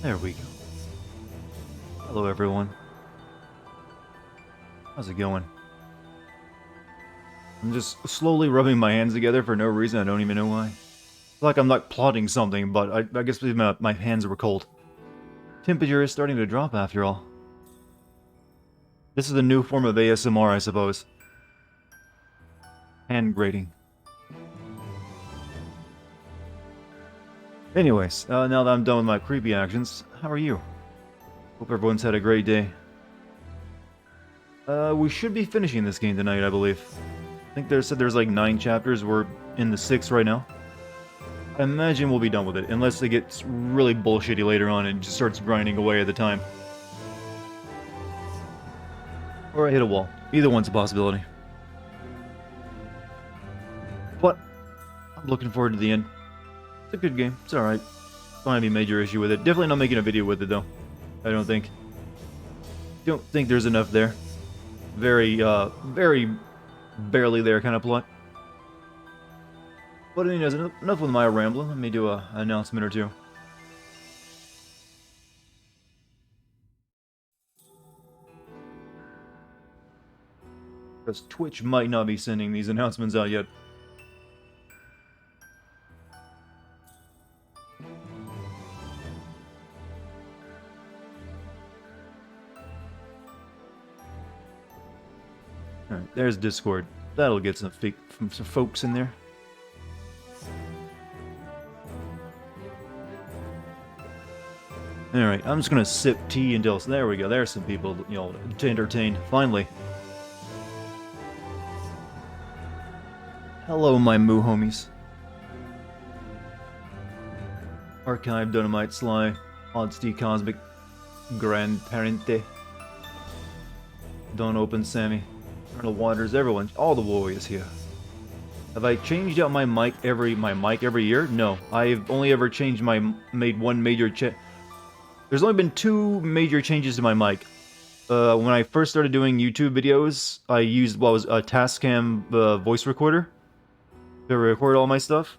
There we go. Hello, everyone. How's it going? I'm just slowly rubbing my hands together for no reason. I don't even know why. It's like I'm like plotting something, but I guess my hands were cold. Temperature is starting to drop after all. This is a new form of ASMR, I suppose. Hand grating. Anyways, now that I'm done with my creepy actions, how are you? Hope everyone's had a great day. We should be finishing this game tonight, I believe. I think there's like 9 chapters. We're in the 6th right now. I imagine we'll be done with it, unless it gets really bullshitty later on and just starts grinding away at the time. Or I hit a wall. Either one's a possibility. But I'm looking forward to the end. It's a good game. It's alright. Don't have any major issue with it. Definitely not making a video with it, though. I don't think. Don't think there's enough there. Very barely there kind of plot. But anyways, enough with my rambling. Let me do an announcement or two. Because Twitch might not be sending these announcements out yet. Alright, there's Discord. That'll get some folks in there. Alright, I'm just gonna sip tea until... So there we go, there's some people, you know, to entertain. Finally. Hello, my moo homies. Archive, Dynamite, Sly, Oddsty, Cosmic, Grandparente, Don't Open, Sammy, Eternal Waters, everyone, all the warriors here. Have I changed out my mic every year? No, I've only ever made one major change. There's only been 2 major changes to my mic. When I first started doing YouTube videos, I used what was a Tascam voice recorder to record all my stuff,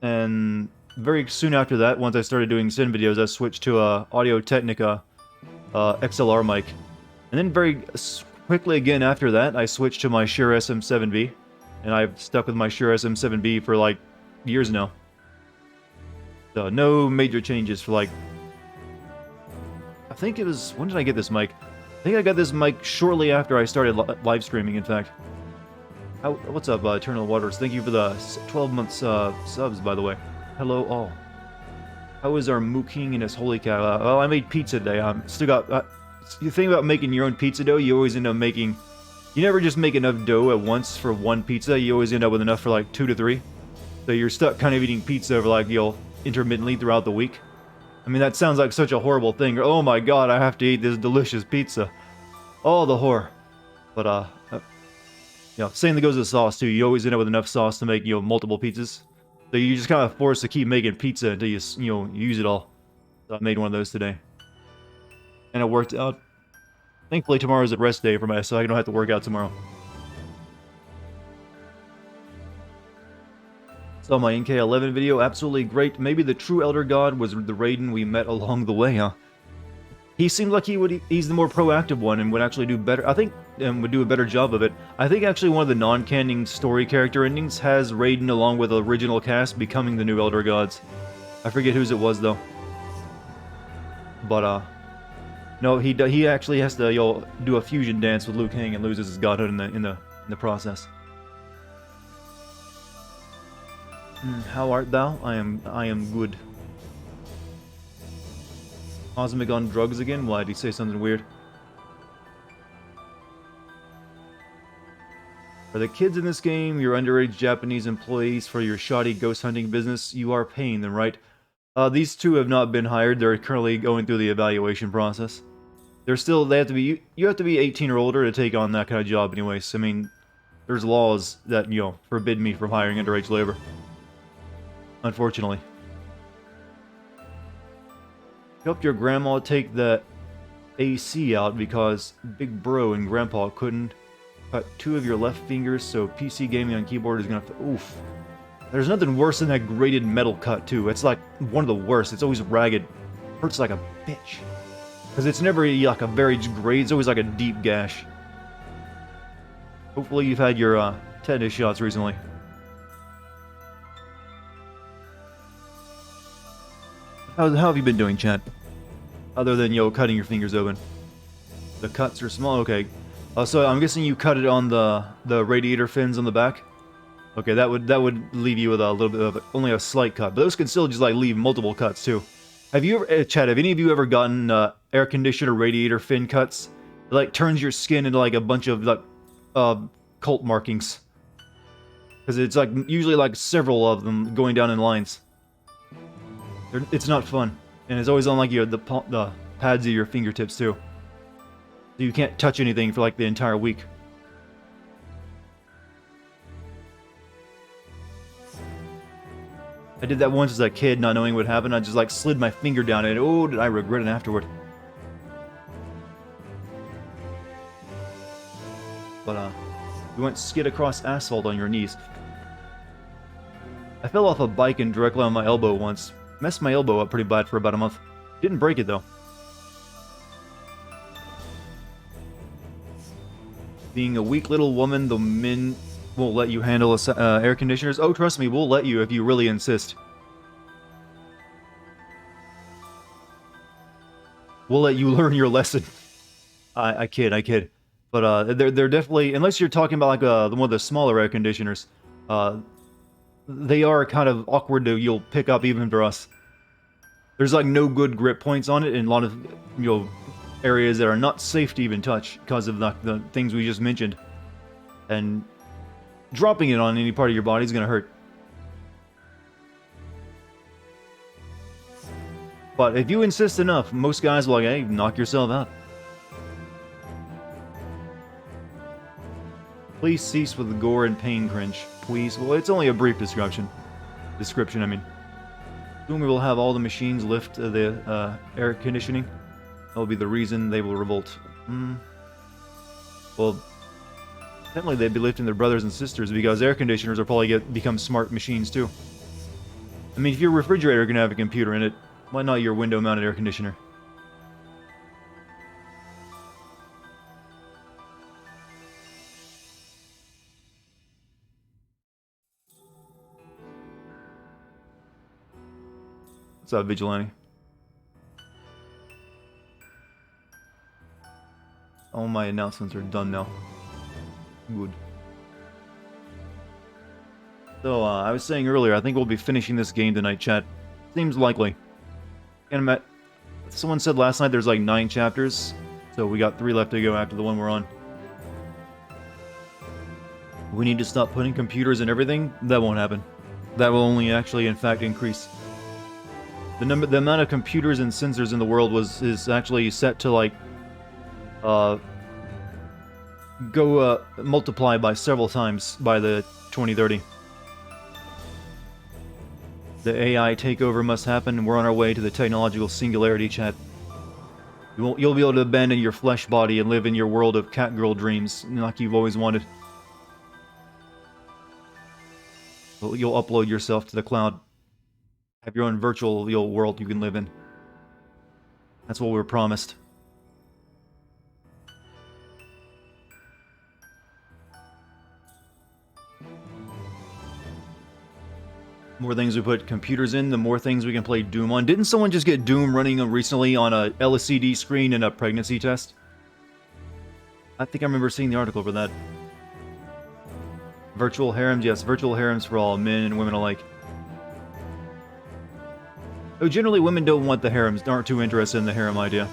and very soon after that, once I started doing Zen videos, I switched to a Audio-Technica XLR mic. And then very quickly again after that, I switched to my Shure SM7B, and I've stuck with my Shure SM7B for like years now. So no major changes for like... I think it was... When did I get this mic? I think I got this mic shortly after I started live streaming, in fact. What's up, Eternal Waters? Thank you for the 12 months subs, by the way. Hello, all. How is our Moo King and his holy cow? Well, I made pizza today. Still got... the thing about making your own pizza dough, you always end up making... You never just make enough dough at once for one pizza. You always end up with enough for like 2 to 3. So you're stuck kind of eating pizza over like, you know, intermittently throughout the week. I mean, that sounds like such a horrible thing. Oh my god, I have to eat this delicious pizza. Oh, the horror. But, you know, same thing goes with sauce, too. You always end up with enough sauce to make, you know, multiple pizzas. So you're just kind of forced to keep making pizza until you know, use it all. So I made one of those today. And it worked out. Thankfully, tomorrow's a rest day for me, so I don't have to work out tomorrow. Saw my NK11 video, absolutely great. Maybe the true Elder God was the Raiden we met along the way, huh? He seemed like he's the more proactive one and would actually do better, I think, and would do a better job of it. I think actually one of the non-canon story character endings has Raiden along with the original cast becoming the new Elder Gods. I forget whose it was, though. But, no, he actually has to, you know, do a fusion dance with Liu Kang and loses his godhood in the process. How art thou? I am good. Cosmic on drugs again? Why, did he say something weird? Are the kids in this game your underage Japanese employees for your shoddy ghost hunting business? You are paying them, right? These 2 have not been hired. They're currently going through the evaluation process. You have to be 18 or older to take on that kind of job anyways. I mean, there's laws that, you know, forbid me from hiring underage labor. Unfortunately. Helped your grandma take the AC out because Big Bro and Grandpa couldn't cut 2 of your left fingers, so PC gaming on keyboard is gonna... Oof. There's nothing worse than that grated metal cut, too. It's like one of the worst. It's always ragged. Hurts like a bitch. Because it's never like a very grade, it's always like a deep gash. Hopefully you've had your tetanus shots recently. How have you been doing, chat? Other than, cutting your fingers open. The cuts are small, okay. So I'm guessing you cut it on the radiator fins on the back? Okay, that would leave you with a little bit of only a slight cut, but those can still just like leave multiple cuts too. Have you ever, Chad? Have any of you ever gotten air conditioner radiator fin cuts? It like turns your skin into like a bunch of like cult markings, because it's like usually like several of them going down in lines. It's not fun, and it's always on like the pads of your fingertips too. So you can't touch anything for like the entire week. I did that once as a kid, not knowing what happened. I just like slid my finger down and oh, did I regret it afterward. But you went skid across asphalt on your knees. I fell off a bike and directly on my elbow once. Messed my elbow up pretty bad for about a month. Didn't break it though. Being a weak little woman, the men won't let you handle air conditioners. Oh, trust me, we'll let you if you really insist. We'll let you learn your lesson. I kid. But they're definitely, unless you're talking about like one of the smaller air conditioners, they are kind of awkward to you'll pick up even for us. There's like no good grip points on it in a lot of areas that are not safe to even touch because of the things we just mentioned. And dropping it on any part of your body is going to hurt. But if you insist enough, most guys will like, hey, knock yourself out. Please cease with the gore and pain cringe. Please. Well, it's only a brief description. I mean. Soon we will have all the machines lift the air conditioning. That will be the reason they will revolt. Well, definitely they'd be lifting their brothers and sisters because air conditioners will probably become smart machines too. I mean, if your refrigerator can have a computer in it, why not your window-mounted air conditioner? What's up, Vigilante? All my announcements are done now. Good. So, I was saying earlier, I think we'll be finishing this game tonight, chat. Seems likely. And someone said last night there's like 9 chapters, so we got 3 left to go after the one we're on. We need to stop putting computers in everything? That won't happen. That will only actually, in fact, increase. The amount of computers and sensors in the world is actually set to like multiply by several times by the 2030. The AI takeover must happen, and we're on our way to the technological singularity, chat. You'll be able to abandon your flesh body and live in your world of catgirl dreams, like you've always wanted. You'll upload yourself to the cloud. Have your own virtual world you can live in. That's what we were promised. More things we put computers in, the more things we can play Doom on. Didn't someone just get Doom running recently on a LCD screen in a pregnancy test? I think I remember seeing the article for that. Virtual harems, yes, virtual harems for all, men and women alike. Though generally women don't want the harems, aren't too interested in the harem idea.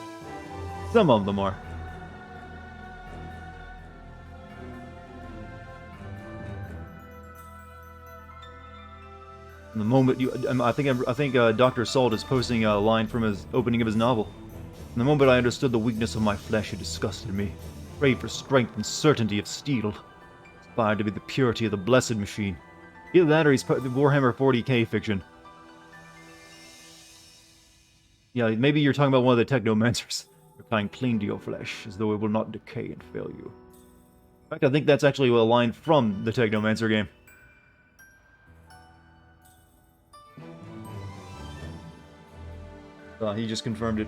Some of them are. The moment I think Dr. Salt is posting a line from his opening of his novel. In the moment I understood the weakness of my flesh, it disgusted me. Prayed for strength and certainty of steel. Aspired to be the purity of the blessed machine. Either that or he's the Warhammer 40k fiction. Yeah, maybe you're talking about one of the technomancers. Replying clean to your flesh, as though it will not decay and fail you. In fact, I think that's actually a line from the Technomancer game. He just confirmed it.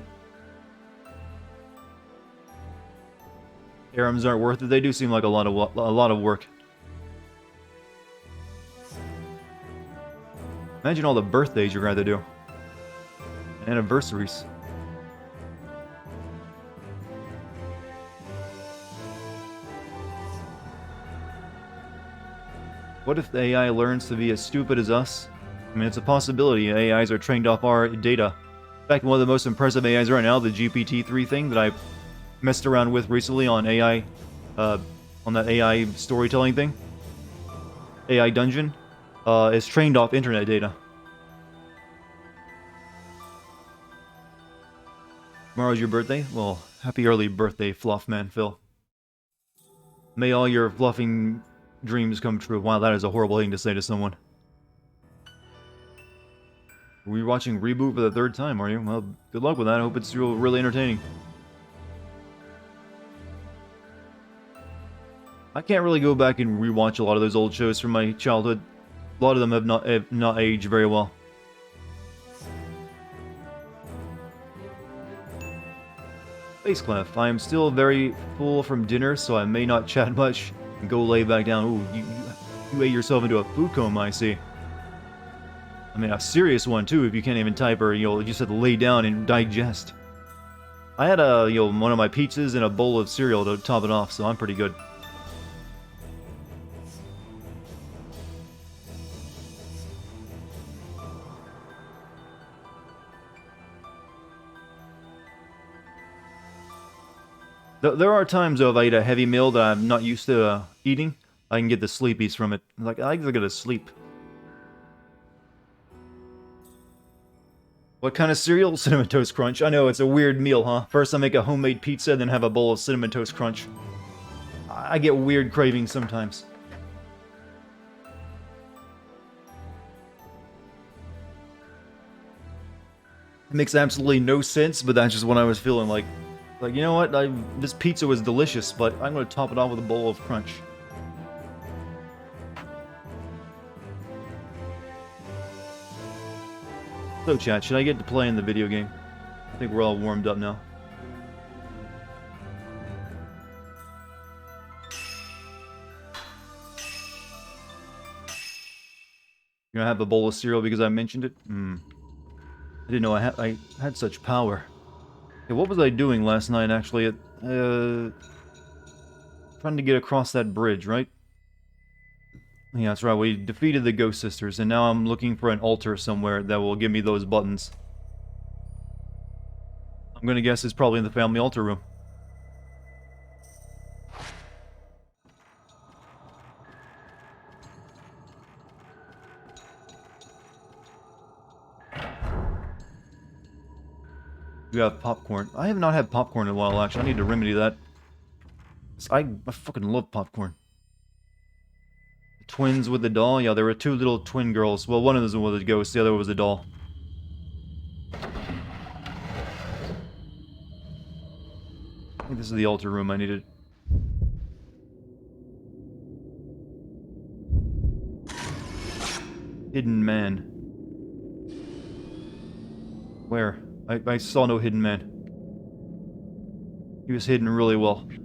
Harems aren't worth it. They do seem like a lot of work. Imagine all the birthdays you're going to do. Anniversaries. What if the AI learns to be as stupid as us? I mean, it's a possibility. AIs are trained off our data. In fact, one of the most impressive AIs right now, the GPT-3 thing that I messed around with recently on AI, on that AI storytelling thing, AI Dungeon, is trained off internet data. Tomorrow's your birthday? Well, happy early birthday, Fluffman Phil. May all your fluffing dreams come true. Wow, that is a horrible thing to say to someone. Are we watching Reboot for the 3rd time, are you? Well, good luck with that. I hope it's really entertaining. I can't really go back and rewatch a lot of those old shows from my childhood. A lot of them have not aged very well. Face Clef, I am still very full from dinner, so I may not chat much and go lay back down. Ooh, you ate yourself into a food coma, I see. I mean, a serious one, too, if you can't even type or, you just have to lay down and digest. I had one of my pizzas and a bowl of cereal to top it off, so I'm pretty good. There are times, though, if I eat a heavy meal that I'm not used to eating, I can get the sleepies from it. Like, I gotta go to sleep. What kind of cereal? Cinnamon Toast Crunch. I know, it's a weird meal, huh? First I make a homemade pizza, then have a bowl of Cinnamon Toast Crunch. I get weird cravings sometimes. It makes absolutely no sense, but that's just what I was feeling like. Like, you know what? This pizza was delicious, but I'm going to top it off with a bowl of crunch. So, chat, should I get to play in the video game? I think we're all warmed up now. You're gonna have a bowl of cereal because I mentioned it? I didn't know I had such power. Okay, what was I doing last night, actually? Trying to get across that bridge, right? Yeah, that's right. We defeated the Ghost Sisters, and now I'm looking for an altar somewhere that will give me those buttons. I'm gonna guess it's probably in the family altar room. You have popcorn. I have not had popcorn in a while, actually. I need to remedy that. I fucking love popcorn. Twins with the doll? Yeah, there were 2 little twin girls. Well, one of them was a ghost, the other was a doll. I think this is the altar room I needed. Hidden man. Where? I saw no hidden man. He was hidden really well. You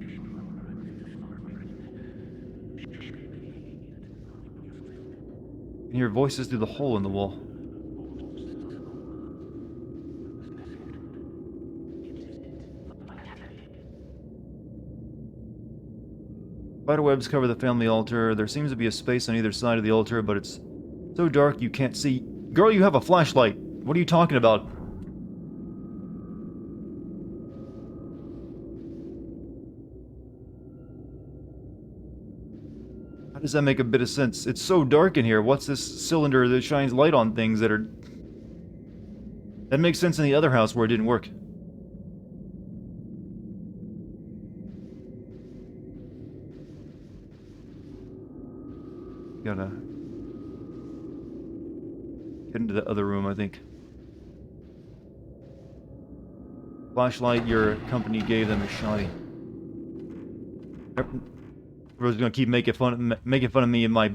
can hear voices through the hole in the wall. Spiderwebs cover the family altar. There seems to be a space on either side of the altar, but it's so dark you can't see. Girl, you have a flashlight. What are you talking about? How does that make a bit of sense? It's so dark in here. What's this cylinder that shines light on things that are... That makes sense in the other house where it didn't work. Gotta get into the other room, I think. Flashlight your company gave them a shoddy. Everyone's gonna keep making fun of me and my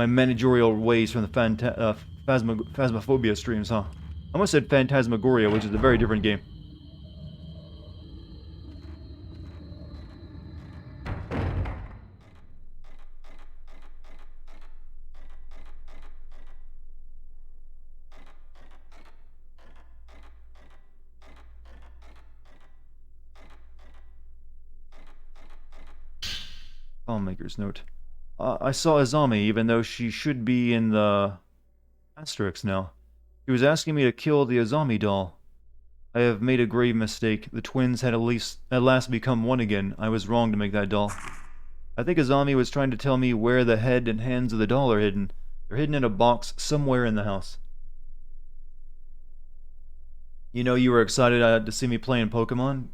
managerial ways from the Phasmophobia streams, huh? I almost said Phantasmagoria, which is a very different game. Filemaker's note. I saw Azami, even though she should be in the Asterix now. He was asking me to kill the Azami doll. I have made a grave mistake. The twins had at last become one again. I was wrong to make that doll. I think Azami was trying to tell me where the head and hands of the doll are hidden. They're hidden in a box somewhere in the house. You know you were excited to see me playing Pokemon?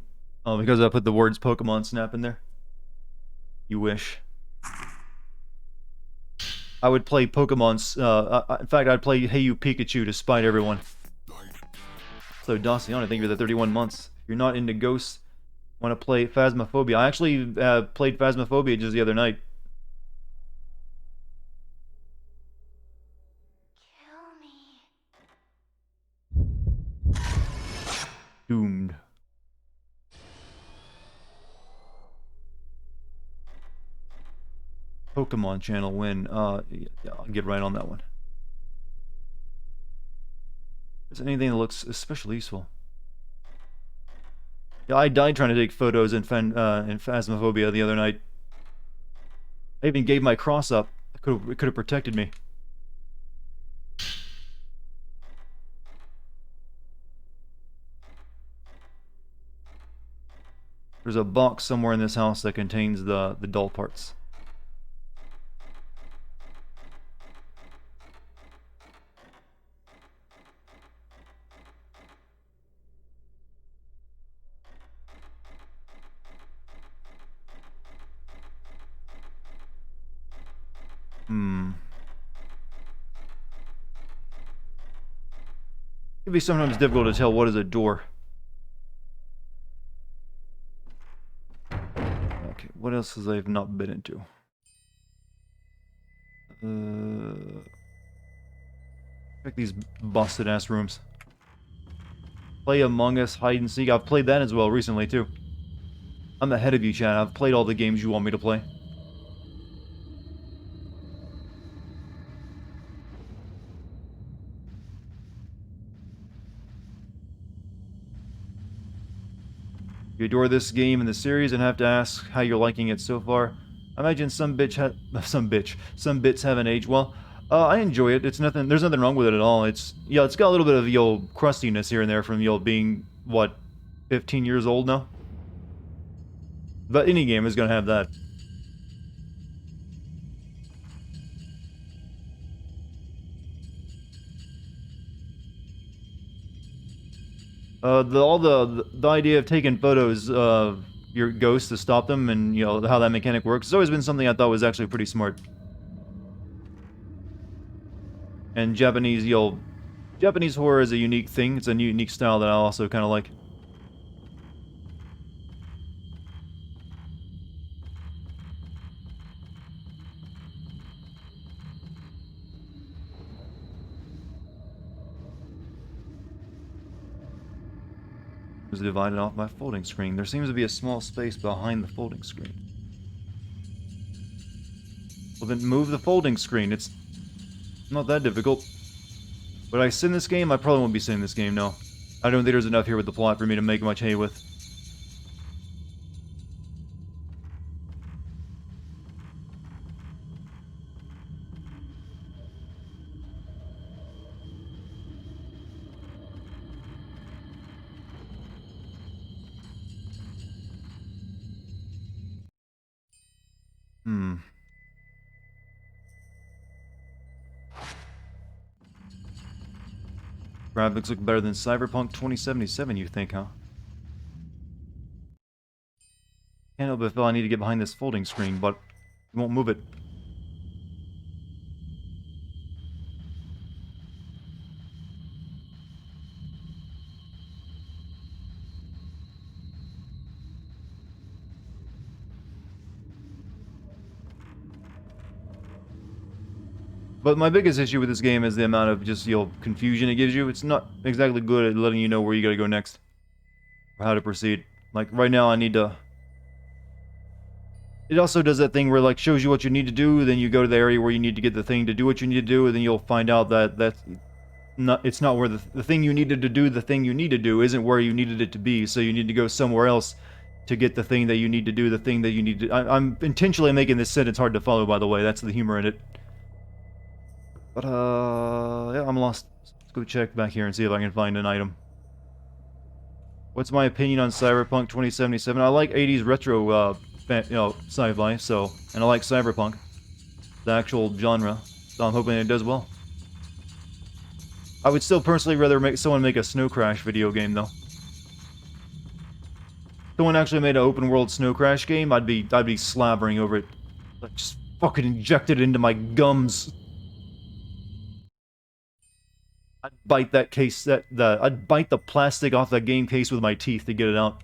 Oh, because I put the words Pokemon Snap in there? You wish. I would play Pokemon's, in fact, I'd play Hey You Pikachu to spite everyone. So, Dartigan, thank you for the 31 months. If you're not into ghosts, want to play Phasmophobia. I actually played Phasmophobia just the other night. Kill me. Doomed. Pokemon channel win. Yeah, I'll get right on that one. Is there anything that looks especially useful? Yeah, I died trying to take photos in Phasmophobia the other night. I even gave my cross up. It could have protected me. There's a box somewhere in this house that contains the doll parts. It can be sometimes difficult to tell what is a door. Okay, what else has I've not been into? Check these busted ass rooms. Play Among Us, Hide and Seek. I've played that as well recently too. I'm ahead of you, Chad. I've played all the games you want me to play. You adore this game and the series and have to ask how you're liking it so far. I imagine some bits haven't aged well. I enjoy it. It's nothing. There's nothing wrong with it at all. It's got a little bit of the old crustiness here and there from being what, 15 years old now. But any game is gonna have that. The idea of taking photos of your ghosts to stop them and, how that mechanic works has always been something I thought was actually pretty smart. And Japanese horror is a unique thing. It's a unique style that I also kind of like. Is divided off by folding screen. There seems to be a small space behind the folding screen. Well then move the folding screen. It's not that difficult. Would I sin this game? I probably won't be sinning this game, no. I don't think there's enough here with the plot for me to make much hay with. Graphics look better than Cyberpunk 2077, you think, huh? Can't help but feel I need to get behind this folding screen, but you won't move it. But my biggest issue with this game is the amount of just, confusion it gives you. It's not exactly good at letting you know where you gotta go next. Or how to proceed. Like, right now I need to... It also does that thing where, like, shows you what you need to do, then you go to the area where you need to get the thing to do what you need to do, and then you'll find out that it's not where the thing you needed to do, the thing you need to do, isn't where you needed it to be, so you need to go somewhere else to get the thing that you need to do, the thing that you need to... I'm intentionally making this sentence hard to follow, by the way. That's the humor in it. But, yeah, I'm lost. Let's go check back here and see if I can find an item. What's my opinion on Cyberpunk 2077? I like 80s retro, sci-fi, so... And I like Cyberpunk. The actual genre. So I'm hoping it does well. I would still personally rather make someone make a Snow Crash video game, though. If someone actually made an open world Snow Crash game, I'd be slavering over it. Like, just fucking inject it into my gums. I'd bite that case, I'd bite the plastic off the game case with my teeth to get it out.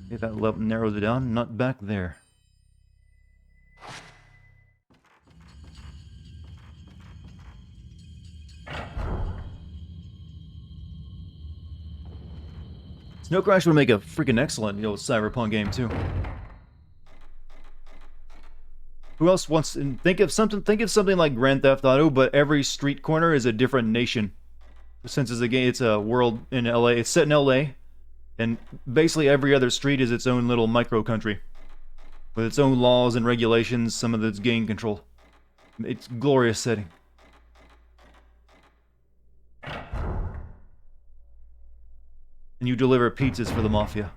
Okay, that level narrows it down, not back there. Snow Crash would make a freaking excellent, Cyberpunk game too. Who else wants? Think of something like Grand Theft Auto, but every street corner is a different nation. Since it's a game, it's a world in LA. It's set in LA, and basically every other street is its own little micro country, with its own laws and regulations. Some of it's gang control. It's a glorious setting. And you deliver pizzas for the mafia.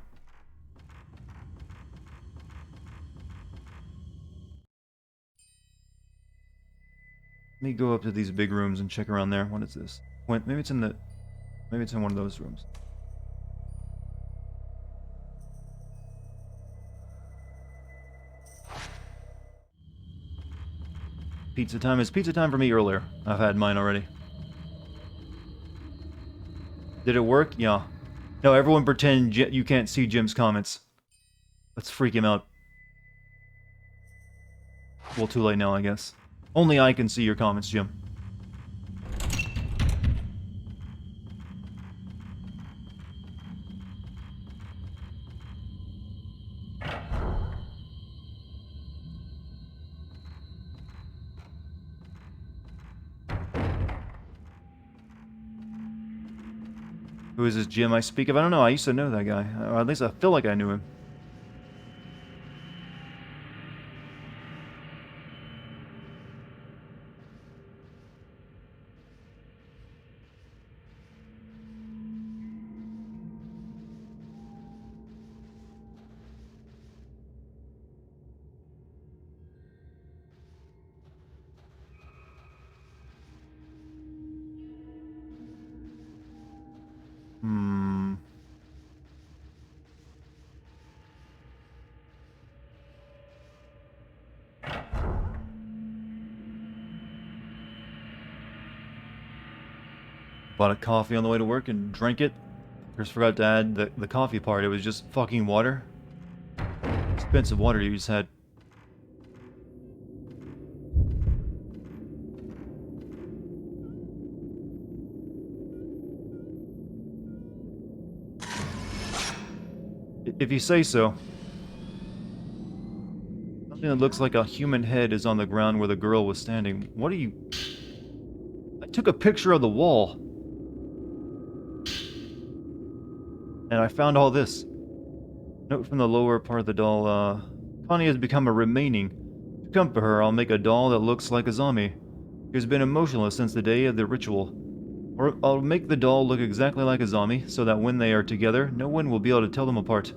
Let me go up to these big rooms and check around there. What is this? Maybe it's in one of those rooms. Pizza time. It's pizza time for me earlier. I've had mine already. Did it work? Yeah. No, everyone pretend you can't see Jim's comments. Let's freak him out. Well, too late now, I guess. Only I can see your comments, Jim. Who is this Jim I speak of? I don't know. I used to know that guy. Or at least I feel like I knew him. Bought a coffee on the way to work and drank it. Just forgot to add the coffee part. It was just fucking water. Expensive water you just had. If you say so. Something that looks like a human head is on the ground where the girl was standing. What are you... I took a picture of the wall. And I found all this. Note from the lower part of the doll, Connie has become a remaining. To comfort her, I'll make a doll that looks like a zombie. She has been emotionless since the day of the ritual. Or I'll make the doll look exactly like a zombie, so that when they are together, no one will be able to tell them apart.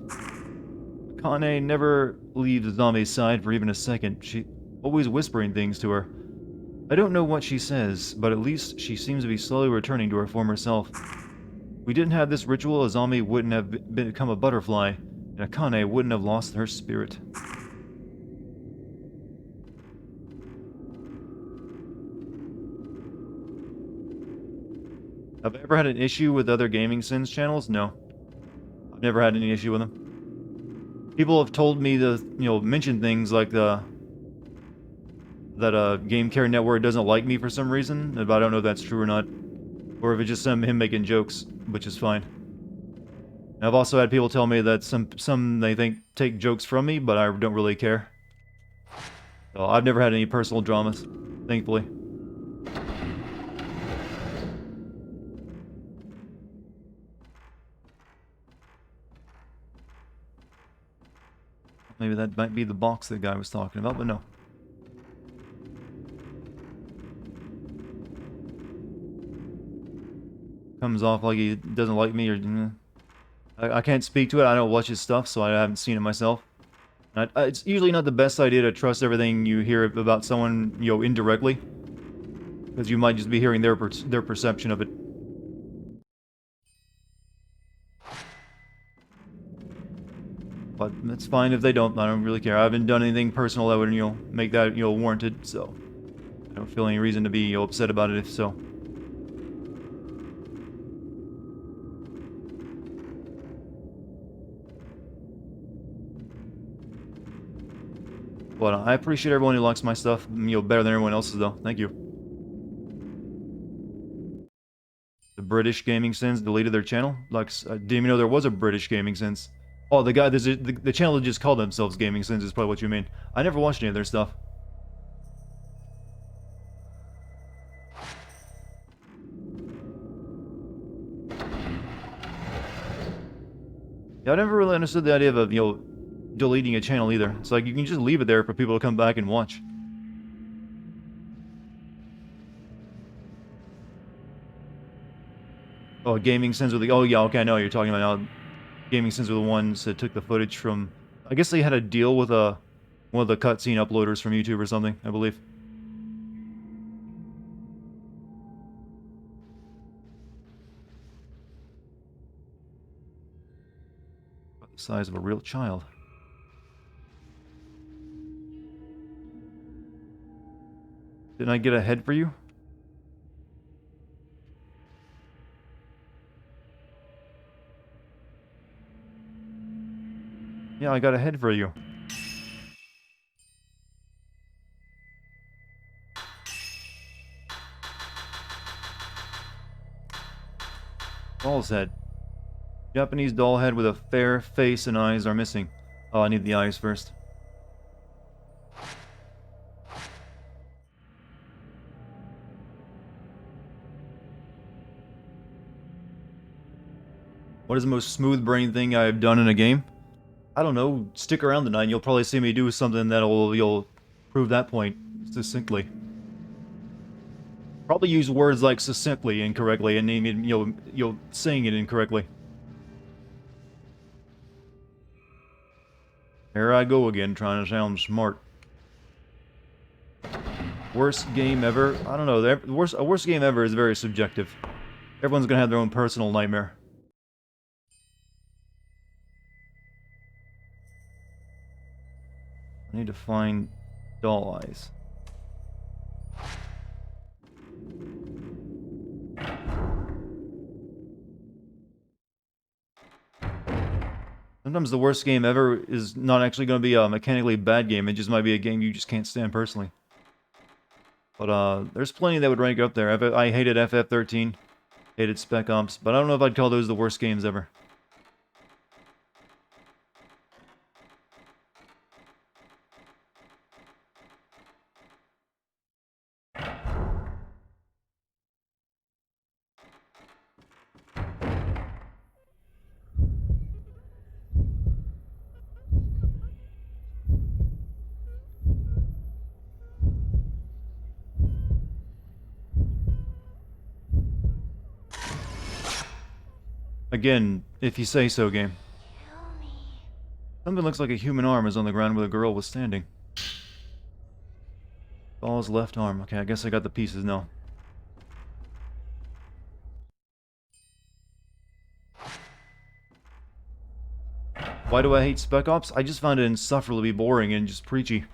Connie never leaves the zombie's side for even a second. She's always whispering things to her. I don't know what she says, but at least she seems to be slowly returning to her former self. If we didn't have this ritual, a zombie wouldn't have become a butterfly, and Akane wouldn't have lost her spirit. Have I ever had an issue with other Gaming Sins channels? No. I've never had any issue with them. People have told me to, mention things like the Game Care Network doesn't like me for some reason, but I don't know if that's true or not. Or if it's just him making jokes, which is fine. I've also had people tell me that some they think take jokes from me, but I don't really care. So I've never had any personal dramas, thankfully. Maybe that might be the box that guy was talking about, but no. Comes off like he doesn't like me, or I can't speak to it. I don't watch his stuff, so I haven't seen it myself. It's usually not the best idea to trust everything you hear about someone, you know, indirectly, because you might just be hearing their perception of it. But it's fine if they don't. I don't really care. I haven't done anything personal that would, you know, make that, you know, warranted. So I don't feel any reason to be, you know, upset about it if so. But I appreciate everyone who likes my stuff, you know, better than everyone else's, though. Thank you. The British Gaming Sins deleted their channel. Like, I didn't even know there was a British Gaming Sins. Oh, the guy, the channel that just called themselves Gaming Sins is probably what you mean. I never watched any of their stuff. Yeah, I never really understood the idea of, you know, deleting a channel either. It's like, you can just leave it there for people to come back and watch. Oh, Gaming Sins were the... Oh, yeah, okay, I know what you're talking about now. Gaming Sins were the ones that took the footage from... I guess they had a deal with one of the cutscene uploaders from YouTube or something, I believe. About the size of a real child. Didn't I get a head for you? Yeah, I got a head for you. Doll's head. Japanese doll head with a fair face and eyes are missing. Oh, I need the eyes first. What is the most smooth-brained thing I've done in a game? I don't know. Stick around tonight and you'll probably see me do something you'll prove that point succinctly. Probably use words like succinctly incorrectly and even, you'll saying it incorrectly. Here I go again, trying to sound smart. Worst game ever? I don't know. A worst game ever is very subjective. Everyone's gonna have their own personal nightmare. I need to find doll eyes. Sometimes the worst game ever is not actually going to be a mechanically bad game. It just might be a game you just can't stand personally. But there's plenty that would rank up there. I hated FF13, hated Spec Ops, but I don't know if I'd call those the worst games ever. Again, if you say so, game. Something looks like a human arm is on the ground where the girl was standing. Doll's left arm. Okay, I guess I got the pieces now. Why do I hate Spec Ops? I just found it insufferably boring and just preachy.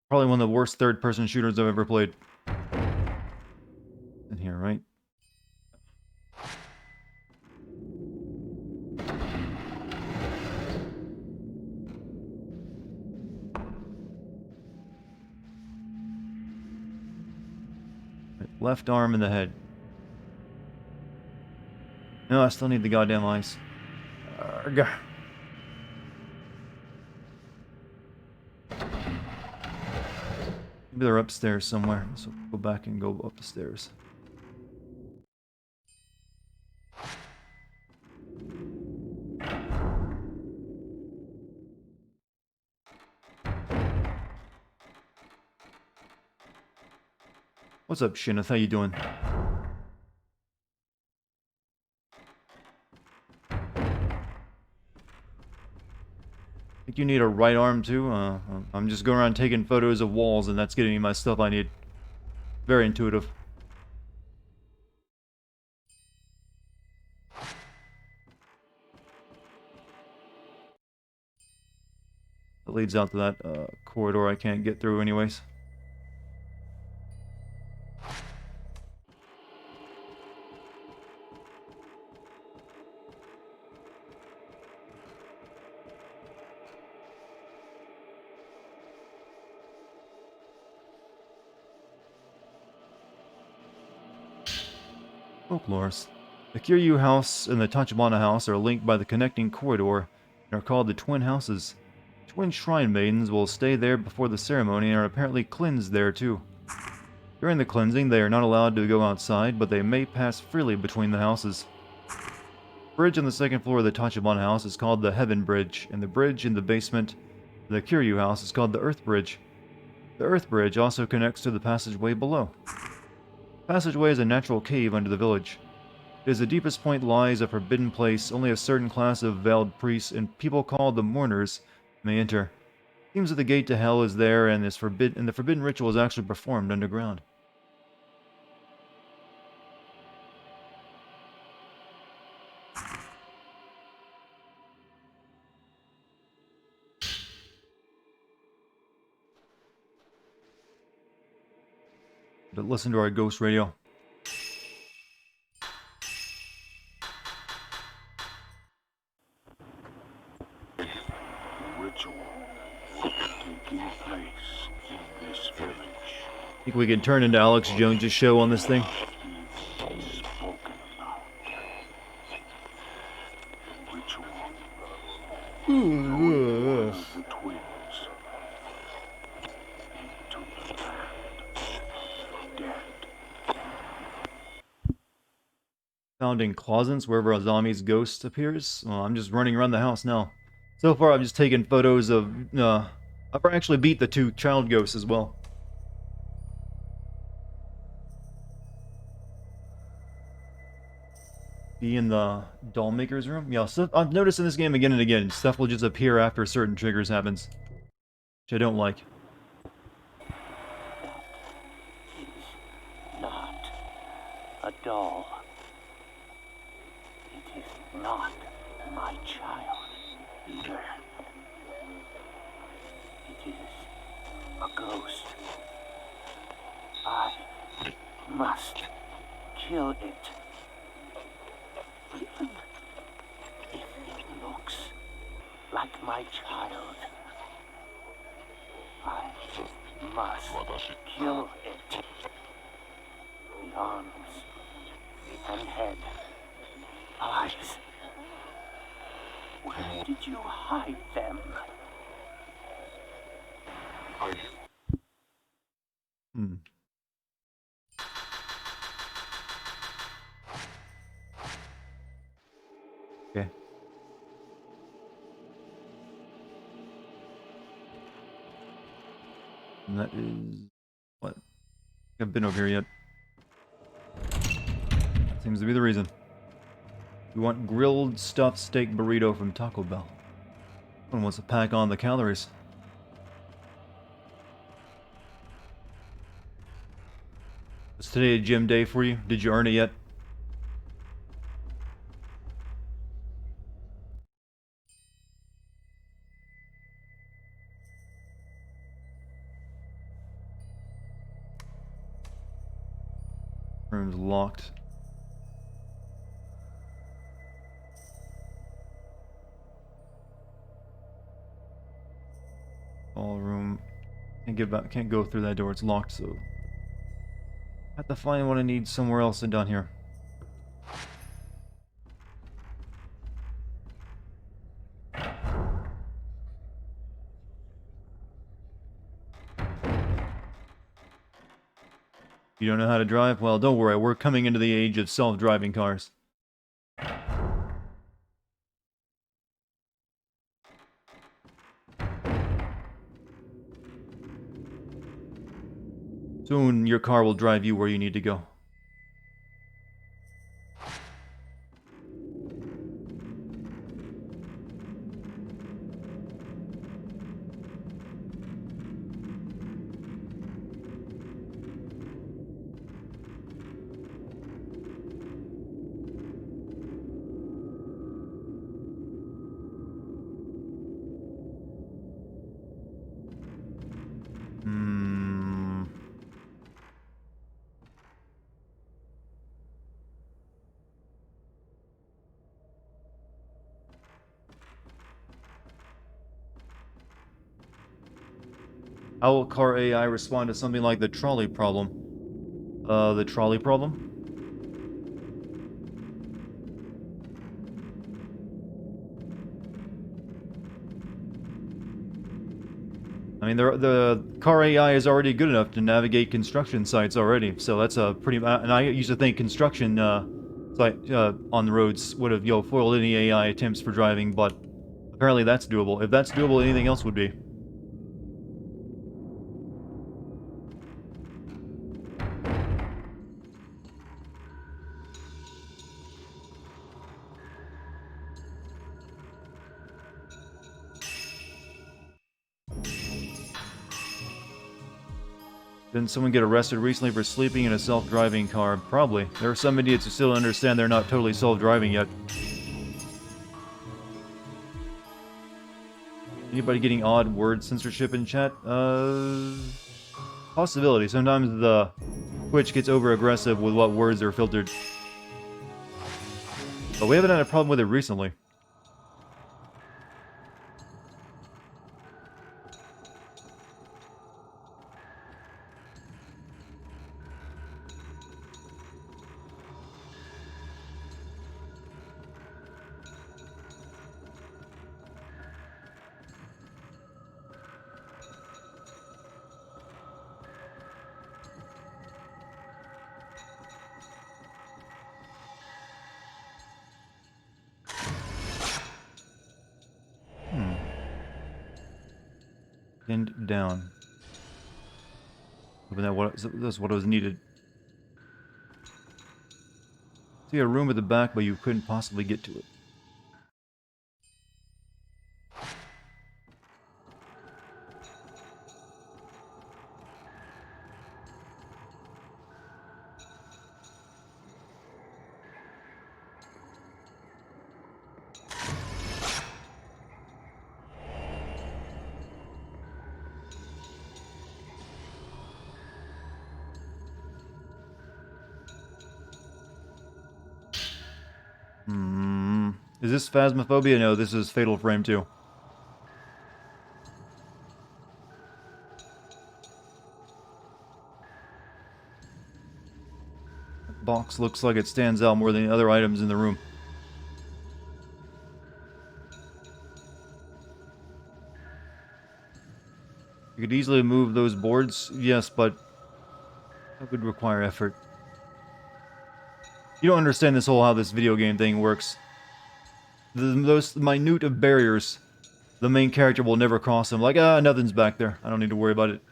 Probably one of the worst third-person shooters I've ever played. In here, right? Left arm in the head. No, I still need the goddamn ice. Arrgh. Maybe they're upstairs somewhere, so we'll go back and go up the stairs. What's up, Shineth? How you doing? Think you need a right arm too? I'm just going around taking photos of walls and that's getting me my stuff I need. Very intuitive. That leads out to that corridor I can't get through anyways. Folklores. The Kiryu house and the Tachibana house are linked by the connecting corridor and are called the Twin Houses. Twin Shrine Maidens will stay there before the ceremony and are apparently cleansed there too. During the cleansing, they are not allowed to go outside, but they may pass freely between the houses. The bridge on the second floor of the Tachibana house is called the Heaven Bridge, and the bridge in the basement of the Kiryu house is called the Earth Bridge. The Earth Bridge also connects to the passageway below. The passageway is a natural cave under the village. It is the deepest point lies a forbidden place. Only a certain class of veiled priests and people called the mourners may enter. It seems that the gate to hell is there, and the forbidden ritual is actually performed underground. But listen to our ghost radio. Ritual taking place in this village. Think we can turn into Alex Jones' show on this thing? Spoken about. Ritual. One of the twins into the land. Dead. Found in closets wherever Azami's ghost appears. Well, I'm just running around the house now. So far, I've just taken photos of. I've actually beat the two child ghosts as well. Be in the doll maker's room. Yeah, so I've noticed in this game again and again, stuff will just appear after certain triggers happens, which I don't like. Not a doll. It is not my child either. It is a ghost. I must kill it. Even if it looks like my child, I must kill it. The arms and head, eyes. Where did you hide them? Hmm. Okay. And that is... what? I haven't been over here yet. That seems to be the reason. We want grilled stuffed steak burrito from Taco Bell. One wants to pack on the calories. Was today a gym day for you? Did you earn it yet? Room's locked. All room. Can't go through that door. It's locked. So have to find what I need somewhere else and down here. You don't know how to drive? Well, don't worry, we're coming into the age of self-driving cars. Soon, your car will drive you where you need to go. How will car AI respond to something like the trolley problem? The trolley problem? I mean, the car AI is already good enough to navigate construction sites already, so that's a pretty... and I used to think construction site on the roads would have, foiled any AI attempts for driving, but apparently that's doable. If that's doable, anything else would be. Didn't someone get arrested recently for sleeping in a self-driving car? Probably. There are some idiots who still don't understand they're not totally self-driving yet. Anybody getting odd word censorship in chat? Possibility. Sometimes the Twitch gets over-aggressive with what words are filtered. But we haven't had a problem with it recently. Pinned down. Hoping that's what was needed. See a room at the back, but you couldn't possibly get to it. Is this Phasmophobia? No, this is Fatal Frame 2. That box looks like it stands out more than the other items in the room. You could easily move those boards, yes, but that would require effort. You don't understand this whole how this video game thing works. Those minute of barriers, the main character will never cross them. Like, nothing's back there. I don't need to worry about it.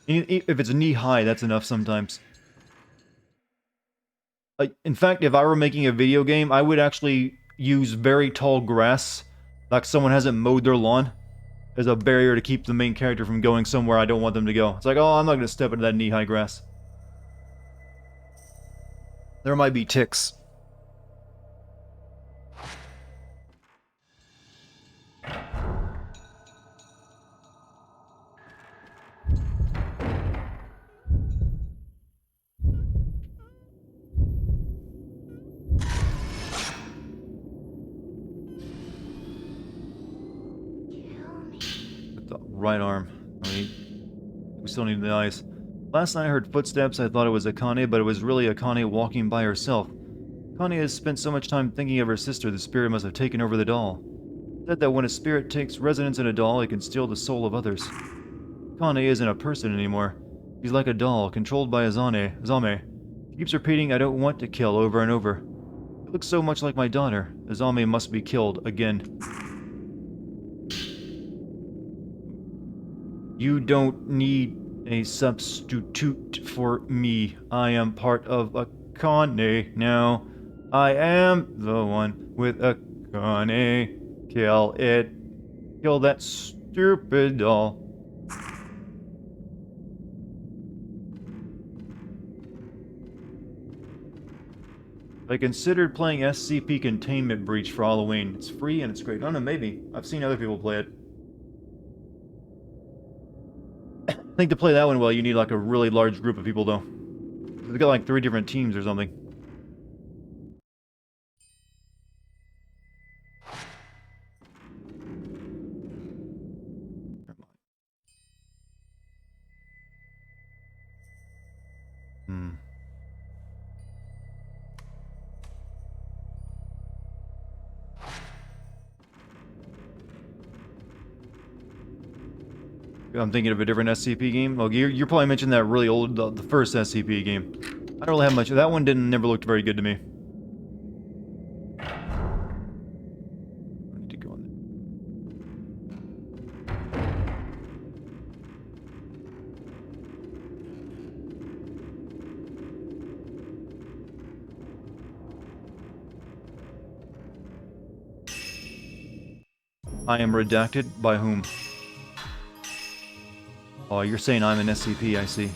If it's knee high, that's enough sometimes. Like, in fact, if I were making a video game, I would actually use very tall grass, like someone hasn't mowed their lawn, as a barrier to keep the main character from going somewhere I don't want them to go. It's like, oh, I'm not going to step into that knee-high grass. There might be ticks. With the right arm. I mean, we still need the eyes. Last night I heard footsteps. I thought it was Akane, but it was really Akane walking by herself. Akane has spent so much time thinking of her sister, the spirit must have taken over the doll. It said that when a spirit takes residence in a doll, it can steal the soul of others. Akane isn't a person anymore. She's like a doll, controlled by Azame. She keeps repeating, I don't want to kill, over and over. It looks so much like my daughter. Azame must be killed again. You don't need a substitute for me. I am part of Akane now. I am the one with Akane. Kill it. Kill that stupid doll. I considered playing SCP Containment Breach for Halloween. It's free and it's great. I don't know, maybe. I've seen other people play it. I think to play that one well, you need like a really large group of people, though. They've got like 3 different teams or something. I'm thinking of a different SCP game. Well, you're probably mentioning that really old, the first SCP game. I don't really have much. That one never looked very good to me. I need to go on there. I am redacted by whom? Oh, you're saying I'm an SCP, I see.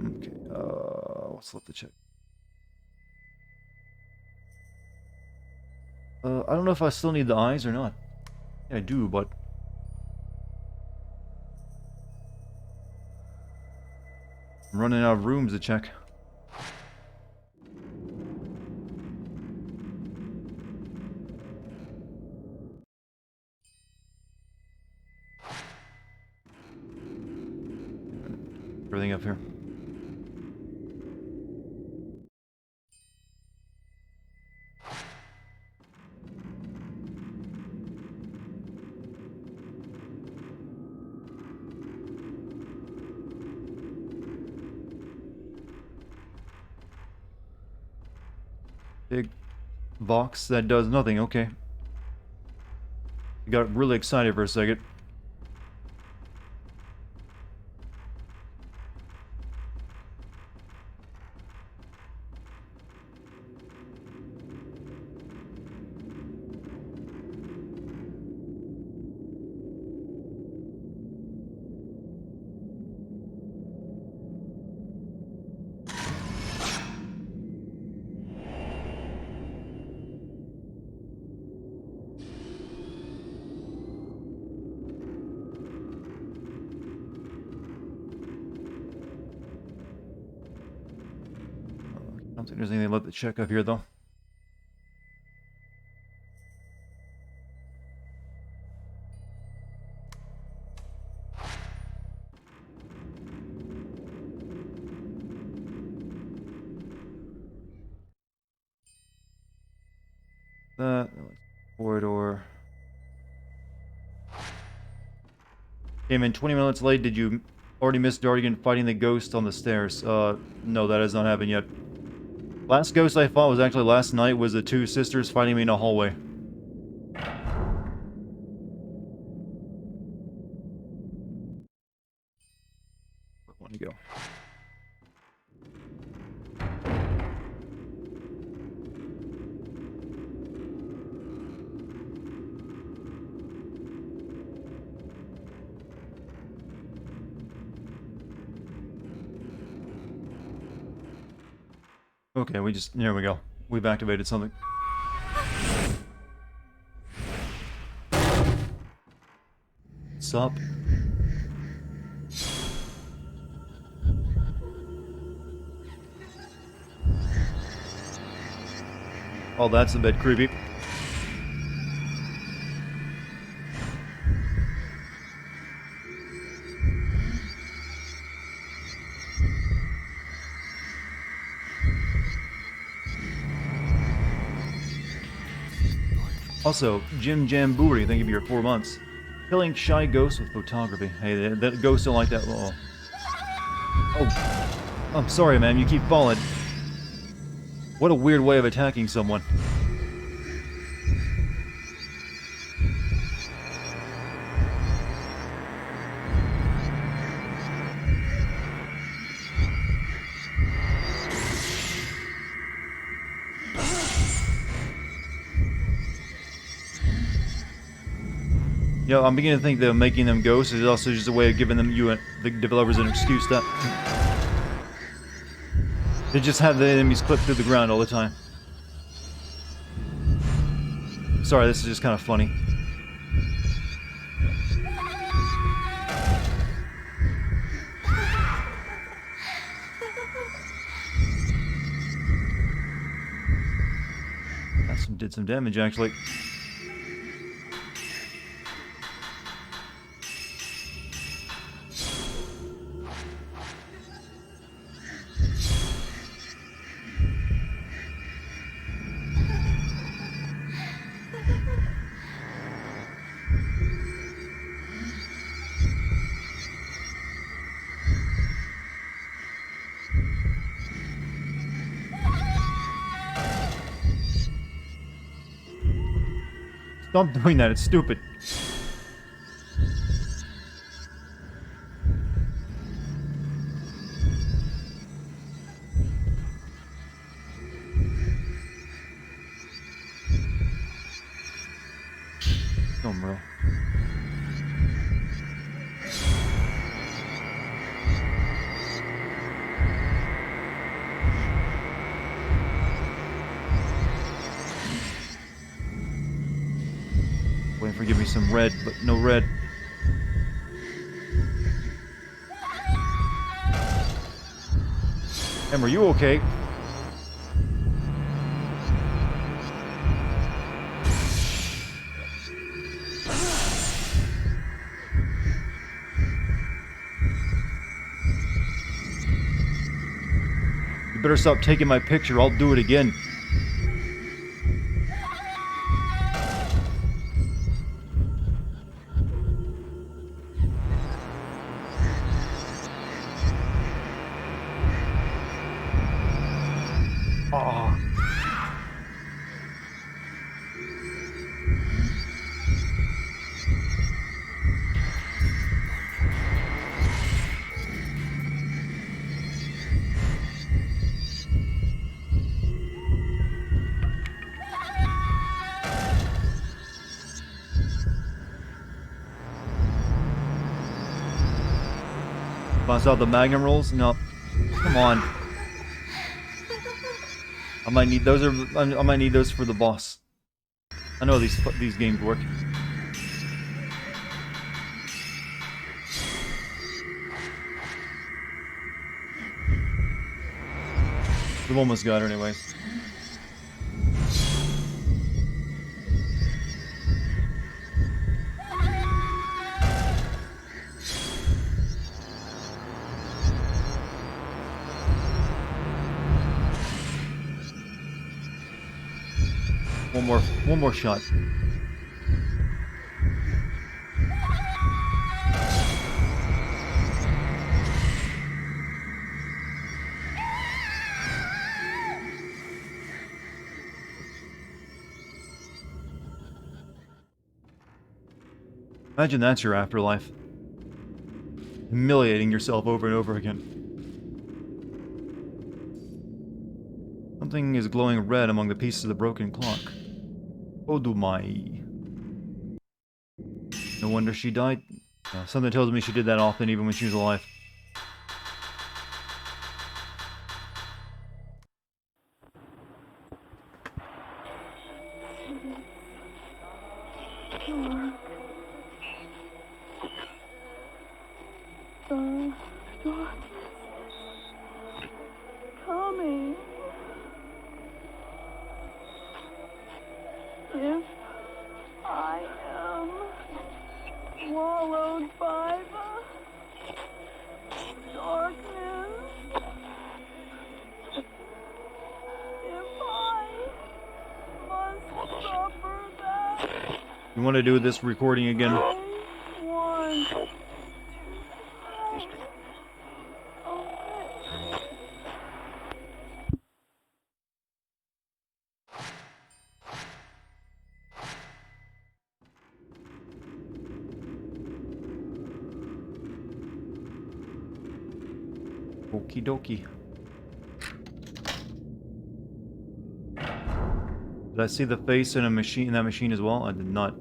Okay, what's left to check? I don't know if I still need the eyes or not. Yeah, I do, but... I'm running out of rooms to check. Everything up here. Big box that does nothing, okay. I got really excited for a second. I don't think there's anything left to check up here, though. That corridor. Came in 20 minutes late. Did you already miss Dartigan fighting the ghost on the stairs? No, that has not happened yet. Last ghost I fought was actually last night, was the 2 sisters fighting me in a hallway. Where want to go? Okay, there we go. We've activated something. Sup? Oh, that's a bit creepy. Also, Jim Jambouri, thank you for your 4 months. Killing shy ghosts with photography. Hey, that ghosts don't like that. Oh, I'm sorry, man. You keep falling. What a weird way of attacking someone. You know, I'm beginning to think that making them ghosts is also just a way of giving them the developers an excuse that they just have the enemies clip through the ground all the time. Sorry, this is just kind of funny. That did some damage, actually. Stop doing that, it's stupid. Oh, bro. Waiting for give me some red, but no red. Em, are you okay? You better stop taking my picture, I'll do it again. Oh. Bounce out the magnum rolls? No. Come on. I might need those. I might need those for the boss. I know these games work. We've almost got her, anyways. One more shot. Imagine that's your afterlife. Humiliating yourself over and over again. Something is glowing red among the pieces of the broken clock. Odumai. No wonder she died. Something tells me she did that often, even when she was alive. If I am swallowed by the darkness, if I must suffer that, You want to do this recording again? I want to Okie dokie. Did I see the face in that machine as well? I did not.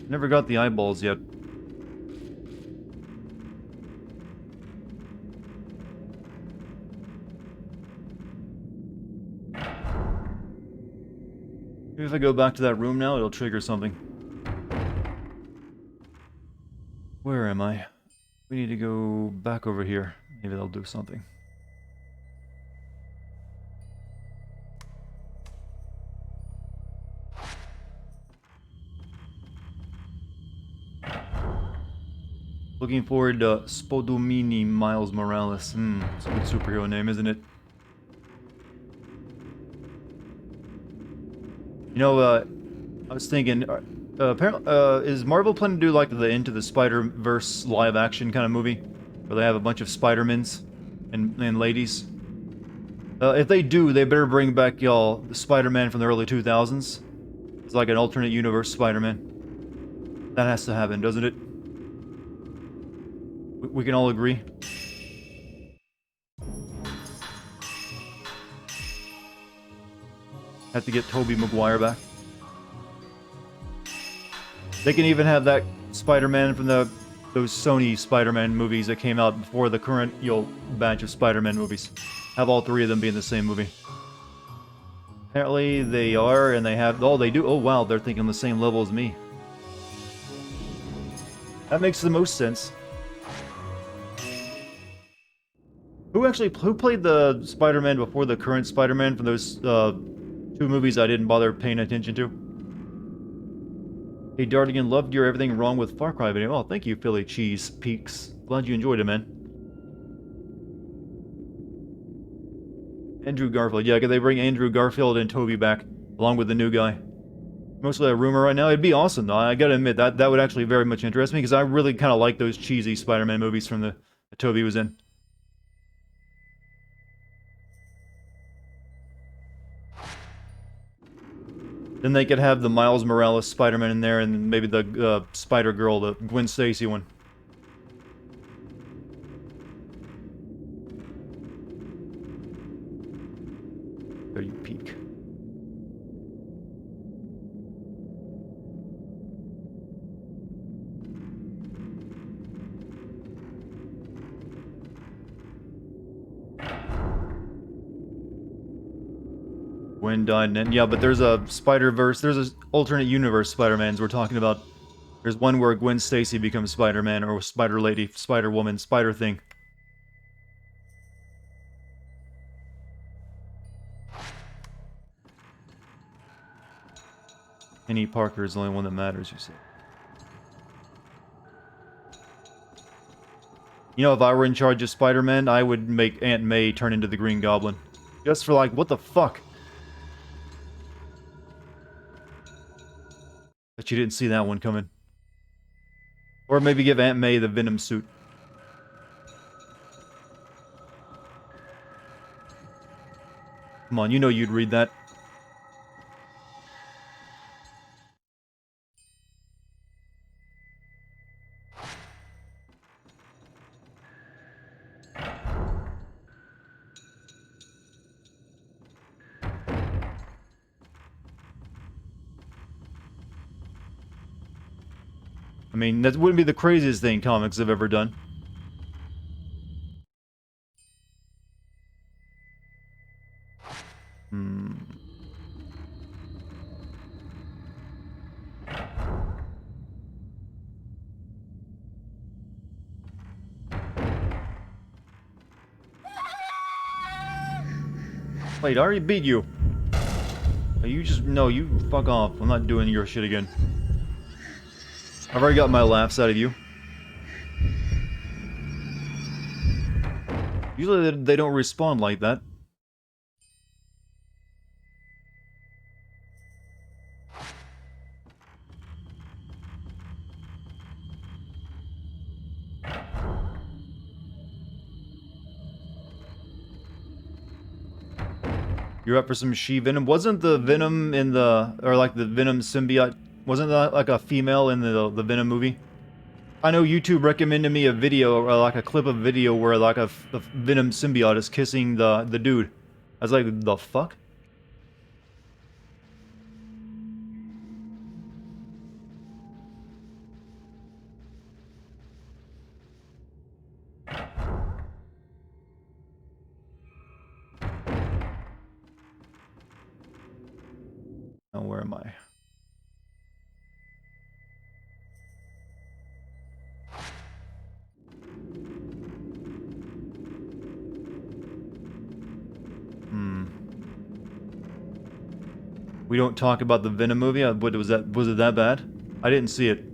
Never got the eyeballs yet. Maybe if I go back to that room now, it'll trigger something. Where am I? We need to go back over here. Maybe that'll do something. Looking forward to Spodomini Miles Morales. It's a good superhero name, isn't it? You know, I was thinking, apparently, is Marvel planning to do like the Into the Spider-Verse live-action kind of movie? Where they have a bunch of Spider-Mans and ladies? If they do, they better bring back, y'all, the Spider-Man from the early 2000s. It's like an alternate universe Spider-Man. That has to happen, doesn't it? We can all agree. Have to get Tobey Maguire back. They can even have that Spider-Man from those Sony Spider-Man movies that came out before the current, batch of Spider-Man movies. Have all three of them be in the same movie. Apparently they are, and they have... Oh, they do? Oh, wow, they're thinking the same level as me. That makes the most sense. Who played the Spider-Man before the current Spider-Man from those, two movies I didn't bother paying attention to? Hey, Dartigan, loved your Everything Wrong with Far Cry video. Oh, thank you, Philly Cheese Peaks. Glad you enjoyed it, man. Andrew Garfield. Yeah, could they bring Andrew Garfield and Toby back, along with the new guy? Mostly a rumor right now. It'd be awesome, though. I gotta admit, that would actually very much interest me, because I really kind of like those cheesy Spider-Man movies from that Toby was in. Then they could have the Miles Morales Spider-Man in there, and maybe the Spider-Girl, the Gwen Stacy one. There you peek. Gwen died, and yeah, but there's a Spider-Verse, there's an alternate universe Spider-Mans we're talking about. There's one where Gwen Stacy becomes Spider-Man, or Spider-Lady, Spider-Woman, Spider-Thing. Penny Parker is the only one that matters, you say. You know, if I were in charge of Spider-Man, I would make Aunt May turn into the Green Goblin. Just for like, what the fuck? Bet you didn't see that one coming. Or maybe give Aunt May the Venom suit. Come on, you know you'd read that. I mean, that wouldn't be the craziest thing comics have ever done. Wait, I already beat you. You just... No, you fuck off. I'm not doing your shit again. I've already got my laughs out of you. Usually they don't respond like that. You're up for some she-venom. Wasn't the venom in the... Or like the venom symbiote... Wasn't that like a female in the Venom movie? I know YouTube recommended me a video, or like a clip of video where like a Venom symbiote is kissing the dude. I was like, the fuck? Oh, where am I? We don't talk about the Venom movie? What was that? Was it that bad? I didn't see it.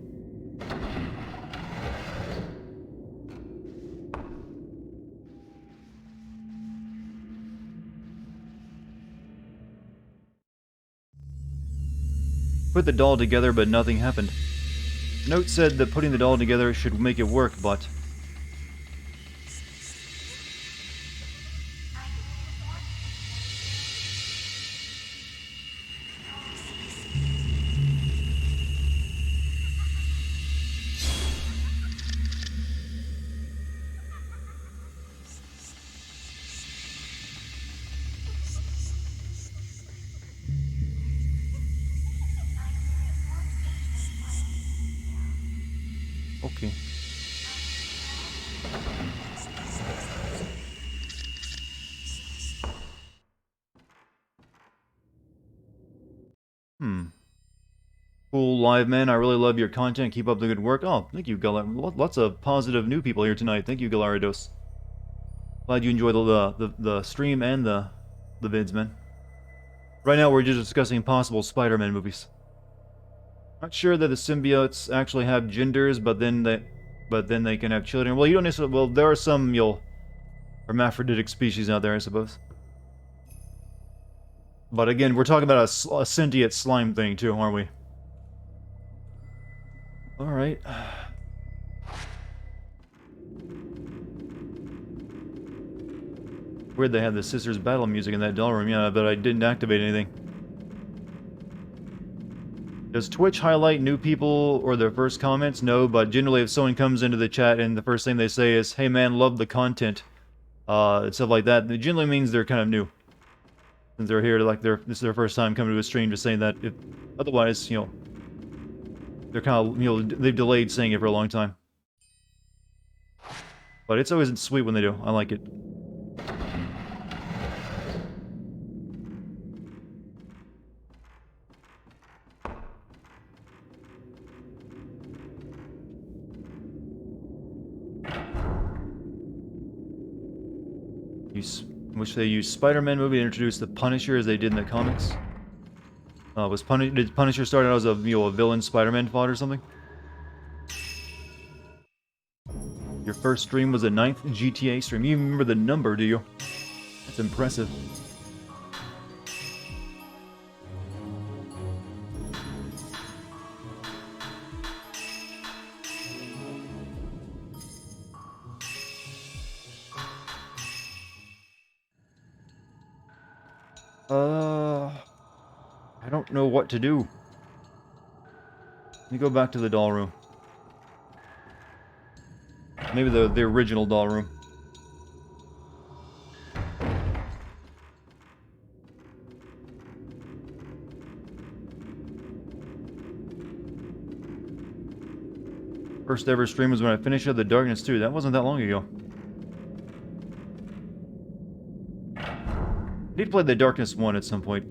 Put the doll together, but nothing happened. Note said that putting the doll together should make it work, but... Okay. Cool live, man. I really love your content. Keep up the good work. Oh, thank you, Lots of positive new people here tonight. Thank you, Galaridos. Glad you enjoyed the stream and the vids, man. Right now, we're just discussing possible Spider-Man movies. Not sure that the symbiotes actually have genders, but then they can have children. Well, you don't necessarily. Well, there are some hermaphroditic species out there, I suppose. But again, we're talking about a sentient slime thing too, aren't we? All right. Weird they had the sisters battle music in that doll room, yeah, but I didn't activate anything. Does Twitch highlight new people or their first comments? No, but generally if someone comes into the chat and the first thing they say is, hey man, love the content, and stuff like that, it generally means they're kind of new. Since they're here, like, this is their first time coming to a stream, just saying that. Otherwise, you know, they're kind of, you know, they've delayed saying it for a long time. But it's always sweet when they do. I like it. Which they used Spider-Man movie to introduce the Punisher as they did in the comics. Did Punisher start out as a villain Spider-Man fought or something? Your first stream was the 9th GTA stream. You remember the number, do you? That's impressive. I don't know what to do. Let me go back to the doll room. Maybe the original doll room. First ever stream was when I finished up the Darkness 2. That wasn't that long ago. I need to play the Darkness 1 at some point.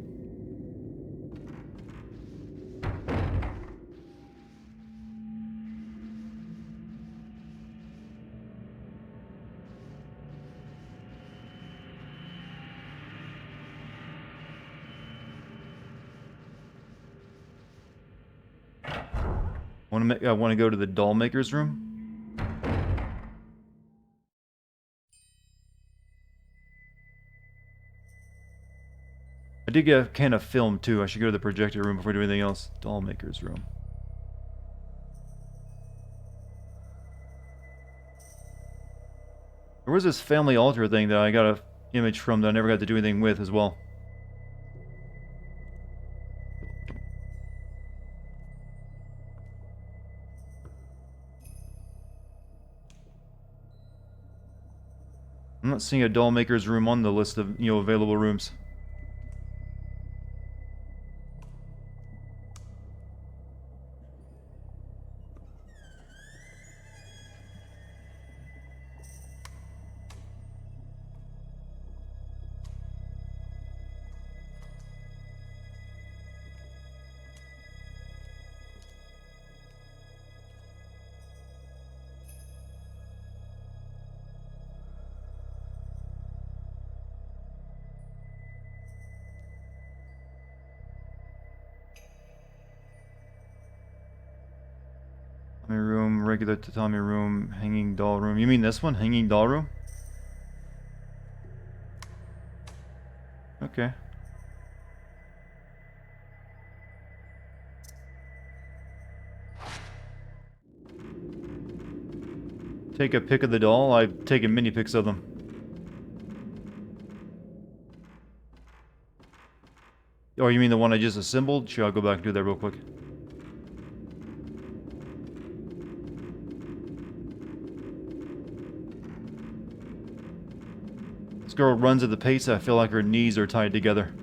I want to go to the doll maker's room. I did get a can of film too. I should go to the projector room before I do anything else. Doll maker's room. There was this family altar thing that I got a image from that I never got to do anything with as well. I'm not seeing a doll maker's room on the list of, available rooms. Tatami room, regular tatami room, hanging doll room. You mean this one? Hanging doll room? Okay. Take a pic of the doll. I've taken many pics of them. Oh, you mean the one I just assembled? Sure, I'll go back and do that real quick. This girl runs at the pace I feel like her knees are tied together.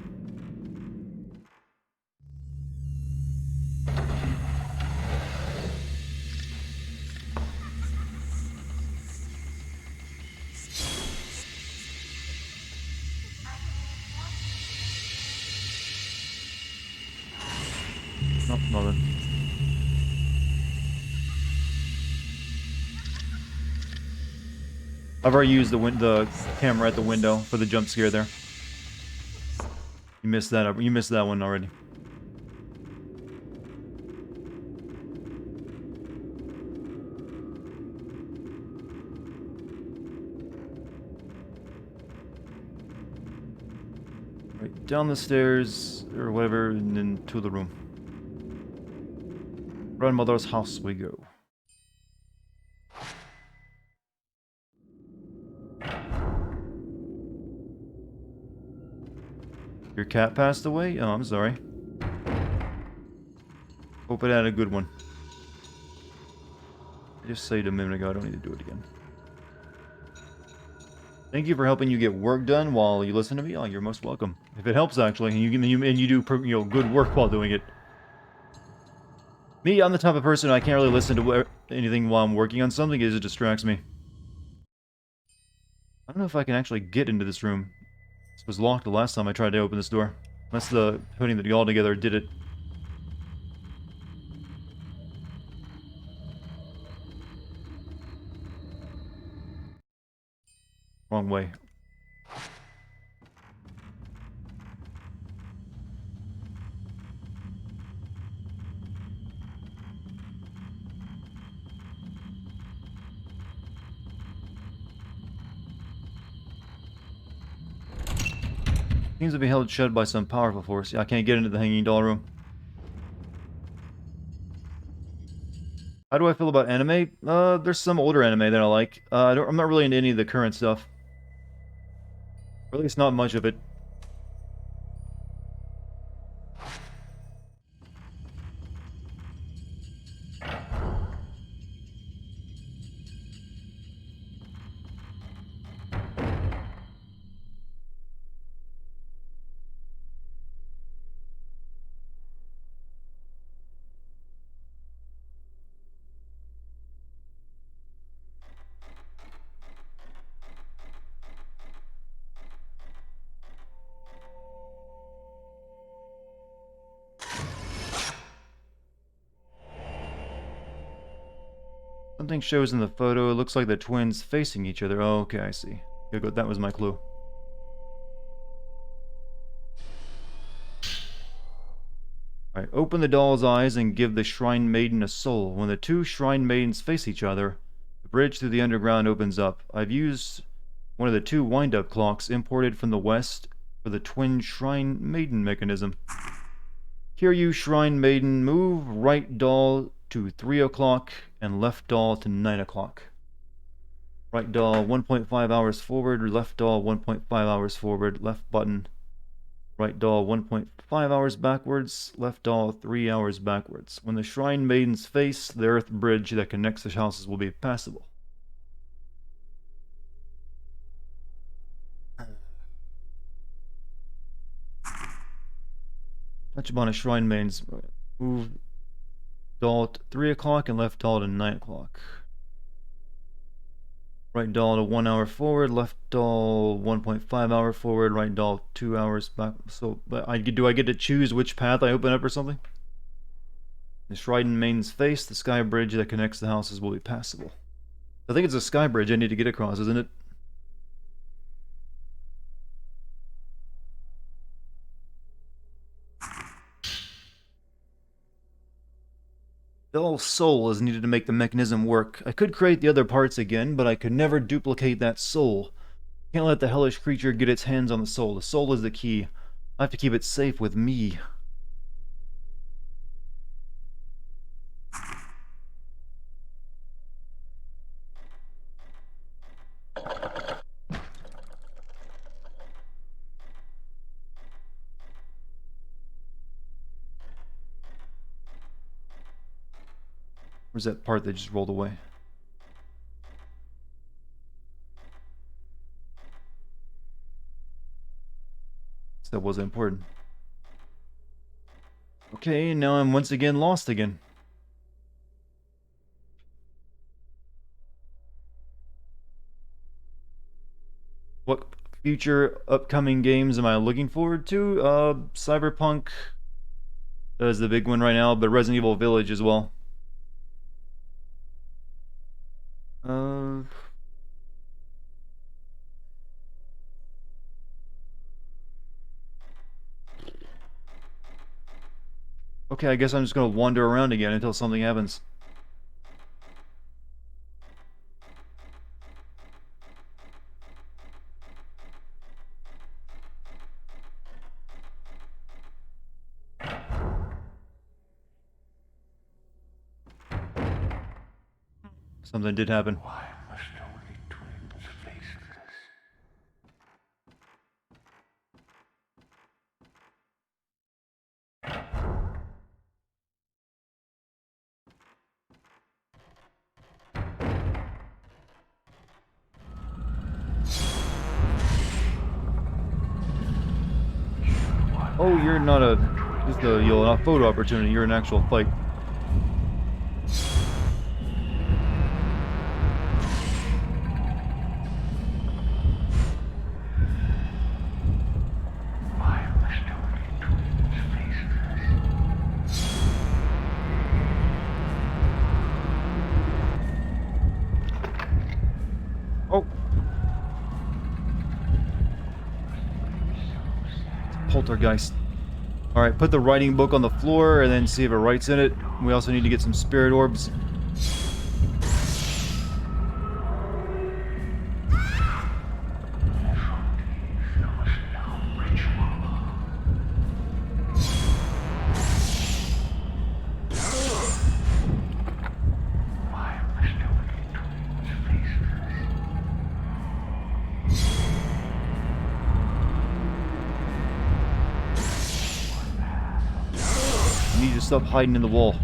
Nope, nothing. I've already used the camera at the window for the jump scare there. You missed that. You missed that one already. Right down the stairs or whatever, and then to the room. Grandmother's house we go. Your cat passed away? Oh, I'm sorry. Hope it had a good one. I just saved a minute ago. I don't need to do it again. Thank you for helping you get work done while you listen to me. Oh, you're most welcome. If it helps, actually, and you do good work while doing it. Me, I'm the type of person I can't really listen to anything while I'm working on something because it distracts me. I don't know if I can actually get into this room. This was locked the last time I tried to open this door. Unless the putting it all together did it. Wrong way. Seems to be held shut by some powerful force. Yeah, I can't get into the hanging doll room. How do I feel about anime? There's some older anime that I like. I'm not really into any of the current stuff. Or at least not much of it. Something shows in the photo. It looks like the twins facing each other. Oh, okay, I see. That was my clue. Alright, open the doll's eyes and give the Shrine Maiden a soul. When the two Shrine Maidens face each other, the bridge through the underground opens up. I've used one of the two wind-up clocks imported from the west for the twin Shrine Maiden mechanism. Hear you, Shrine Maiden, move right doll to 3 o'clock and left doll to 9 o'clock. Right doll 1.5 hours forward, left doll 1.5 hours forward, left button. Right doll 1.5 hours backwards, left doll 3 hours backwards. When the Shrine Maidens face, the earth bridge that connects the houses will be passable. Touch upon a Shrine Maiden's move doll to 3 o'clock and left doll to 9 o'clock. Right doll to 1 hour forward, left doll 1.5 hour forward, right doll 2 hours back. So, do I get to choose which path I open up or something? The Shrine Maiden's face, the sky bridge that connects the houses will be passable. I think it's a sky bridge I need to get across, isn't it? Doll's soul is needed to make the mechanism work. I could create the other parts again, but I could never duplicate that soul. Can't let the hellish creature get its hands on the soul. The soul is the key. I have to keep it safe with me. Where's that part that just rolled away? That wasn't important. Okay, now I'm once again lost again. What future upcoming games am I looking forward to? Cyberpunk is the big one right now, but Resident Evil Village as well. Okay, I guess I'm just gonna wander around again until something happens. Something did happen. Why must only twins face this? Oh, you're not just a photo opportunity. You're an actual fight. Why must only twins face this? Oh. Poltergeist. Alright, put the writing book on the floor and then see if it writes in it. We also need to get some spirit orbs. Why must only twins face You need to stop hiding in the wall.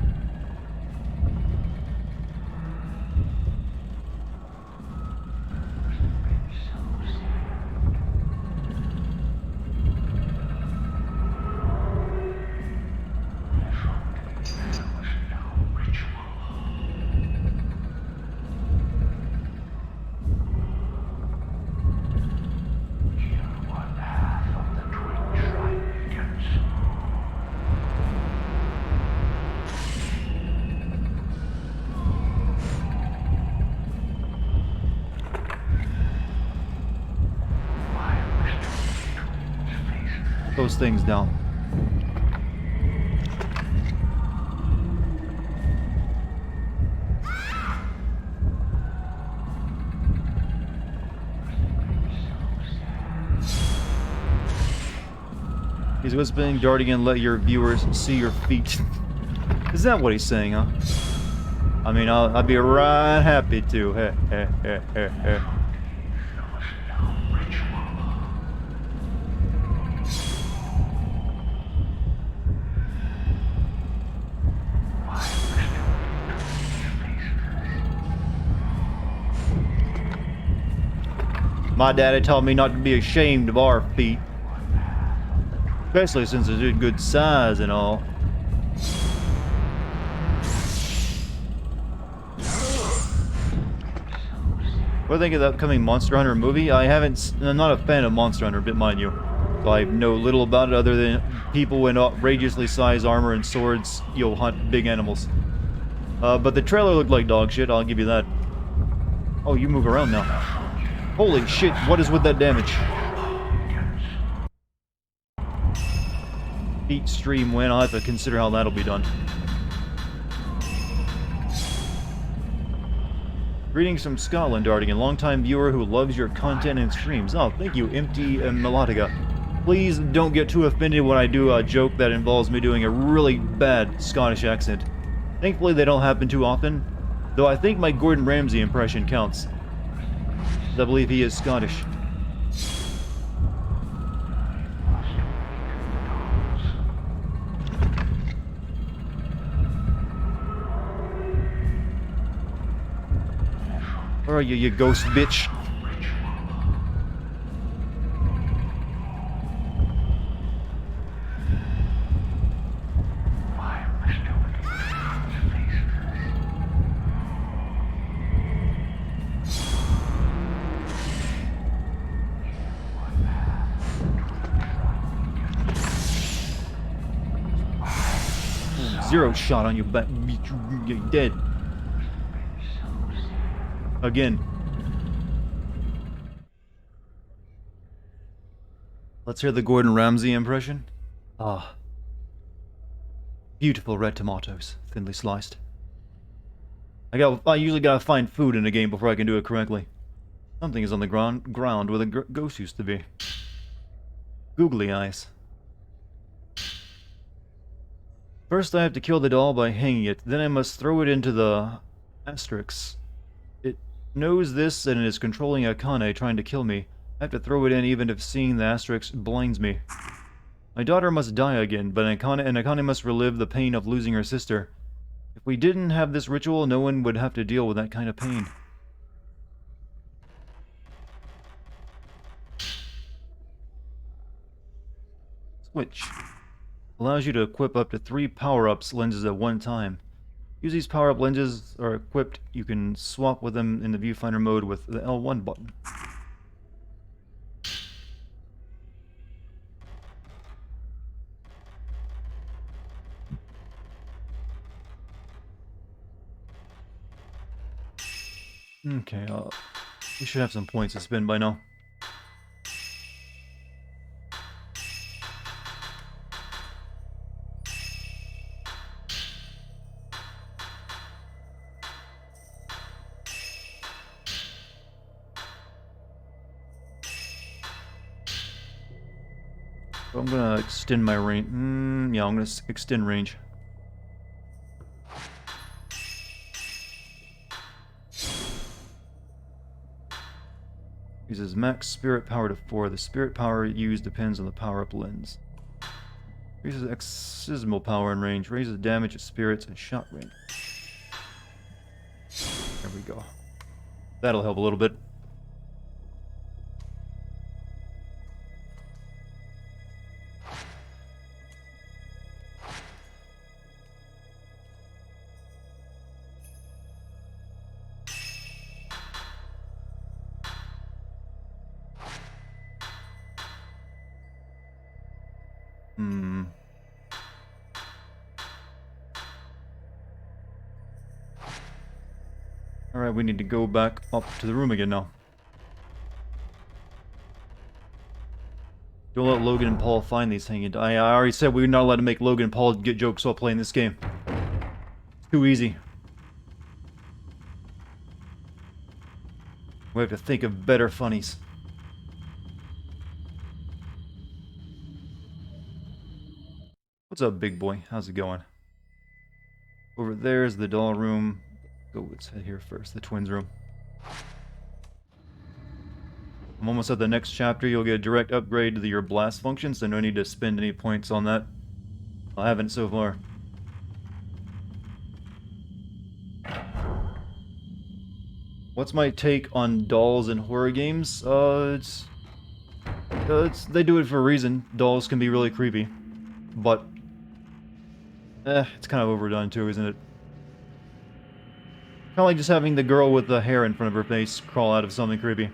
Those things down. He's whispering, Dartigan, let your viewers see your feet. Is that what he's saying, huh? I mean, I'd be right happy to. Heh, heh, heh, heh, heh. My daddy taught me not to be ashamed of our feet. Especially since they're good size and all. What do you think of the upcoming Monster Hunter movie? I'm not a fan of Monster Hunter, but mind you. So I know little about it other than people in outrageously sized armor and swords, you'll hunt big animals. But the trailer looked like dog shit, I'll give you that. Oh, you move around now. Holy shit, what is with that damage? Feet stream win, I'll have to consider how that'll be done. Greetings from Scotland, Dartigan, longtime viewer who loves your content and streams. Oh, thank you, Empty and Melodica. Please don't get too offended when I do a joke that involves me doing a really bad Scottish accent. Thankfully, they don't happen too often, though I think my Gordon Ramsay impression counts. I believe he is Scottish. Where are you, you ghost bitch? Zero shot on you, but you're dead. Again. Let's hear the Gordon Ramsay impression. Ah. Beautiful red tomatoes, thinly sliced. I usually gotta find food in a game before I can do it correctly. Something is on the ground where the ghost used to be. Googly eyes. First I have to kill the doll by hanging it, then I must throw it into the asterisk. It knows this and is controlling Akane trying to kill me. I have to throw it in even if seeing the asterisk blinds me. My daughter must die again, but Akane must relive the pain of losing her sister. If we didn't have this ritual, no one would have to deal with that kind of pain. Switch. Allows you to equip up to 3 power-ups lenses at one time. Use these power-up lenses are equipped, you can swap with them in the viewfinder mode with the L1 button. Okay, we should have some points to spend by now. So I'm gonna extend my range. Yeah, I'm gonna extend range. Uses max spirit power to 4. The spirit power used depends on the power-up lens. Raises excismal power and range. Raises damage at spirits and shot range. There we go. That'll help a little bit. Alright, we need to go back up to the room again now. Don't let Logan and Paul find these hanging. I already said we were not allowed to make Logan and Paul get jokes while playing this game. It's too easy. We have to think of better funnies. What's up, big boy? How's it going? Over there's the doll room. Go, let's head here first, the twins room. I'm almost at the next chapter. You'll get a direct upgrade to your blast function, so no need to spend any points on that. I haven't so far. What's my take on dolls in horror games? They do it for a reason. Dolls can be really creepy, but it's kind of overdone too, isn't it? Kind of like just having the girl with the hair in front of her face crawl out of something creepy. I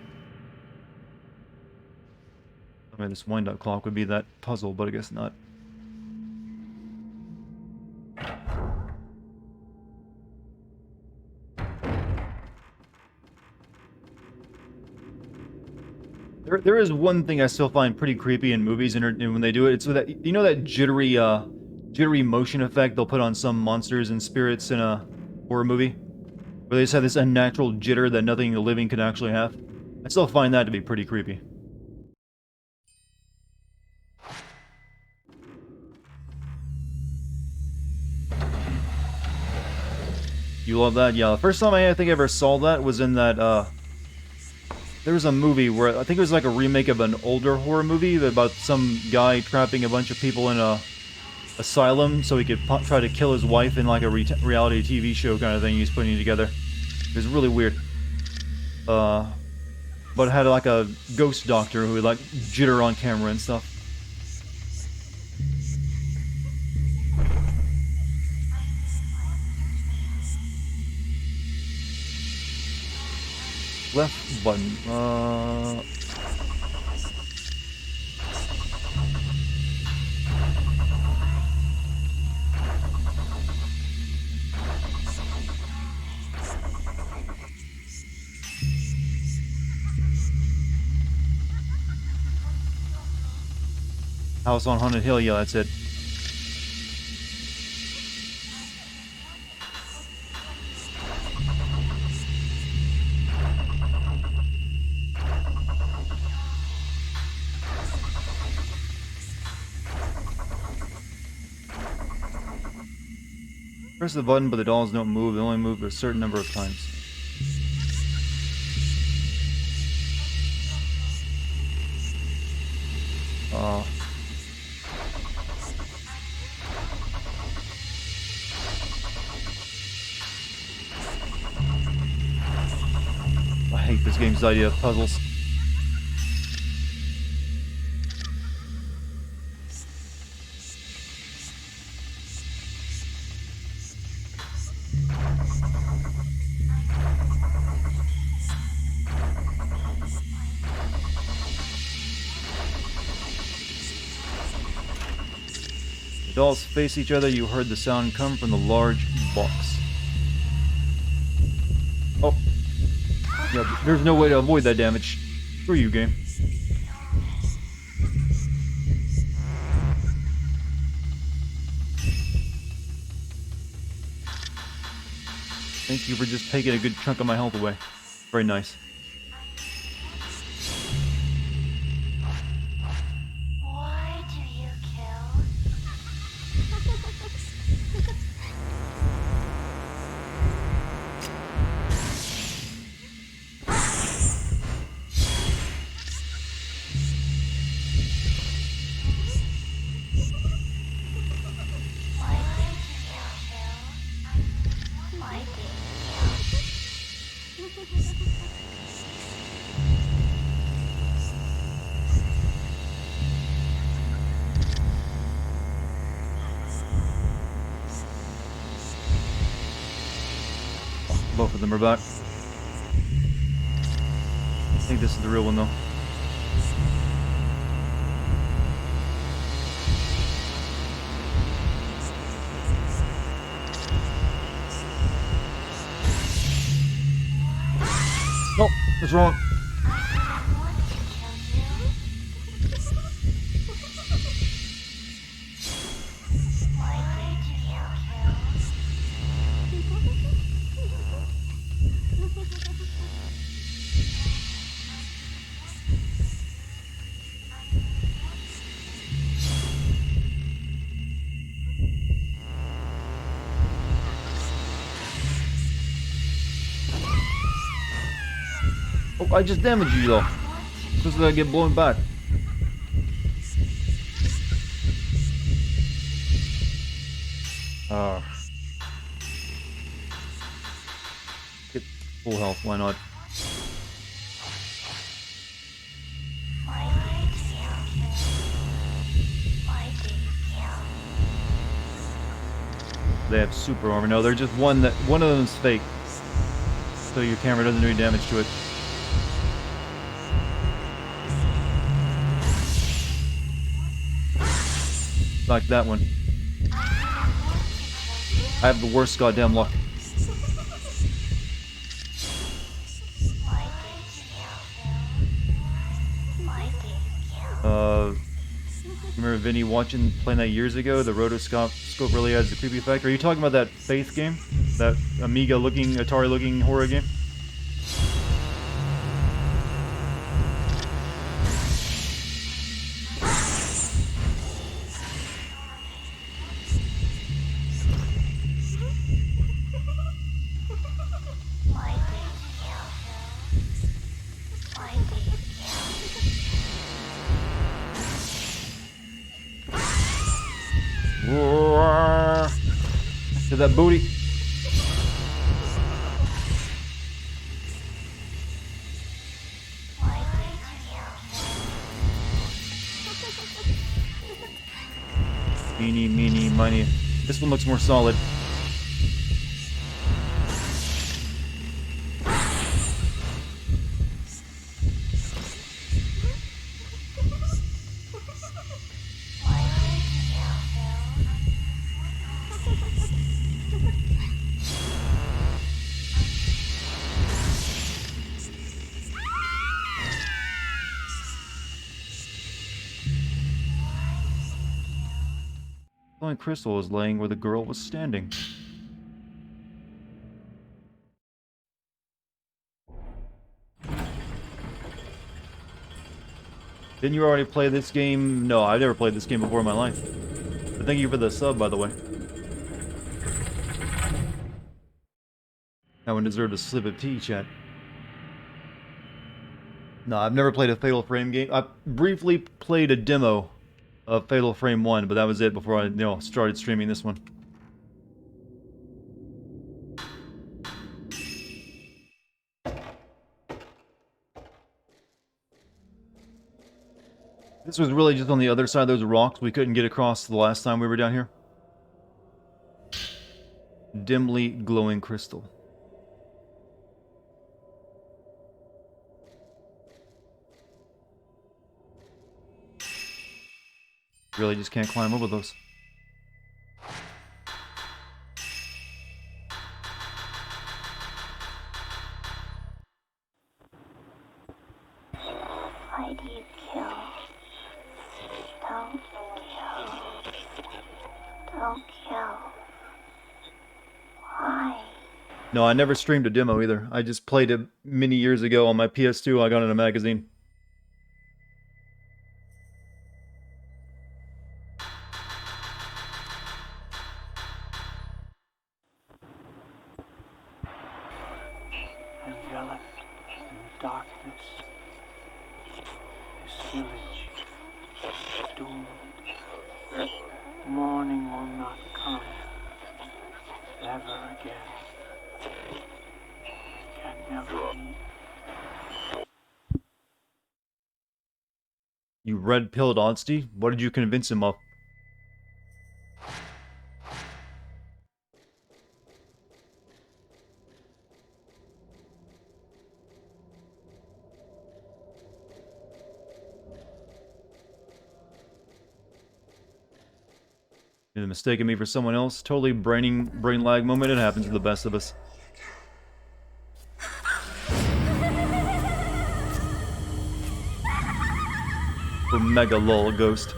mean, this wind-up clock would be that puzzle, but I guess not. There is one thing I still find pretty creepy in movies, and when they do it, it's with that, you know, that jittery motion effect they'll put on some monsters and spirits in a horror movie, where they just have this unnatural jitter that nothing living could actually have. I still find that to be pretty creepy. You love that? Yeah, the first time I think I ever saw that was in that, there was a movie where, I think it was like a remake of an older horror movie about some guy trapping a bunch of people in a asylum so he could try to kill his wife in like a reality TV show kind of thing he's putting together. It was really weird. But it had like a ghost doctor who would like jitter on camera and stuff. Left button. House on Haunted Hill, yeah, that's it. Press the button, but the dolls don't move. They only move a certain number of times. I hate this game's idea of puzzles. The dolls face each other. You heard the sound come from the large box. Oh. Yeah, there's no way to avoid that damage. Screw you, game. Thank you for just taking a good chunk of my health away. Very nice. Why do you kill? Both of them are back. I think this is the real one, though. Nope, that's wrong. I just damaged you though. Just gonna get blown back. Get full health, why not? Why did you kill? Why did you kill? They have super armor. No, they're just one of them's fake. So your camera doesn't do any damage to it. Like that one. I have the worst goddamn luck. Why did you kill? Why did you kill? Remember Vinny playing that years ago? The rotoscope really has the creepy effect. Are you talking about that Faith game? That Amiga-looking, Atari-looking horror game? Why did you kill? Why did you Roar. To that booty. Why did you kill? Meeny, meeny, miny. This one looks more solid. Glowing crystal is laying where the girl was standing. Didn't you already play this game? No, I've never played this game before in my life. But thank you for the sub, by the way. That one deserved a slip of tea, chat. No, I've never played a Fatal Frame game. I briefly played a demo of Fatal Frame 1, but that was it before I, started streaming this one. This was really just on the other side of those rocks we couldn't get across the last time we were down here. Dimly glowing crystal. Really just can't climb over those. Why do you kill? Don't kill. Don't kill. Why? No, I never streamed a demo either. I just played it many years ago on my PS2. I got it in a magazine. Enveloped in darkness, this village is doomed. Morning will not come ever again. Can never be. You red-pilled Onsty? What did you convince him of? You're mistaking me for someone else. Totally brain lag moment. It happens to the best of us. Mega lol ghost.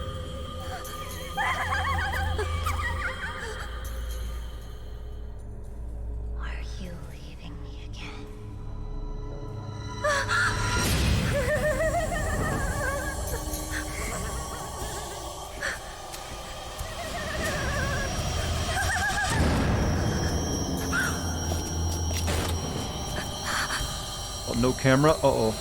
Are you leaving me again? No camera? Uh-oh.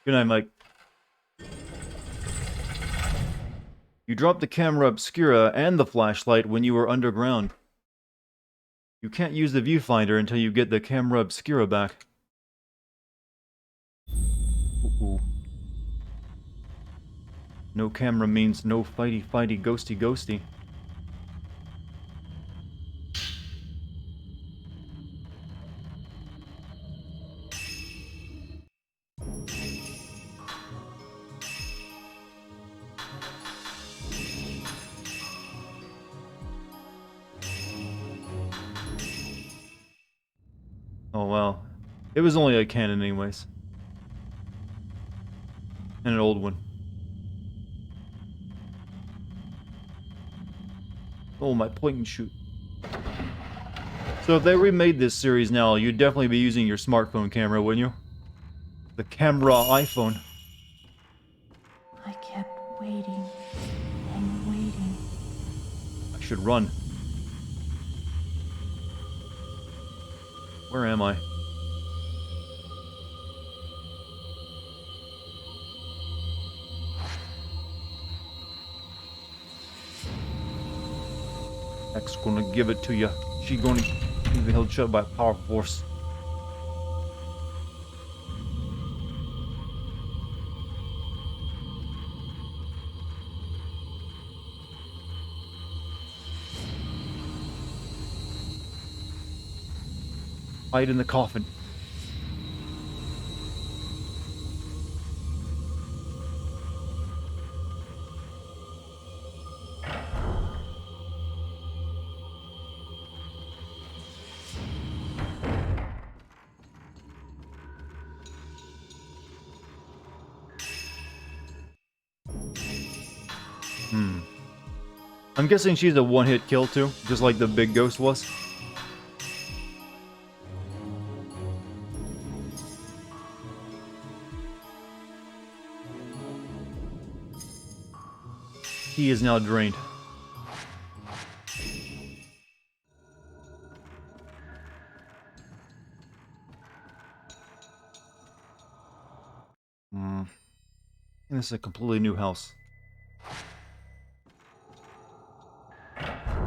Good night, Mike. You dropped the camera obscura and the flashlight when you were underground. You can't use the viewfinder until you get the camera obscura back. Ooh. No camera means no fighty fighty ghosty ghosty. Oh well. It was only a cannon anyways. And an old one. Oh, my point and shoot. So if they remade this series now, you'd definitely be using your smartphone camera, wouldn't you? The camera iPhone. I kept waiting and waiting. I should run. Where am I? X gonna give it to you. She gonna be held shut by a powerful force. Hide in the coffin. I'm guessing she's a one-hit kill too, just like the big ghost was. He is now drained. And this is a completely new house.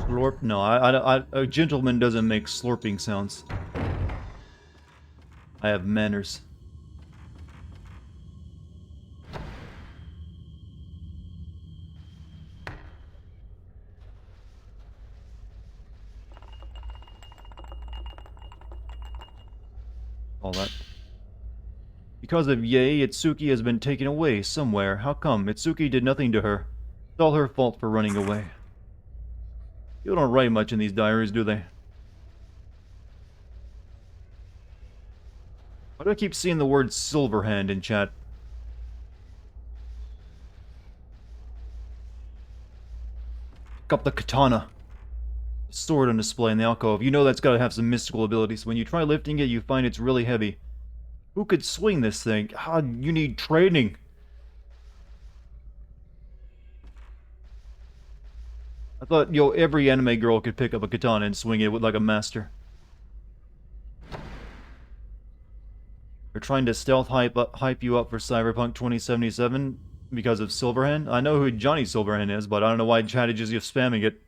Slurp? No, a gentleman doesn't make slurping sounds. I have manners. All that. Because of Yae, Itsuki has been taken away somewhere. How come? Itsuki did nothing to her. It's all her fault for running away. You don't write much in these diaries, do they? Why do I keep seeing the word Silverhand in chat? Pick up the katana. The sword on display in the alcove. You know that's gotta have some mystical abilities. When you try lifting it, you find it's really heavy. Who could swing this thing? Ah, you need training. I thought, yo, every anime girl could pick up a katana and swing it with like a master. They're trying to stealth hype you up for Cyberpunk 2077 because of Silverhand. I know who Johnny Silverhand is, but I don't know why chat is just spamming it.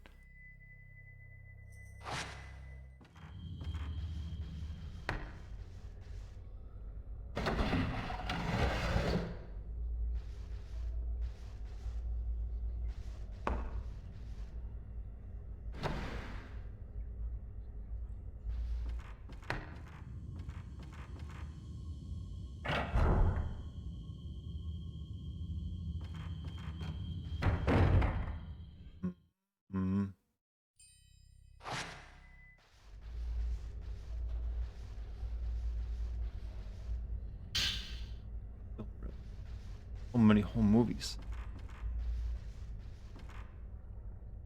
So many home movies.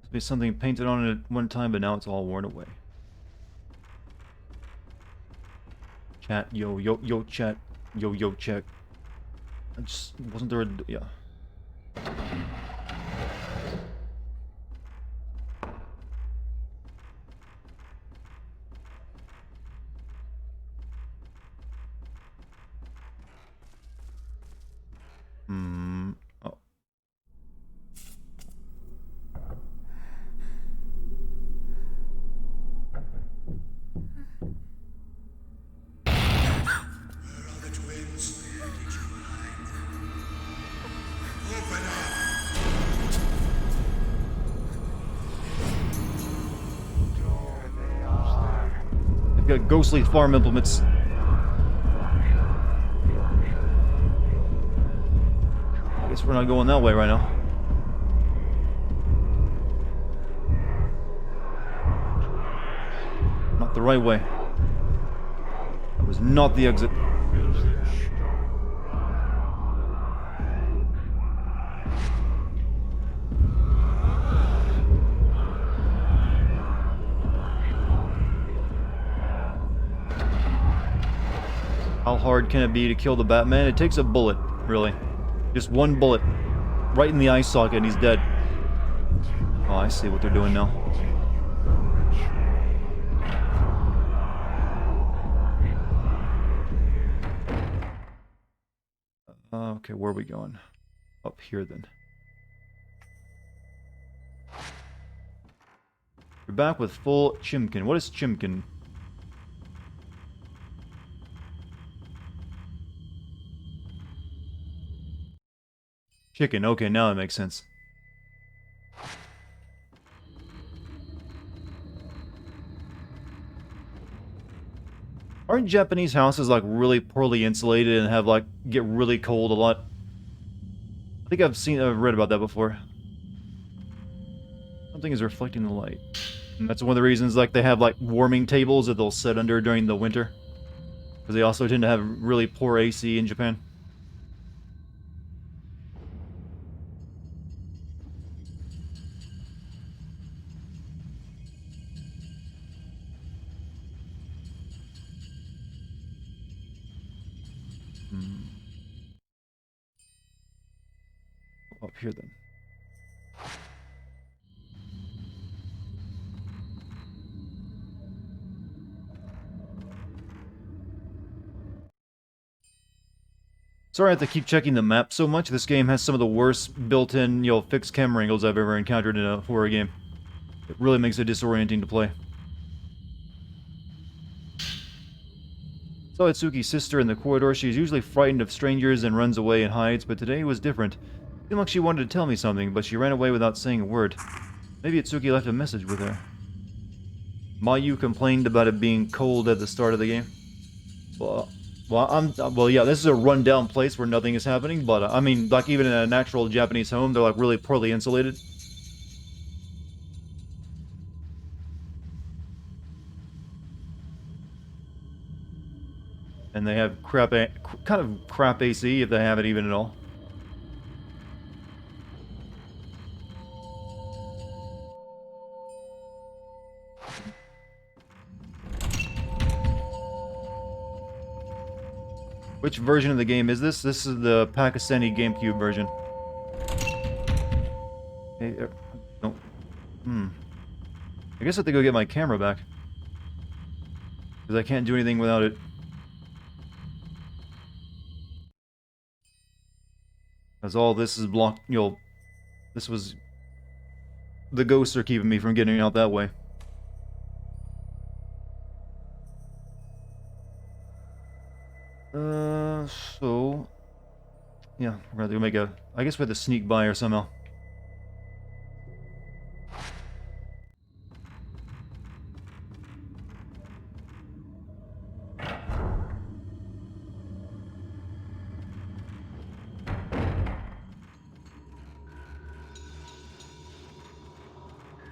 There's be something painted on it at one time, but now it's all worn away. Chat, yo, chat, yo, check. I just wasn't there. Yeah. Got ghostly farm implements. I guess we're not going that way right now. Not the right way. That was not the exit. How hard can it be to kill the Batman? It takes a bullet, really. Just one bullet. Right in the eye socket and he's dead. Oh, I see what they're doing now. Okay, where are we going? Up here, then. We're back with full Chimkin. What is Chimkin? Chicken. Okay, now that makes sense. Aren't Japanese houses like really poorly insulated and have like get really cold a lot? I think I've read about that before. Something is reflecting the light. And that's one of the reasons like they have like warming tables that they'll sit under during the winter. Because they also tend to have really poor AC in Japan. Up here then. Sorry I have to keep checking the map so much. This game has some of the worst built-in, fixed camera angles I've ever encountered in a horror game. It really makes it disorienting to play. Saw Itsuki's sister in the corridor. She's usually frightened of strangers and runs away and hides, but today was different. It seemed like she wanted to tell me something, but she ran away without saying a word. Maybe Itsuki left a message with her. Mayu complained about it being cold at the start of the game. Well, yeah, this is a run-down place where nothing is happening, but, I mean, like, even in a natural Japanese home, they're, like, really poorly insulated. And they have kind of crap AC, if they have it even at all. Which version of the game is this? This is the Pakistani GameCube version. Hey, no. I guess I have to go get my camera back. Because I can't do anything without it. As all this is blocked, this was... The ghosts are keeping me from getting out that way. So... Yeah, we're gonna have to make a... I guess we have to sneak by her somehow.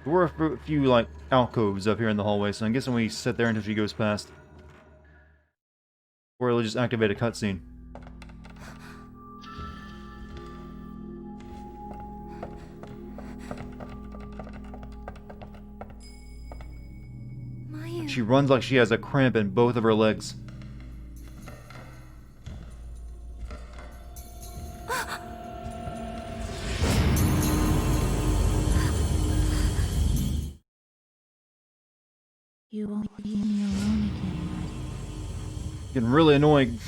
There were a few, like, alcoves up here in the hallway, so I'm guessing we sit there until she goes past. Or it'll just activate a cutscene. Mayu. She runs like she has a cramp in both of her legs. You won't leave me alone again, buddy. Getting really annoying.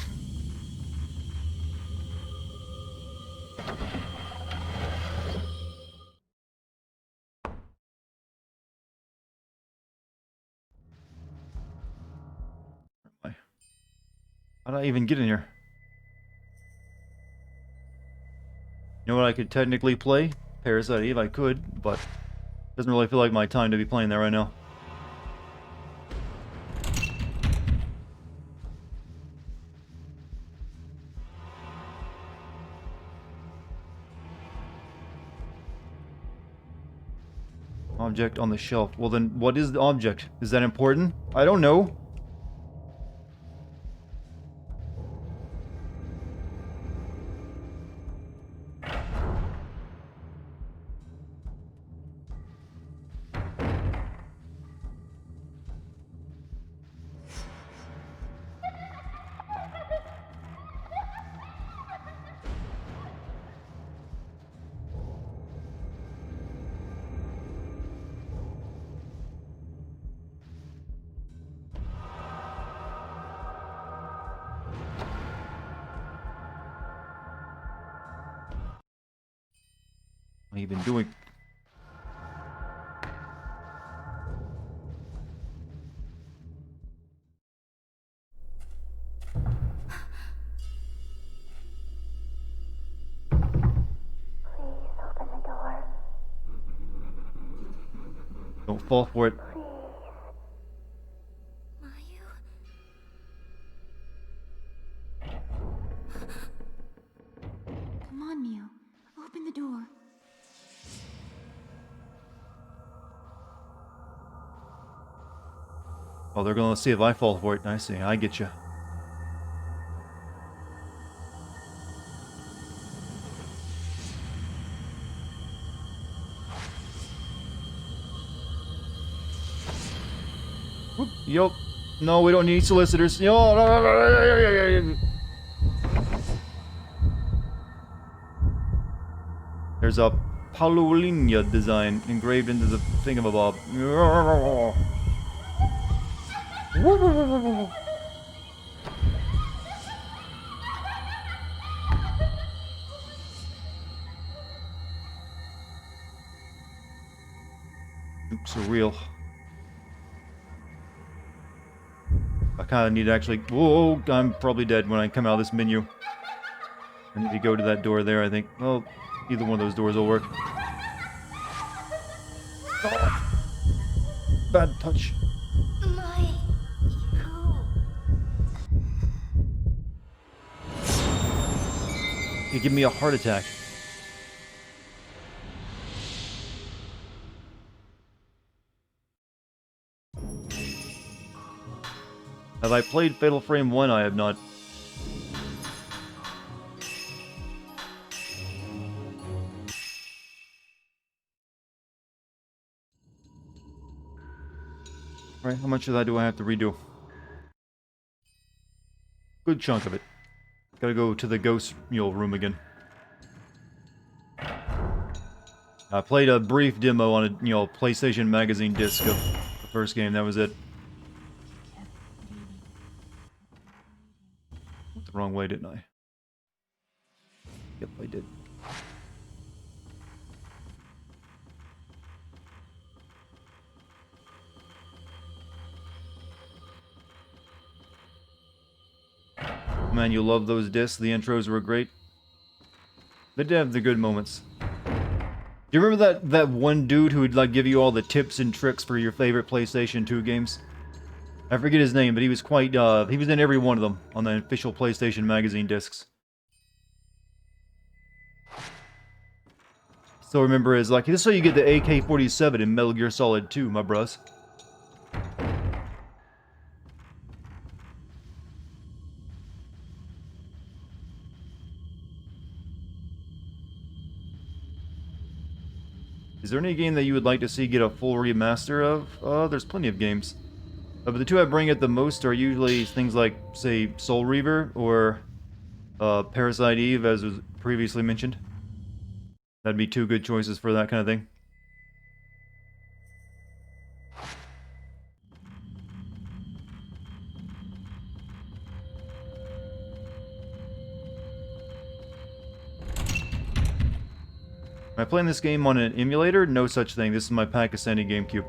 How did I even get in here? You know what I could technically play? Parasite Eve, I could, but doesn't really feel like my time to be playing that right now. Object on the shelf. Well then, what is the object? Is that important? I don't know. What have you been doing? Please open the door. Don't fall for it. Mayu? Come on, Mio. Open the door. Oh, they're gonna see if I fall for it. I see. I get you. Yup. No, we don't need solicitors. There's a Paulownia design engraved into the thingamabob. Oops, are real. I kind of need to actually... Whoa, I'm probably dead when I come out of this menu. I need to go to that door there, I think. Well, either one of those doors will work. Oh, bad touch. You give me a heart attack. Have I played Fatal Frame 1? I have not. Alright, how much of that do I have to redo? Good chunk of it. Gotta go to the ghost mule room again. I played a brief demo on a, PlayStation Magazine disc of the first game, that was it. Went the wrong way, didn't I? Yep, I did. Man, you love those discs. The intros were great. They did have the good moments. Do you remember that one dude who would like give you all the tips and tricks for your favorite PlayStation 2 games? I forget his name, but he was quite, he was in every one of them on the official PlayStation Magazine discs. Still remember is like, this is how you get the AK-47 in Metal Gear Solid 2, my bros. Is there any game that you would like to see get a full remaster of? There's plenty of games. But the two I bring it the most are usually things like, say, Soul Reaver or Parasite Eve, as was previously mentioned. That'd be two good choices for that kind of thing. Am I playing this game on an emulator? No such thing. This is my Pakistani GameCube.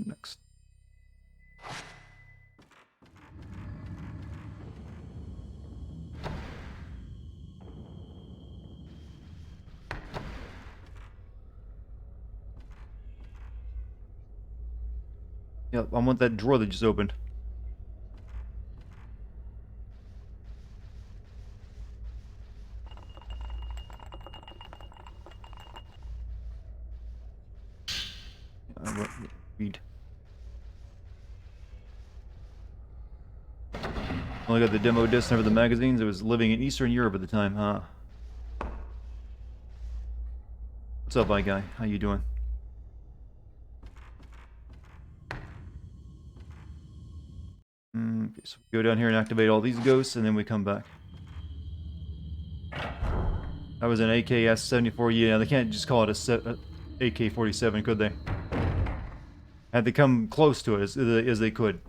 Next. Yeah, I want that drawer that just opened. Read. Only got the demo disc, never the magazines. I was living in Eastern Europe at the time, huh? What's up, bye guy? How you doing? Okay, so we go down here and activate all these ghosts, and then we come back. That was an AKS-74. Yeah, they can't just call it a AK-47, could they? Had to come close to it as they could.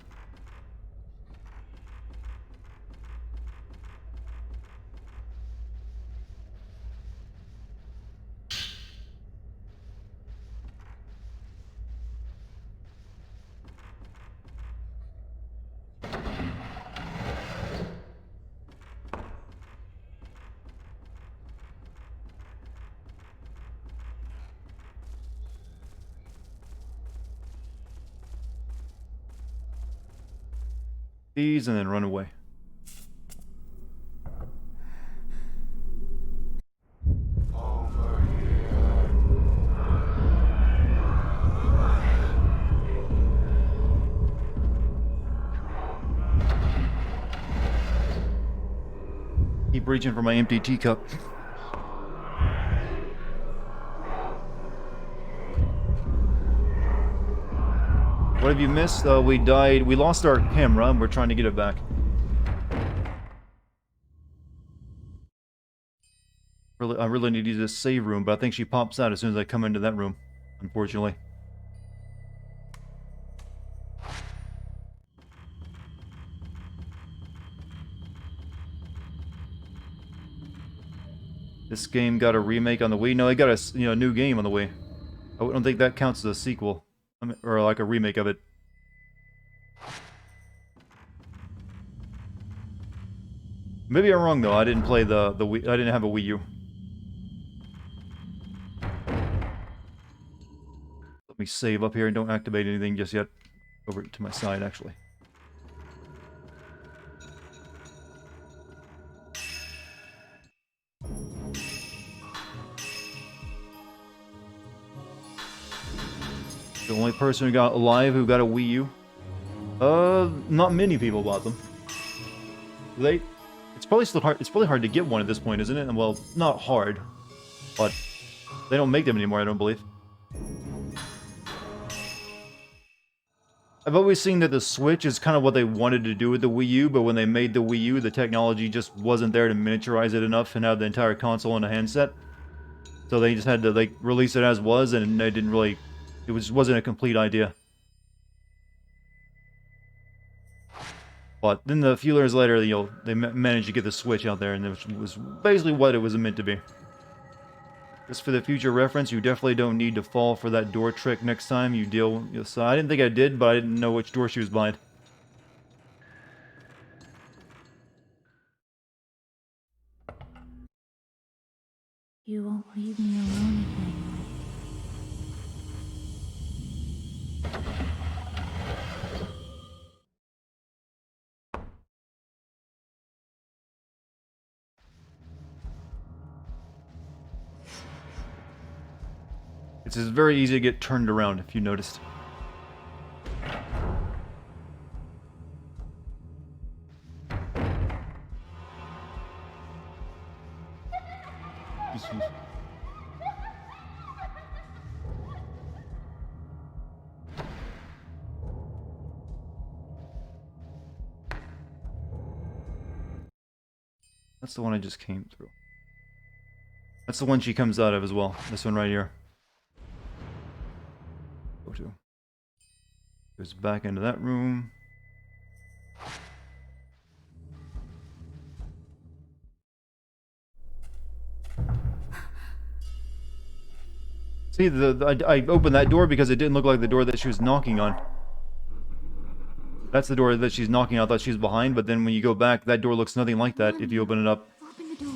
These and then run away. Keep reaching for my empty teacup. What have you missed? We died. We lost our camera, and we're trying to get it back. I really need to use this save room, but I think she pops out as soon as I come into that room, unfortunately. This game got a remake on the Wii. No, they got a new game on the Wii. I don't think that counts as a sequel, or like a remake of it. Maybe I'm wrong though. I didn't play the Wii. I didn't have a Wii U. Let me save up here and don't activate anything just yet. Over to my side, actually. The only person who got alive who got a Wii U? Not many people bought them. It's probably still hard. It's probably hard to get one at this point, isn't it? Well, not hard, but they don't make them anymore, I don't believe. I've always seen that the Switch is kind of what they wanted to do with the Wii U, but when they made the Wii U, the technology just wasn't there to miniaturize it enough and have the entire console in a handset. So they just had to like release it as was, and they didn't really. It wasn't a complete idea. But then a few years later, they managed to get the Switch out there, and it was basically what it was meant to be. Just for the future reference, you definitely don't need to fall for that door trick next time you deal. So I didn't think I did, but I didn't know which door she was behind. You won't leave me alone again. It's just very easy to get turned around, if you noticed. That's the one I just came through. That's the one she comes out of as well. This one right here. Go to. Goes back into that room. See, I opened that door because it didn't look like the door that she was knocking on. That's the door that she's knocking on. I thought she was behind, but then when you go back, that door looks nothing like that if you open it up. Open the door.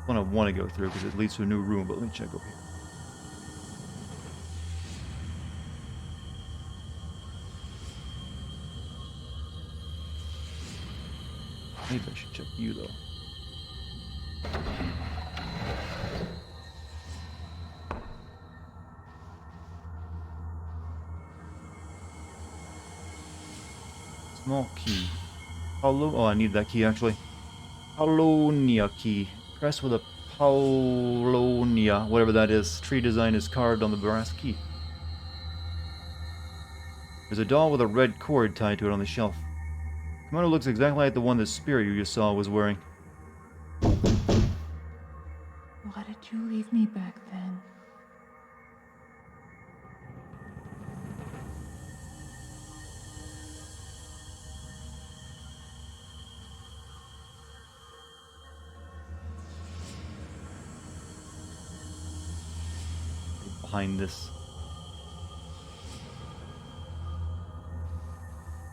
one I want to go through because it leads to a new room, but let me check over here. Maybe I should check you, though. Small key. Oh, I need that key, actually. Paulonia key. Press with a Paulonia, whatever that is. Tree design is carved on the brass key. There's a doll with a red cord tied to it on the shelf. Kimono looks exactly like the one the spirit you just saw was wearing. Why did you leave me back then? Behind this.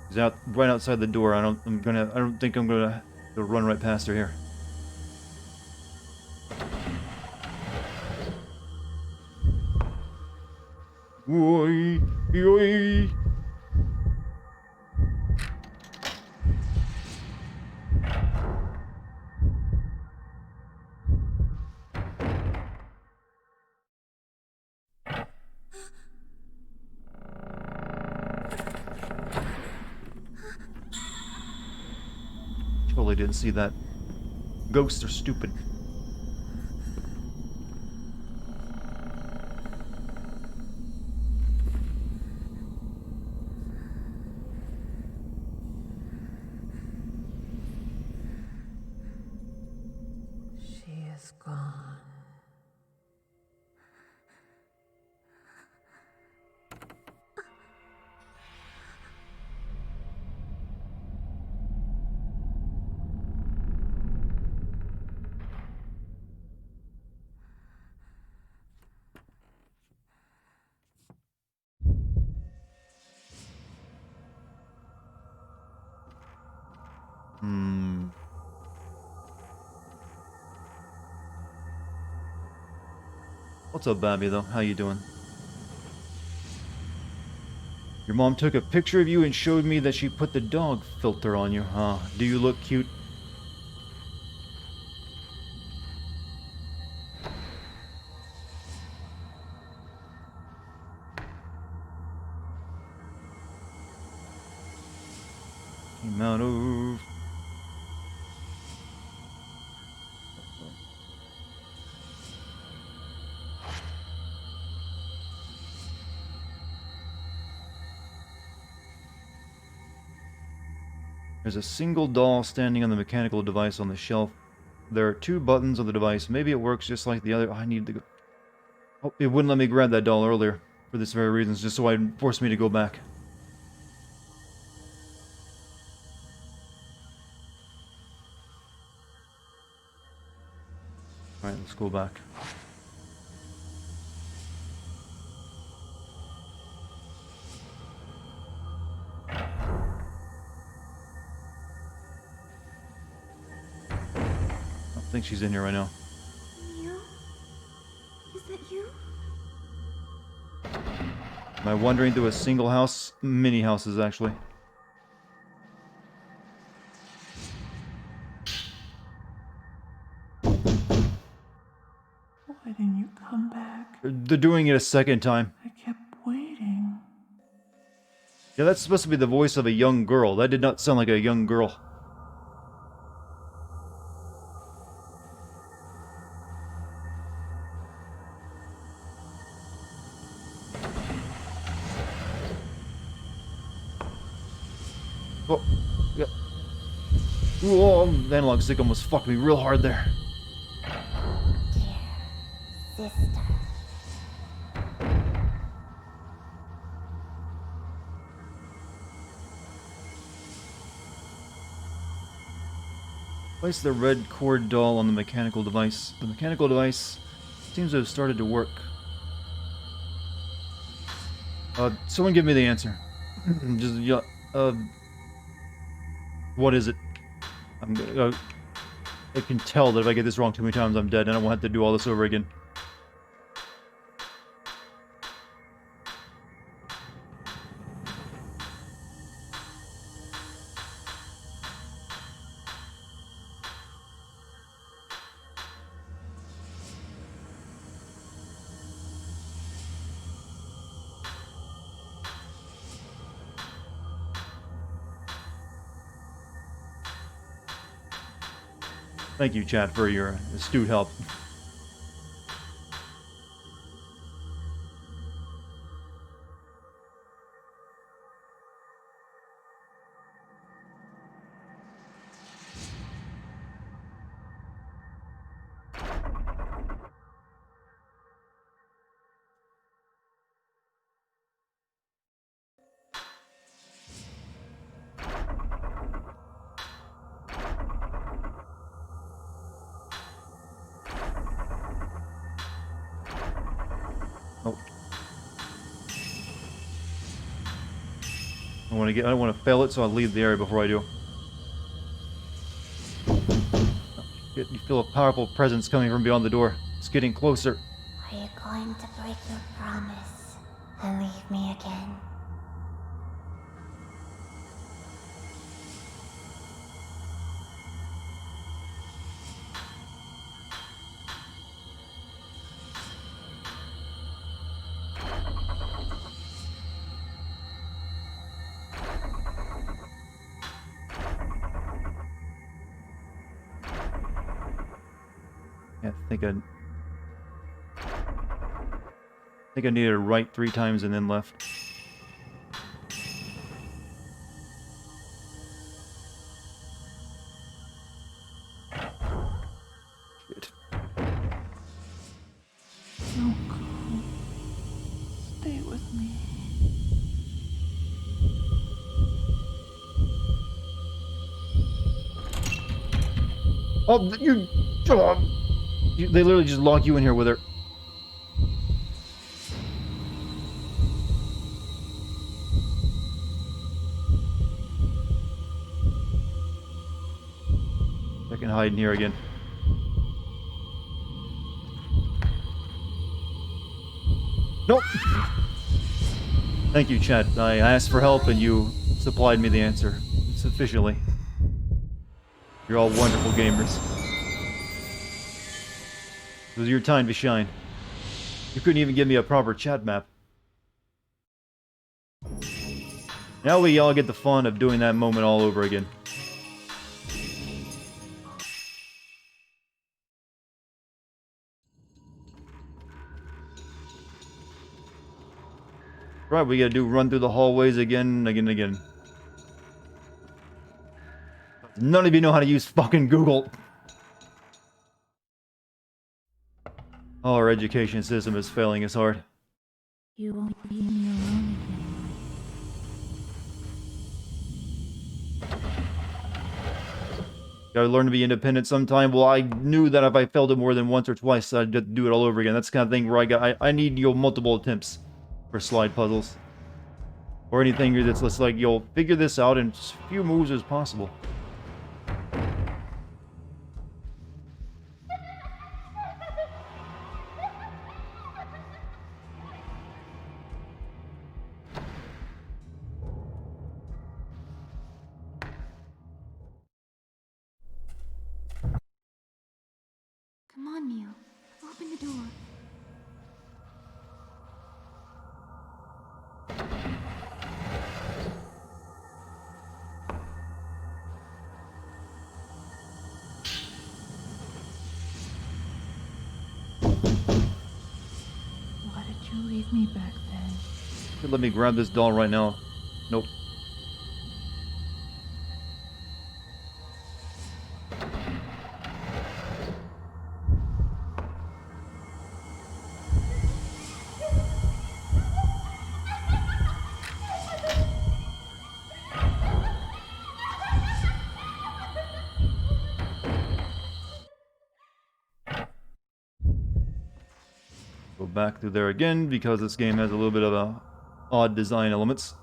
He's out right outside the door. I don't think I'm gonna run right past her here. Oi, oi. Totally didn't see that. Ghosts are stupid. She is gone. What's up, Babby, though? How you doing? Your mom took a picture of you and showed me that she put the dog filter on you, huh? Do you look cute? Came out of... There's a single doll standing on the mechanical device on the shelf. There are 2 buttons on the device. Maybe it works just like the other. I need to go... Oh, it wouldn't let me grab that doll earlier. For this very reason, just so it forced me to go back. Alright, let's go back. I think she's in here right now. Mio? Is that you? Am I wandering through a single house? Many houses, actually. Why didn't you come back? They're doing it a second time. I kept waiting. Yeah, that's supposed to be the voice of a young girl. That did not sound like a young girl. Oh, yeah. Whoa, the analog stick almost fucked me real hard there. Dear sister. Place the red cord doll on the mechanical device. The mechanical device seems to have started to work. Someone give me the answer. Just, yeah, what is it? I'm gonna... I can tell that if I get this wrong too many times, I'm dead, and I won't have to do all this over again. Thank you, chat, for your astute help. Oh. I don't want to fail it, so I'll leave the area before I do. You feel a powerful presence coming from beyond the door. It's getting closer. Are you going to break your promise and leave me again? Yeah, I think I needed to right 3 times and then left. Shit. Don't go. Stay with me. Oh, they literally just lock you in here with her. I can hide in here again. Nope. Thank you, chat. I asked for help and you supplied me the answer sufficiently. You're all wonderful gamers. It was your time to shine. You couldn't even give me a proper chat map. Now we all get the fun of doing that moment all over again. Right, we gotta run through the hallways again, again, again. None of you know how to use fucking Google. Oh, our education system is failing us hard. You won't leave me alone again. Gotta learn to be independent sometime. Well, I knew that if I failed it more than once or twice, I'd have to do it all over again. That's the kind of thing where I need multiple attempts for slide puzzles. Or anything that's just like, you'll figure this out in as few moves as possible. Come on, Mew. Open the door. Why did you leave me back then? Could let me grab this doll right now. Nope. Go back through there again because this game has a little bit of odd design elements.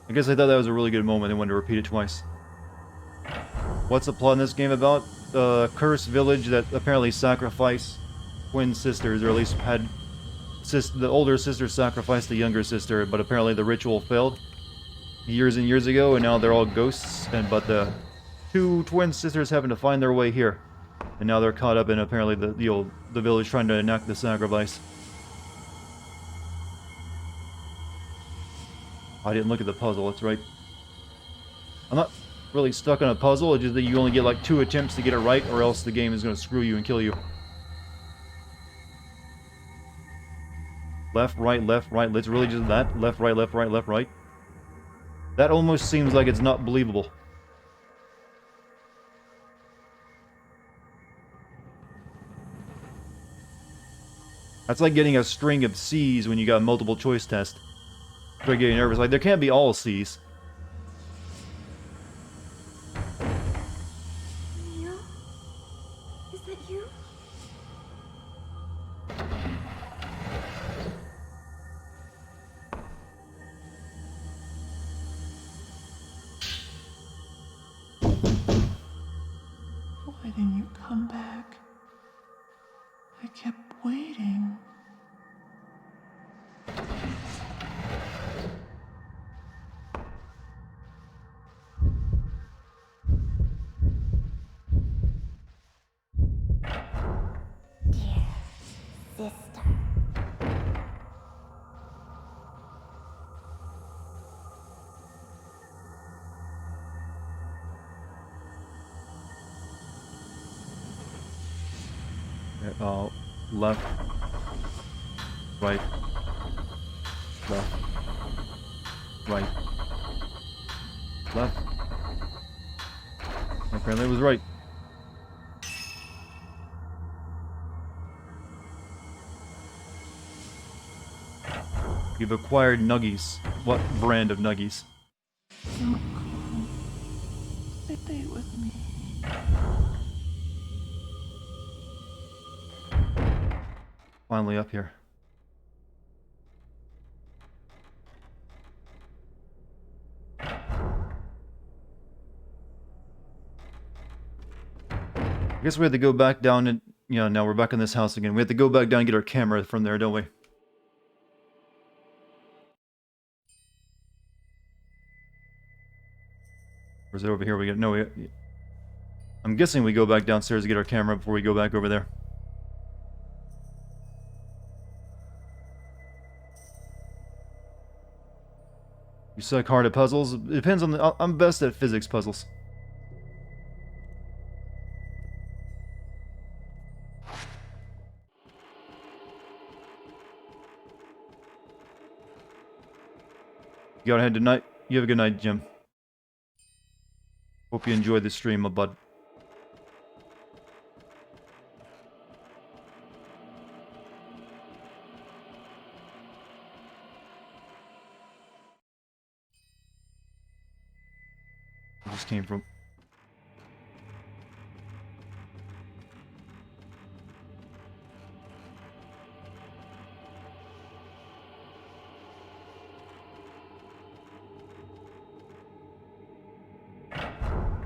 I guess I thought that was a really good moment and wanted to repeat it twice. What's the plot in this game about? The cursed village that apparently sacrificed twin sisters, or at least had the older sister sacrificed the younger sister, but apparently the ritual failed years and years ago, and now they're all ghosts. But the two twin sisters happen to find their way here, and now they're caught up in apparently the village trying to enact the sacrifice. I didn't look at the puzzle. That's right. I'm not really stuck on a puzzle. It's just that you only get like 2 attempts to get it right, or else the game is going to screw you and kill you. Left, right, left, right. It's really just that. Left, right, left, right, left, right. That almost seems like it's not believable. That's like getting a string of C's when you got a multiple choice test. Start getting nervous. Like, there can't be all C's. Mio? Is that you? Why didn't you come back? I kept waiting. Dear sister. Left. Right. Left. Right. Left. Apparently it was right. You've acquired nuggies. What brand of nuggies? Don't go. Stay with me. Finally up here. I guess we had to go back down and, now we're back in this house again. We have to go back down and get our camera from there, don't we? Or is it over here? I'm guessing we go back downstairs to get our camera before we go back over there. You suck hard at puzzles? It depends on I'm best at physics puzzles. You gotta head tonight. You have a good night, Jim. Hope you enjoyed the stream, my bud. I just came from.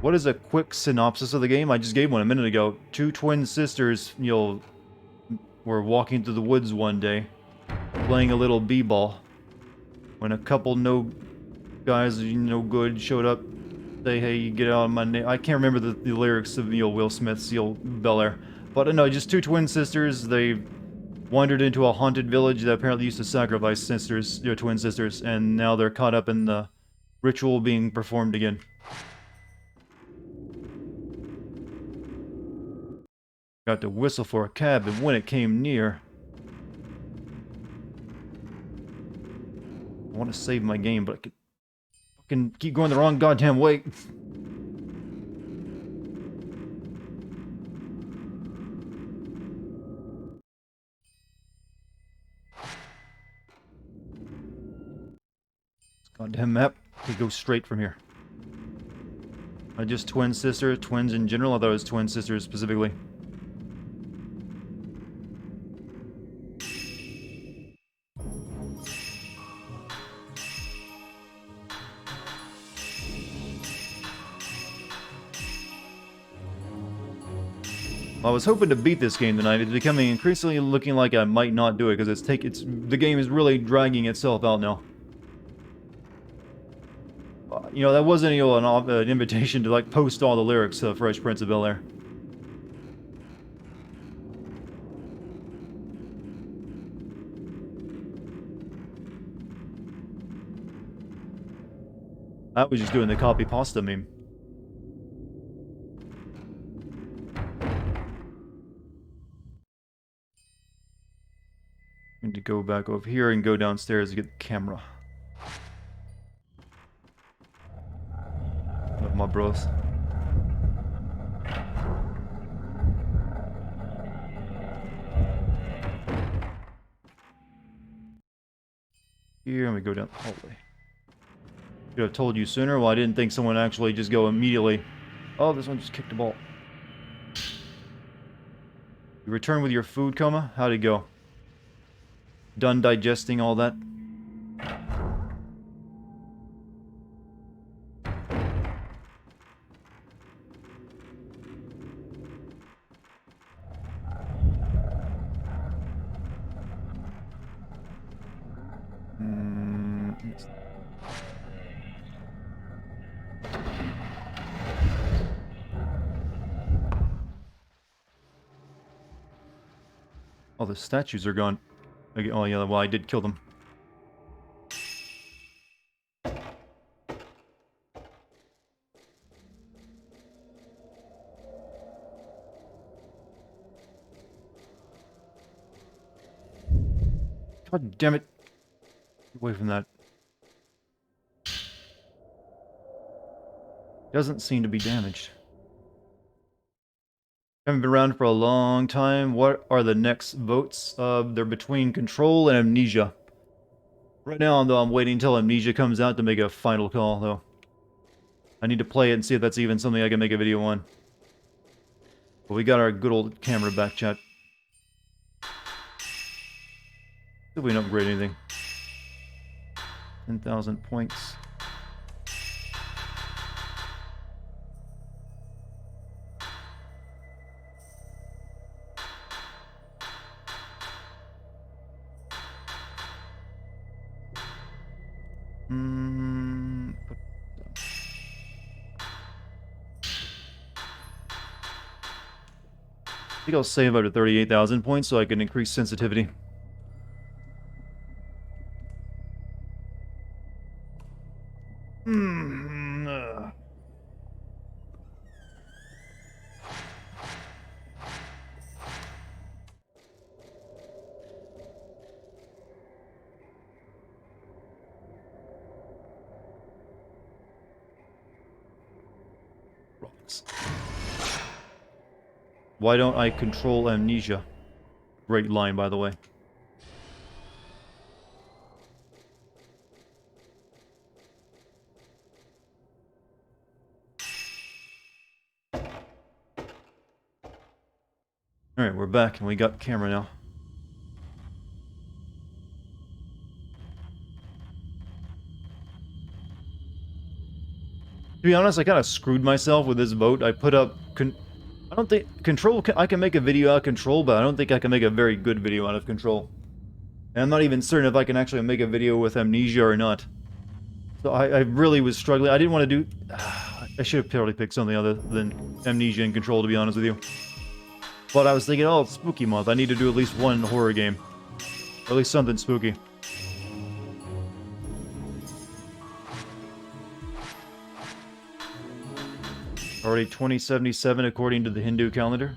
What is a quick synopsis of the game? I just gave one a minute ago. Two twin sisters, were walking through the woods one day, playing a little b-ball, when a couple no guys, no good, showed up. Say, hey, you get out of my name. I can't remember the lyrics of Will Smith's Bel Air, but no, just two twin sisters. They wandered into a haunted village that apparently used to sacrifice twin sisters, and now they're caught up in the ritual being performed again. Got to whistle for a cab, and when it came near, I want to save my game, but I could fucking keep going the wrong goddamn way. This goddamn map. It goes straight from here. Just twin sister, twins in general. I thought it was twin sisters specifically. I was hoping to beat this game tonight. It's becoming increasingly looking like I might not do it because the game is really dragging itself out now. You know, that wasn't an invitation to like post all the lyrics of Fresh Prince of Bel-Air. I was just doing the copy pasta meme. Need to go back over here and go downstairs to get the camera. Of my bros. Here, and we go down the hallway. Should have told you sooner. Well, I didn't think someone actually just go immediately. Oh, this one just kicked the ball. You return with your food coma? How'd it go? Done digesting all that? Oh, the statues are gone. Okay, oh yeah, well, I did kill them. God damn it. Get away from that. Doesn't seem to be damaged. Haven't been around for a long time. What are the next votes? They're between Control and Amnesia. Right now, though, I'm waiting until Amnesia comes out to make a final call, though. I need to play it and see if that's even something I can make a video on. But we got our good old camera back, chat. See if we can upgrade anything. 10,000 points. I think I'll save up to 38,000 points so I can increase sensitivity. Rocks. Why don't I control Amnesia? Great line, by the way. Alright, we're back and we got camera now. To be honest, I kind of screwed myself with this vote. I put up... I don't think... Control... I can make a video out of Control, but I don't think I can make a very good video out of Control. And I'm not even certain if I can actually make a video with Amnesia or not. So I really was struggling. I didn't want to do... I should have probably picked something other than Amnesia and Control, to be honest with you. But I was thinking, oh, it's spooky month. I need to do at least one horror game. Or at least something spooky. Already 2077 according to the Hindu calendar.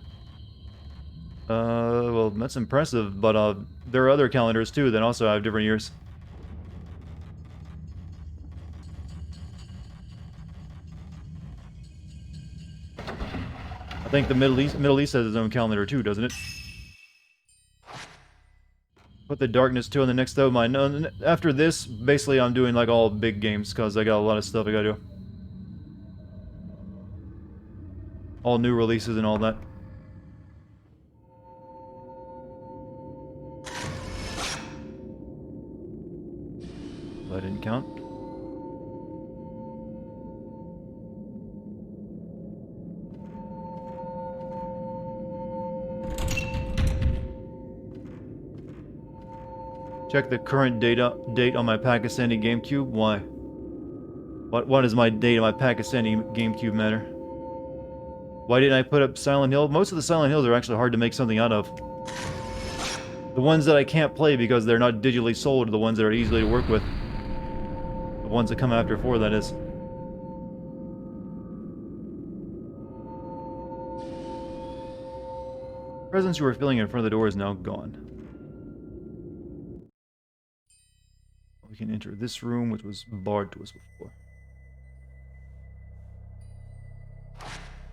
Well, that's impressive, but there are other calendars too that also have different years. I think the Middle East has its own calendar too, doesn't it? Put the Darkness 2 on the next though. After this, basically I'm doing like all big games because I got a lot of stuff I gotta do. All new releases and all that. That didn't count. Check the current date on my Pakistani GameCube. Why? What is my date on my Pakistani GameCube matter? Why didn't I put up Silent Hill? Most of the Silent Hills are actually hard to make something out of. The ones that I can't play because they're not digitally sold are the ones that are easily to work with. The ones that come after 4, that is. Presents you were filling in front of the door is now gone. We can enter this room, which was barred to us before.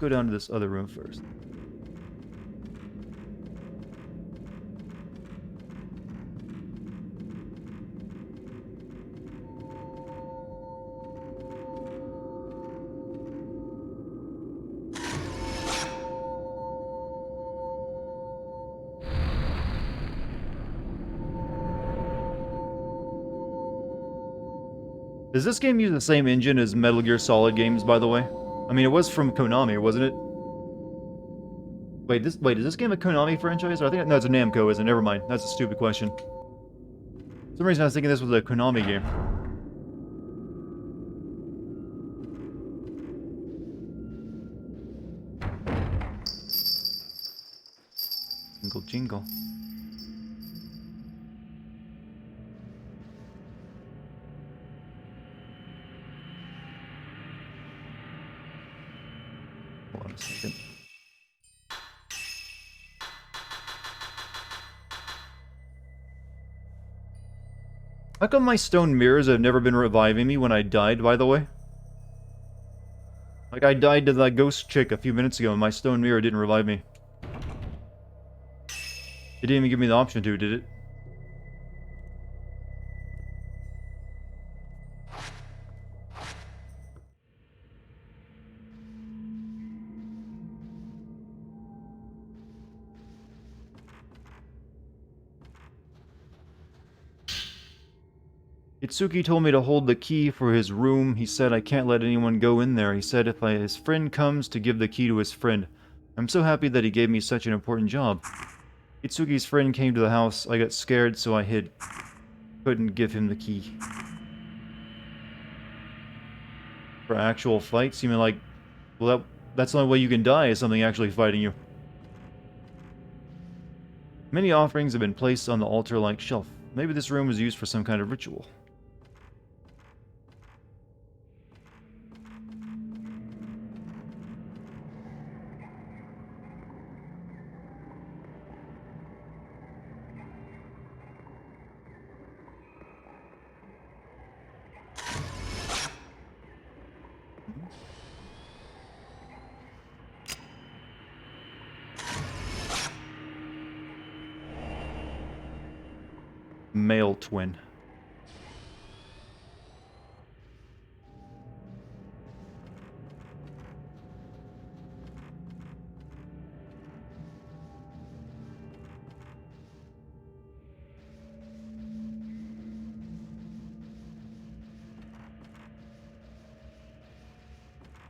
Go down to this other room first. Does this game use the same engine as Metal Gear Solid games, by the way? I mean, it was from Konami, wasn't it? Wait, is this game a Konami franchise? Or I think no, it's a Namco, isn't it? Never mind. That's a stupid question. For some reason I was thinking this was a Konami game. Jingle jingle. Hold on a second. How come my stone mirrors have never been reviving me when I died, by the way? Like, I died to that ghost chick a few minutes ago and my stone mirror didn't revive me. It didn't even give me the option to, did it? Itsuki told me to hold the key for his room. He said I can't let anyone go in there. He said if his friend comes to give the key to his friend. I'm so happy that he gave me such an important job. Itsuki's friend came to the house. I got scared, so I hid. Couldn't give him the key. For actual fights? You mean like... Well, that's the only way you can die, is something actually fighting you. Many offerings have been placed on the altar-like shelf. Maybe this room was used for some kind of ritual. Male twin.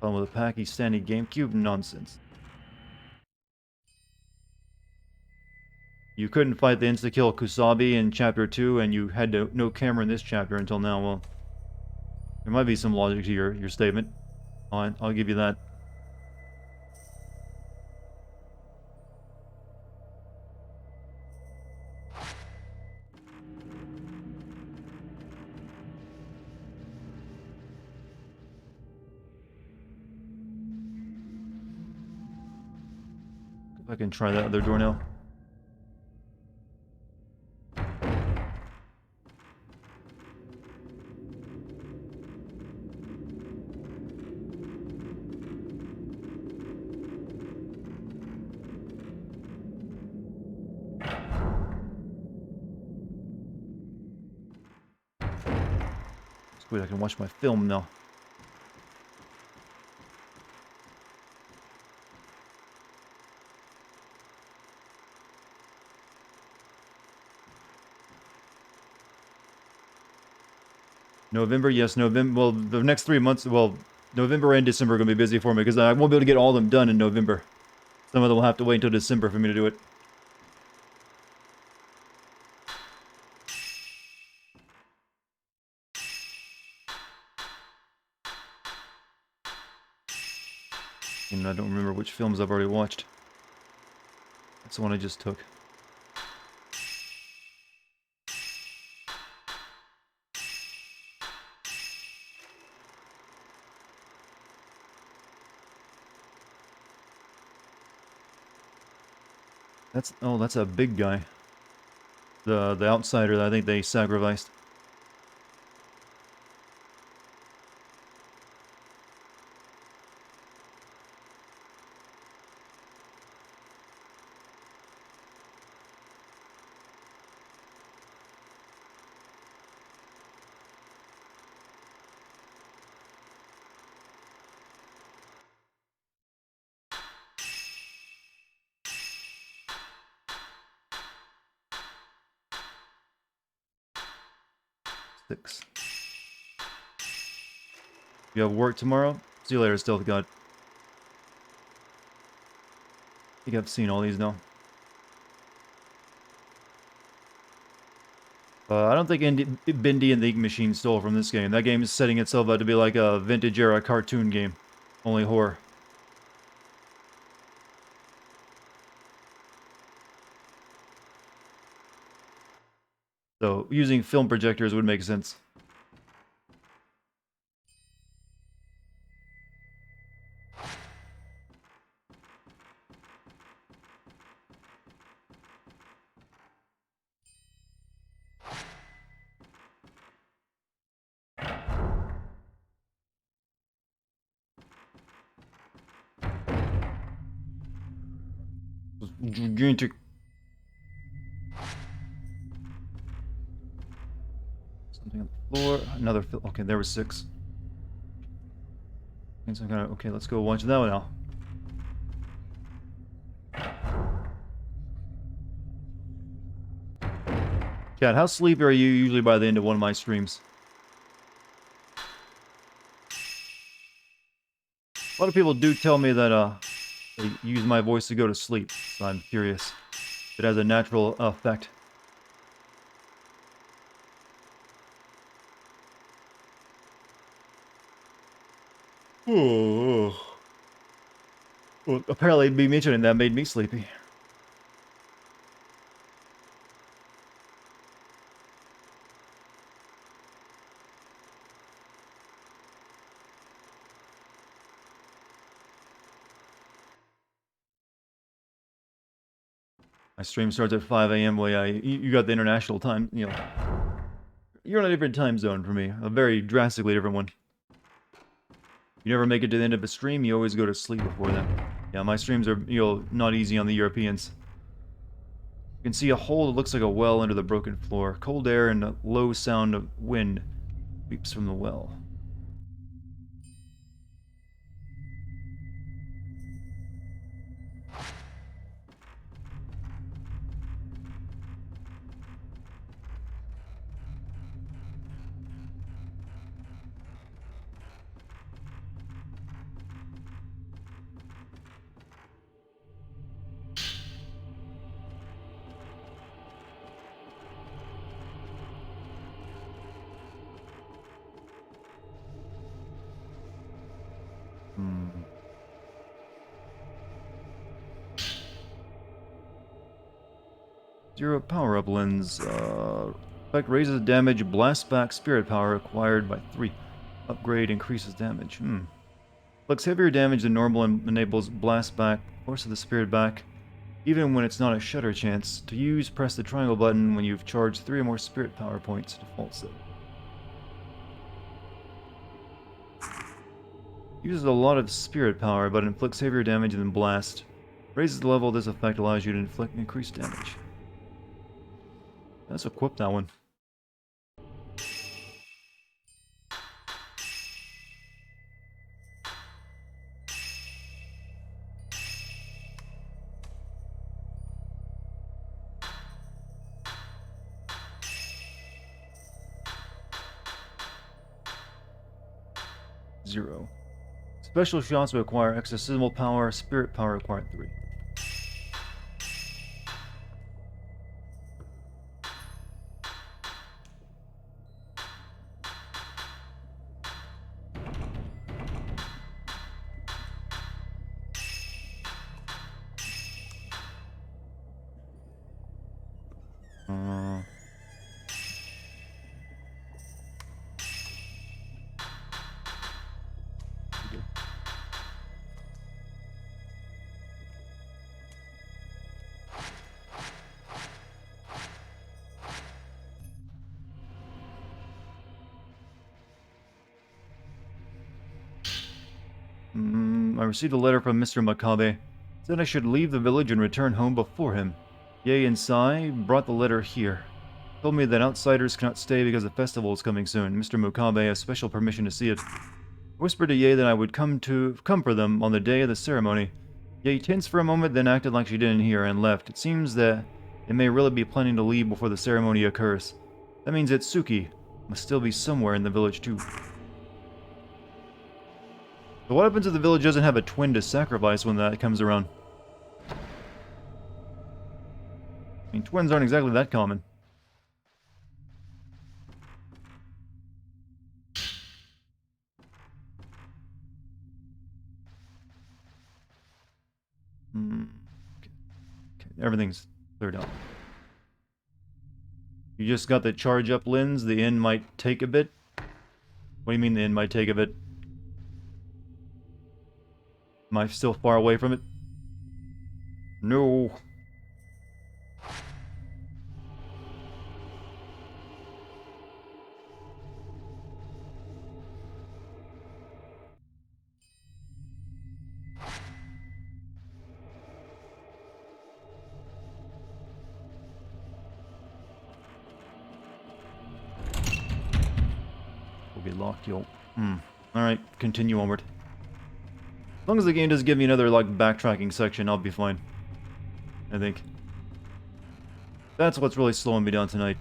With a Pakistani GameCube nonsense. You couldn't fight the insta-kill Kusabi in Chapter 2, and you had no camera in this chapter until now. Well, there might be some logic to your statement. I'll give you that. If I can try that other door now. Wait, I can watch my film now. November, yes, November. Well, the next 3 months, well, November and December are going to be busy for me because I won't be able to get all of them done in November. Some of them will have to wait until December for me to do it. and I don't remember which films I've already watched. That's the one I just took. That's a big guy. The outsider that I think they sacrificed. Six. You have work tomorrow? See you later, Stealth God. I think I've seen all these now. I don't think Bindi and the Ink Machine stole from this game. That game is setting itself out to be like a vintage era cartoon game. Only horror. So, using film projectors would make sense. Gigantic. Something on the floor. Another film. Okay, there was 6. And some kind of. Okay, let's go watch that one now. Chad, how sleepy are you usually by the end of one of my streams? A lot of people do tell me that they use my voice to go to sleep, so I'm curious. It has a natural effect. Oh. Well, apparently me mentioning that made me sleepy. My stream starts at 5 a.m. Well, yeah, you got the international time, you know. You're on a different time zone for me. A very drastically different one. You never make it to the end of a stream, you always go to sleep before then. Yeah, my streams are, you know, not easy on the Europeans. You can see a hole that looks like a well under the broken floor. Cold air and a low sound of wind sweeps from the well. Zero power-up lens. Effect raises damage, blast back spirit power acquired by 3. Upgrade increases damage. Inflicts heavier damage than normal and enables blast back, forces the spirit back. Even when it's not a shutter chance. To use, press the triangle button when you've charged 3 or more spirit power points. Default set. Uses a lot of spirit power, but inflicts heavier damage than blast. Raises the level of this effect, allows you to inflict increased damage. Let's equip that one. Zero. Special shots require exorcismal power, spirit power required 3. Uh, I received a letter from Mr. Makabe. Said I should leave the village and return home before him. Ye and Sai brought the letter here. Told me that outsiders cannot stay because the festival is coming soon. Mr. Makabe has special permission to see it. I whispered to Ye that I would come for them on the day of the ceremony. Ye tensed for a moment, then acted like she didn't hear and left. It seems that they may really be planning to leave before the ceremony occurs. That means that Suki must still be somewhere in the village too. So what happens if the village doesn't have a twin to sacrifice when that comes around? I mean, twins aren't exactly that common. Okay, everything's cleared out. You just got the charge up lens. The inn might take a bit. What do you mean the inn might take a bit? Am I still far away from it? No. Will be locked, yo. Alright, continue onward. As long as the game doesn't give me another, like, backtracking section, I'll be fine. I think. That's what's really slowing me down tonight.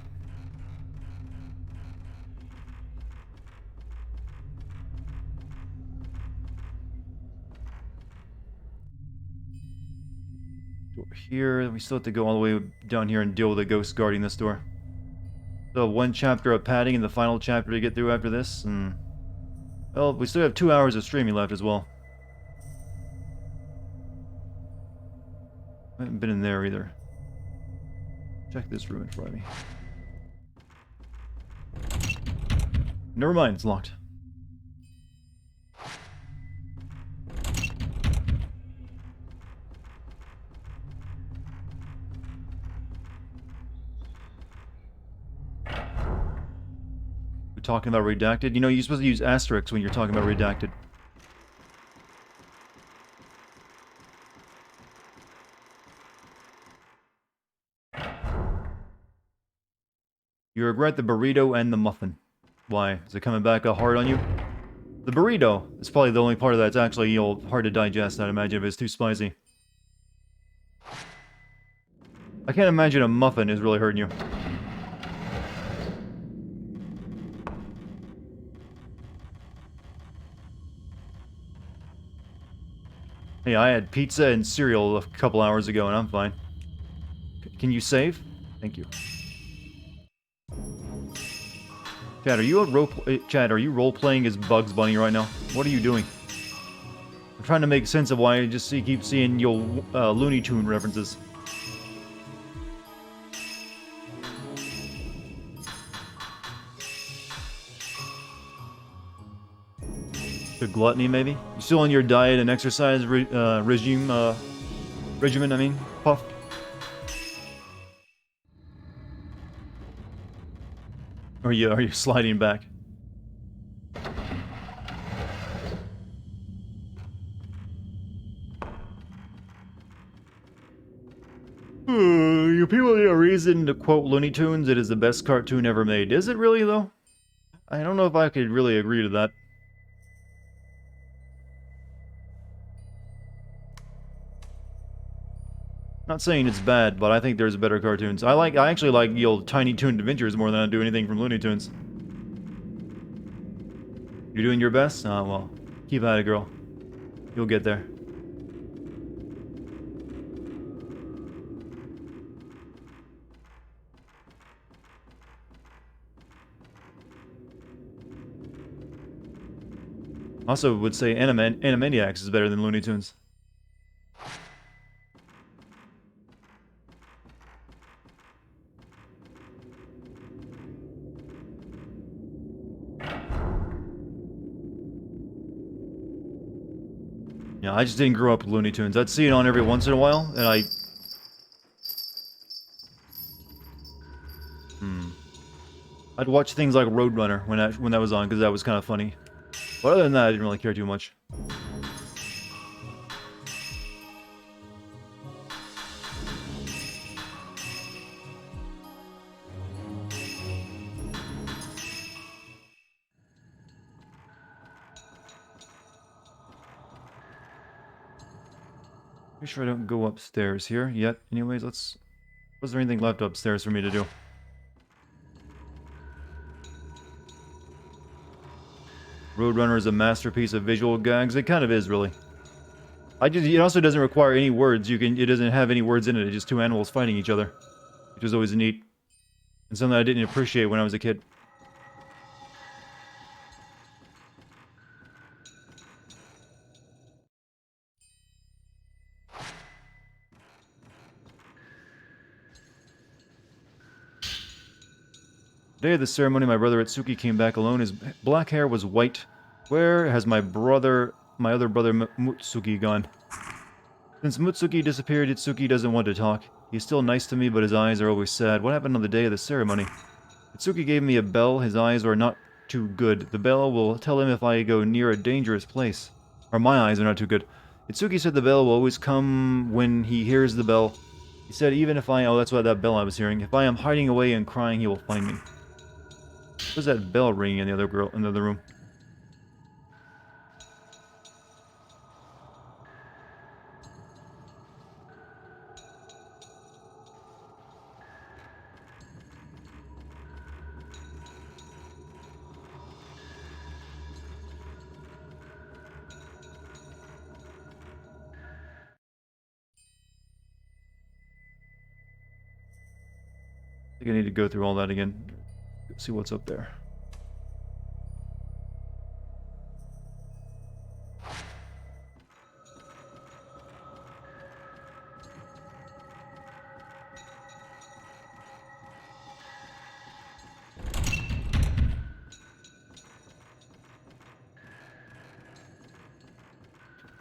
Over here, we still have to go all the way down here and deal with the ghost guarding this door. So one chapter of padding and the final chapter to get through after this, and... well, we still have 2 hours of streaming left as well. I haven't been in there either. Check this room in front of me. Never mind, it's locked. We're talking about redacted. You know, you're supposed to use asterisks when you're talking about redacted. You regret the burrito and the muffin. Why? Is it coming back hard on you? The burrito is probably the only part of that's actually, you know, hard to digest, I'd imagine, if it's too spicy. I can't imagine a muffin is really hurting you. Hey, I had pizza and cereal a couple hours ago and I'm fine. Can you save? Thank you. Chad, are you role-playing as Bugs Bunny right now? What are you doing? I'm trying to make sense of why I just keep seeing your Looney Tune references. To gluttony, maybe? You still on your diet and exercise regimen, I mean, Puff? Or are you sliding back? You people need a reason to quote Looney Tunes. It is the best cartoon ever made. Is it really, though? I don't know if I could really agree to that. Not saying it's bad, but I think there's better cartoons. I actually like the old Tiny Toon Adventures more than I do anything from Looney Tunes. You're doing your best? Ah, well, keep at it, girl. You'll get there. Also would say Animaniacs is better than Looney Tunes. Yeah, I just didn't grow up with Looney Tunes. I'd see it on every once in a while, and I'd watch things like Roadrunner when that was on, because that was kind of funny. But other than that, I didn't really care too much. Pretty sure I don't go upstairs here yet. Anyways, was there anything left upstairs for me to do? Roadrunner is a masterpiece of visual gags. It kind of is, really. It also doesn't require any words. It doesn't have any words in it. It's just two animals fighting each other, which is always neat, and something I didn't appreciate when I was a kid. The day of the ceremony, my brother Itsuki came back alone. His black hair was white. Where has my other brother Mutsuki gone? Since Mutsuki disappeared, Itsuki doesn't want to talk. He's still nice to me, but his eyes are always sad. What happened on the day of the ceremony? Itsuki gave me a bell. His eyes are not too good. The bell will tell him if I go near a dangerous place. Or my eyes are not too good. Itsuki said the bell will always come when he hears the bell. He said even if I... Oh, that's what that bell I was hearing. If I am hiding away and crying, he will find me. What was that bell ringing in the other room? I think I need to go through all that again. See what's up there.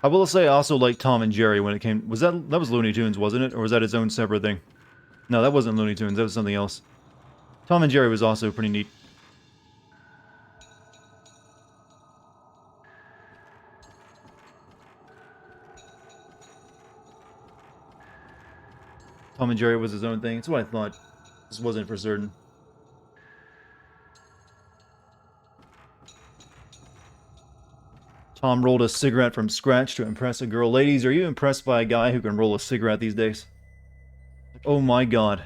I will say I also like Tom and Jerry when it came... that was Looney Tunes, wasn't it? Or was that its own separate thing? No, that wasn't Looney Tunes. That was something else. Tom and Jerry was also pretty neat. Tom and Jerry was his own thing. That's what I thought. This wasn't for certain. Tom rolled a cigarette from scratch to impress a girl. Ladies, are you impressed by a guy who can roll a cigarette these days? Oh my god.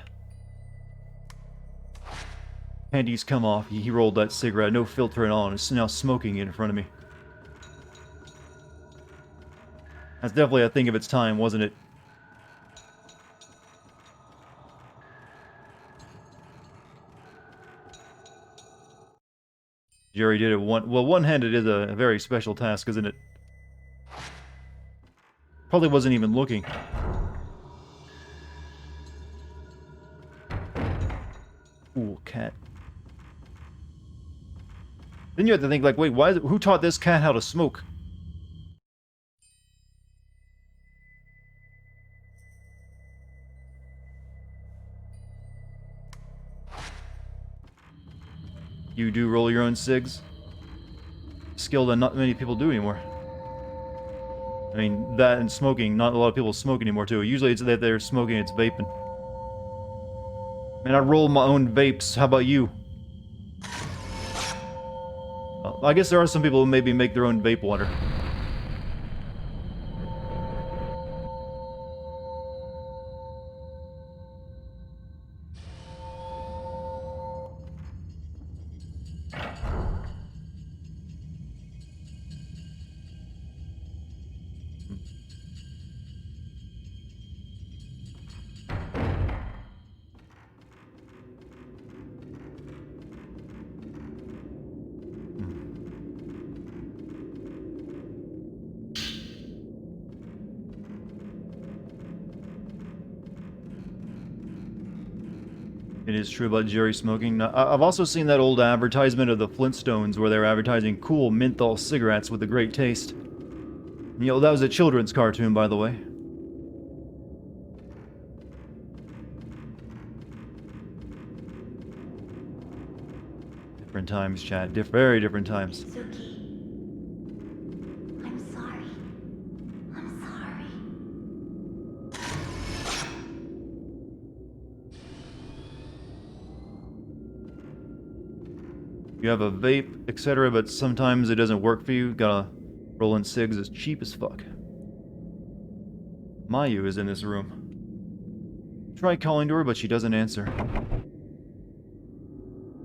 Panties come off. He rolled that cigarette, no filter at all, and is now smoking it in front of me. That's definitely a thing of its time, wasn't it? Jerry did it one-handed is a very special task, isn't it? Probably wasn't even looking. Ooh, cat. Then you have to think, like, wait, who taught this cat how to smoke? You do roll your own cigs? Skill that not many people do anymore. I mean, that and smoking, not a lot of people smoke anymore too. Usually it's that they're smoking, it's vaping. Man, I roll my own vapes. How about you? I guess there are some people who maybe make their own vape water. It is true about Jerry smoking. Now, I've also seen that old advertisement of the Flintstones where they're advertising cool menthol cigarettes with a great taste. You know, that was a children's cartoon, by the way. Different times, chat. Very different times. Suki. I'm sorry. I'm sorry. You have a vape, etc., but sometimes it doesn't work for you. Gotta roll in cigs as cheap as fuck. Mayu is in this room. Try calling to her, but she doesn't answer.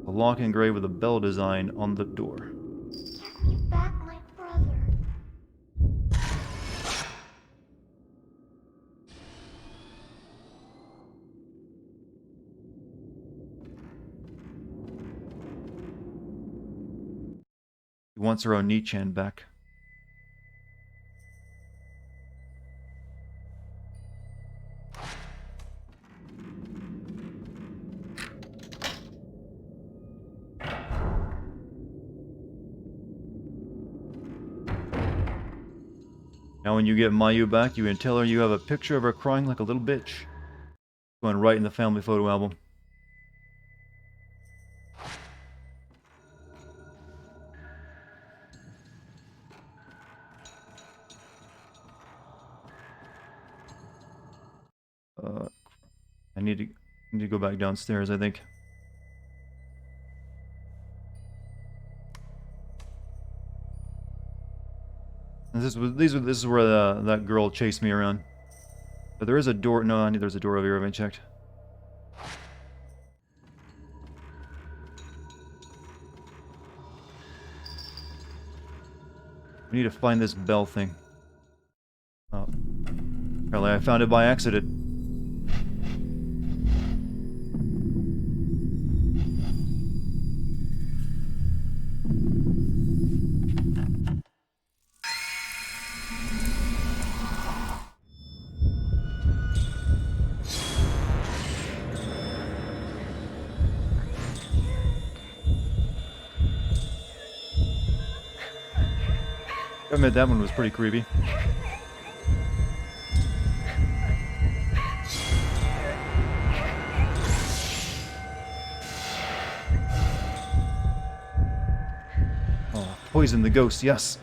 A lock engraved with a bell design on the door. Give me back my brother. She wants her Oni-chan back. Now when you get Mayu back, you can tell her you have a picture of her crying like a little bitch. Going right in the family photo album. I need to go back downstairs, I think. And this is where that girl chased me around. But there is a door. No, there's a door over here. I haven't checked. We need to find this bell thing. Oh, apparently I found it by accident. I admit that one was pretty creepy. Oh, poison the ghost, yes.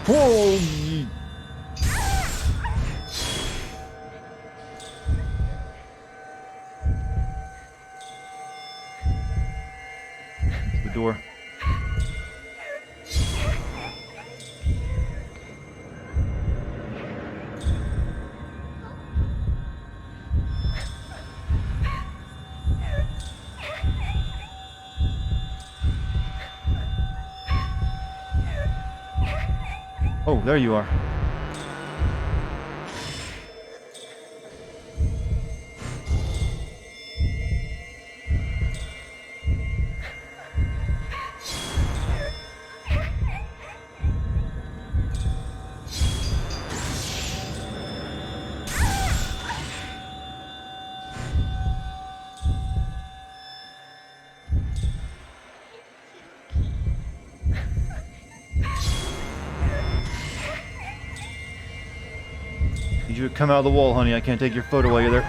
Oh! The door. Oh, there you are. Need you to come out of the wall, honey. I can't take your photo while you're there.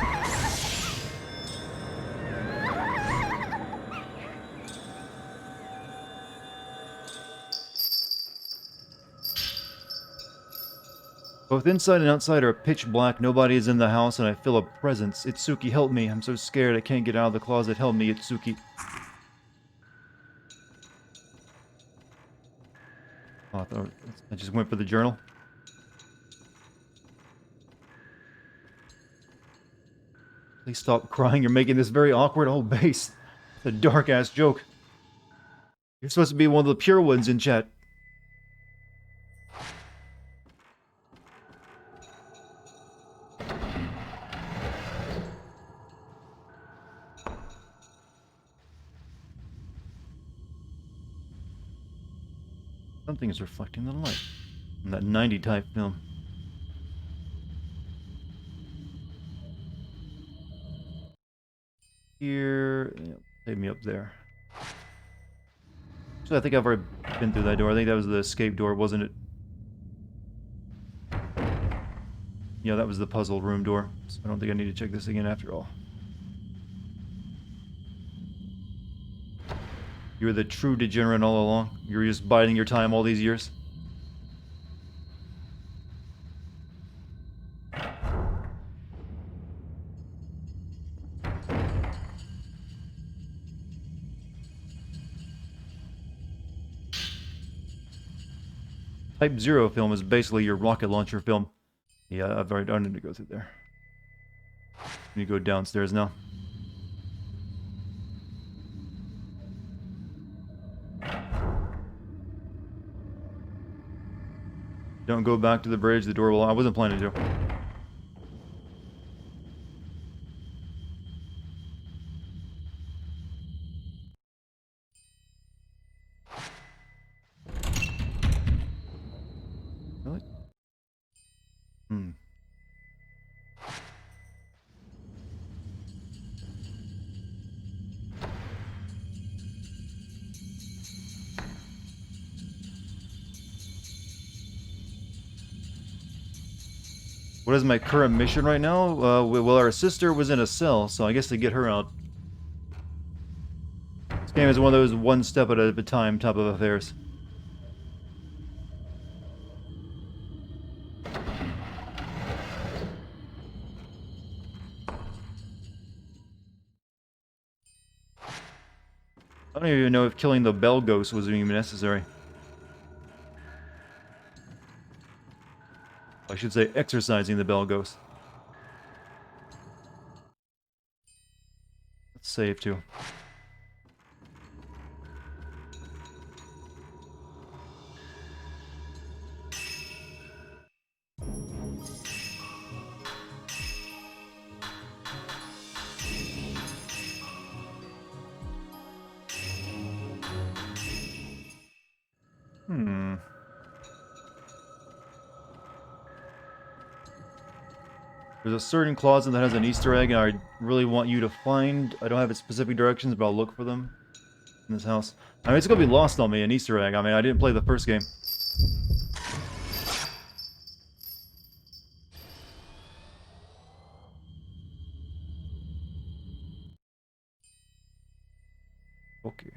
Both inside and outside are pitch black. Nobody is in the house, and I feel a presence. Itsuki, help me. I'm so scared I can't get out of the closet. Help me, Itsuki. Oh, I just went for the journal. Please stop crying. You're making this very awkward. Oh, base. It's a dark-ass joke. You're supposed to be one of the pure ones in chat. Something is reflecting the light in that 90 type film. here. Yeah, take me up there. Actually, I think I've already been through that door. I think that was the escape door, wasn't it? Yeah, that was the puzzle room door. So I don't think I need to check this again after all. You were the true degenerate all along? You were just biding your time all these years? Type 0 film is basically your rocket launcher film. Yeah, I've already done it to go through there. You go downstairs now. Don't go back to the bridge, the door will... I wasn't planning to. Really? Hmm. What is my current mission right now? Well, our sister was in a cell, so I guess to get her out. This game is one of those one step at a time type of affairs. I don't even know if killing the bell ghost was even necessary. I should say exercising the bell ghost. Let's save too. Hmm. There's a certain closet that has an Easter egg, and I really want you to find. I don't have its specific directions, but I'll look for them in this house. I mean, it's gonna be lost on me, an Easter egg. I mean, I didn't play the first game. Okay.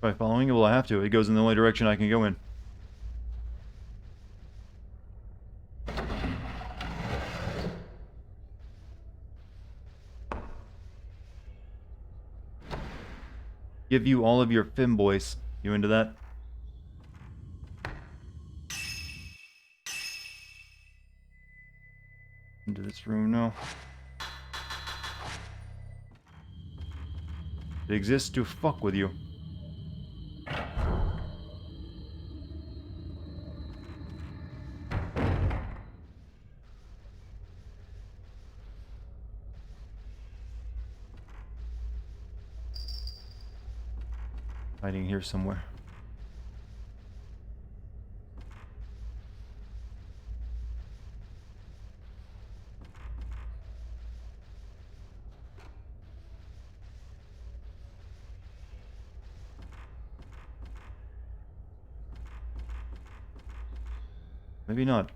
By following it, well, I have to. It goes in the only direction I can go in. Give you all of your femboys. You into that? Into this room now. It exists to fuck with you. Hiding here somewhere. Maybe not.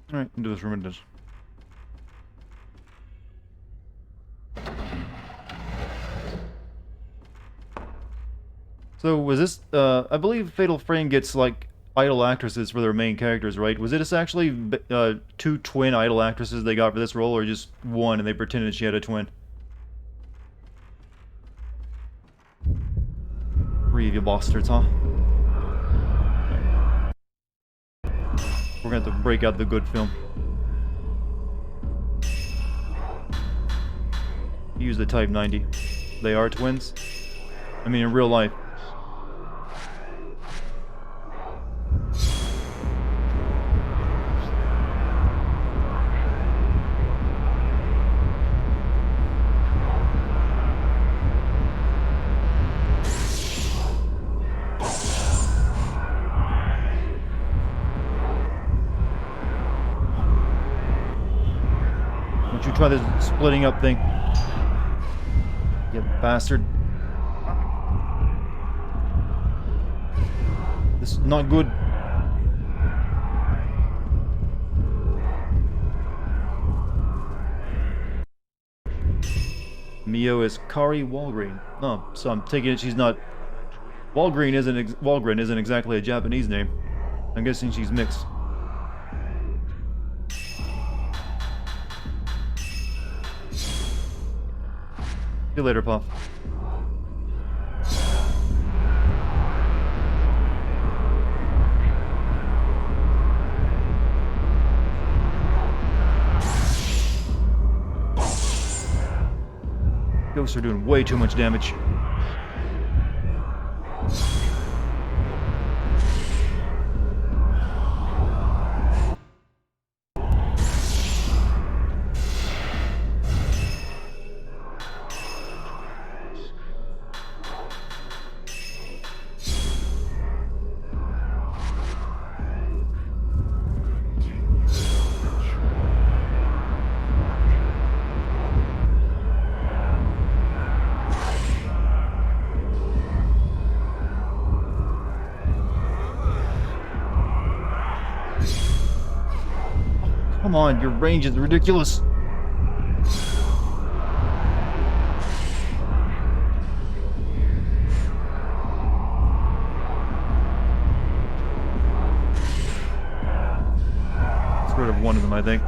Alright, into this room it is. So was this, I believe Fatal Frame gets like idol actresses for their main characters, right? Was it actually two twin idol actresses they got for this role, or just one and they pretended she had a twin? Three of you bastards, huh? We're gonna have to break out the good film. Use the Type 90. They are twins? I mean, in real life. Don't you try this splitting up thing. You bastard. This is not good. Mio is Kari Walgreen. Oh, so I'm taking it she's not... Walgreen isn't exactly a Japanese name. I'm guessing she's mixed. See you later, Puff. Ghosts are doing way too much damage. Come on, your range is ridiculous. Get rid of one of them, I think.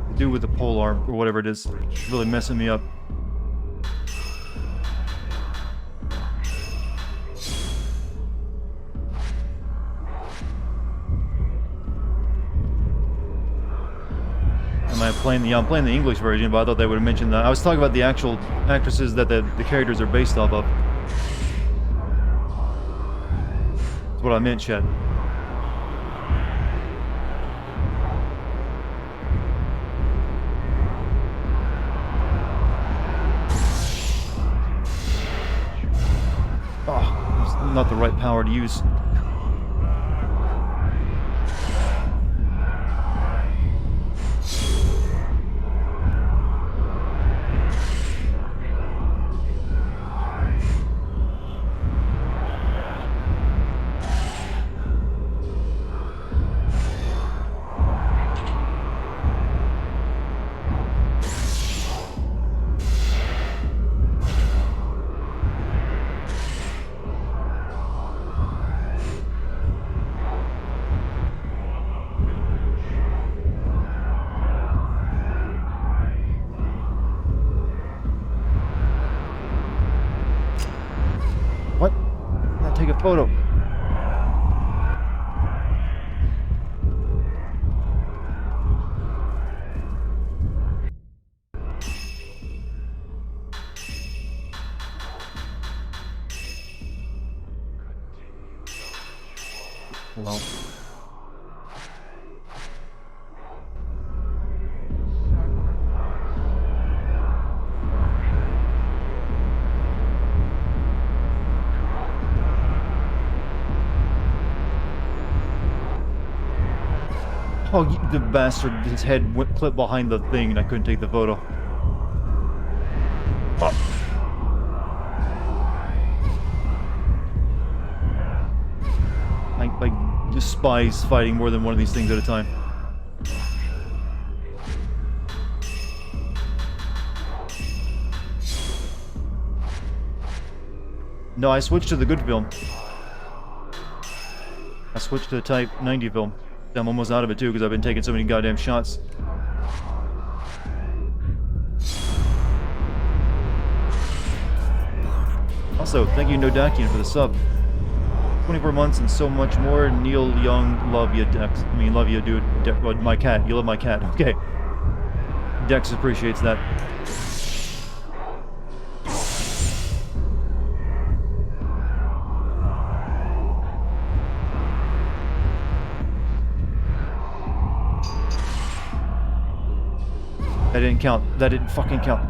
The dude with the pole arm, or whatever it is, really messing me up. I'm playing the English version, but I thought they would have mentioned that. I was talking about the actual actresses that the characters are based off of. That's what I meant, Chet. Oh, it's not the right power to use. What? I'll take a photo. Well. Oh, the bastard, his head went clipped behind the thing and I couldn't take the photo. Oh. I despise fighting more than one of these things at a time. No, I switched to the good film. I switched to the Type 90 film. I'm almost out of it too because I've been taking so many goddamn shots. Also, thank you, Dartigan, for the sub. 24 months and so much more. Neil Young, love you, Dex. I mean, love you, dude. Well, my cat. You love my cat. Okay. Dex appreciates that. That didn't count. That didn't fucking count.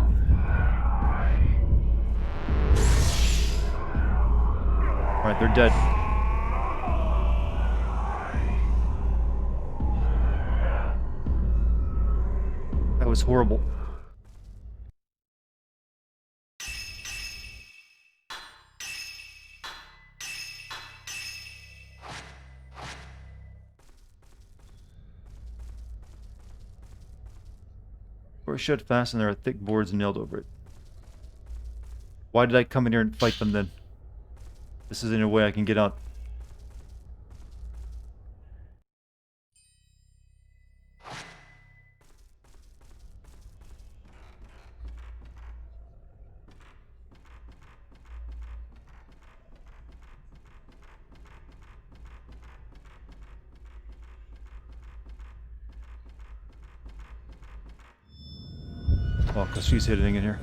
Alright, they're dead. That was horrible. Or shut fast and there are thick boards nailed over it. Why did I come in here and fight them then? This isn't a way I can get out. Oh, because she's hitting in here.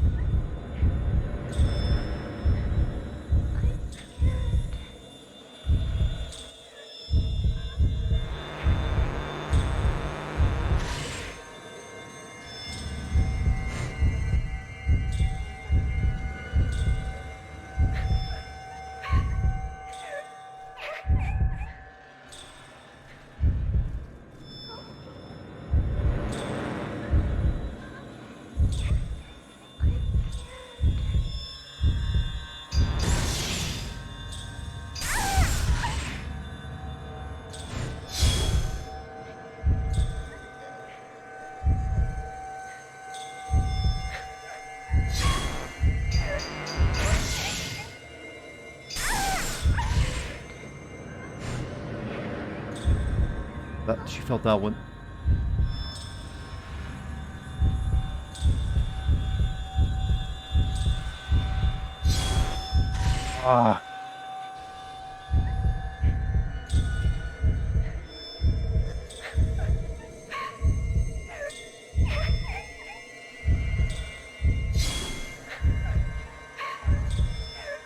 She felt that one. Ah.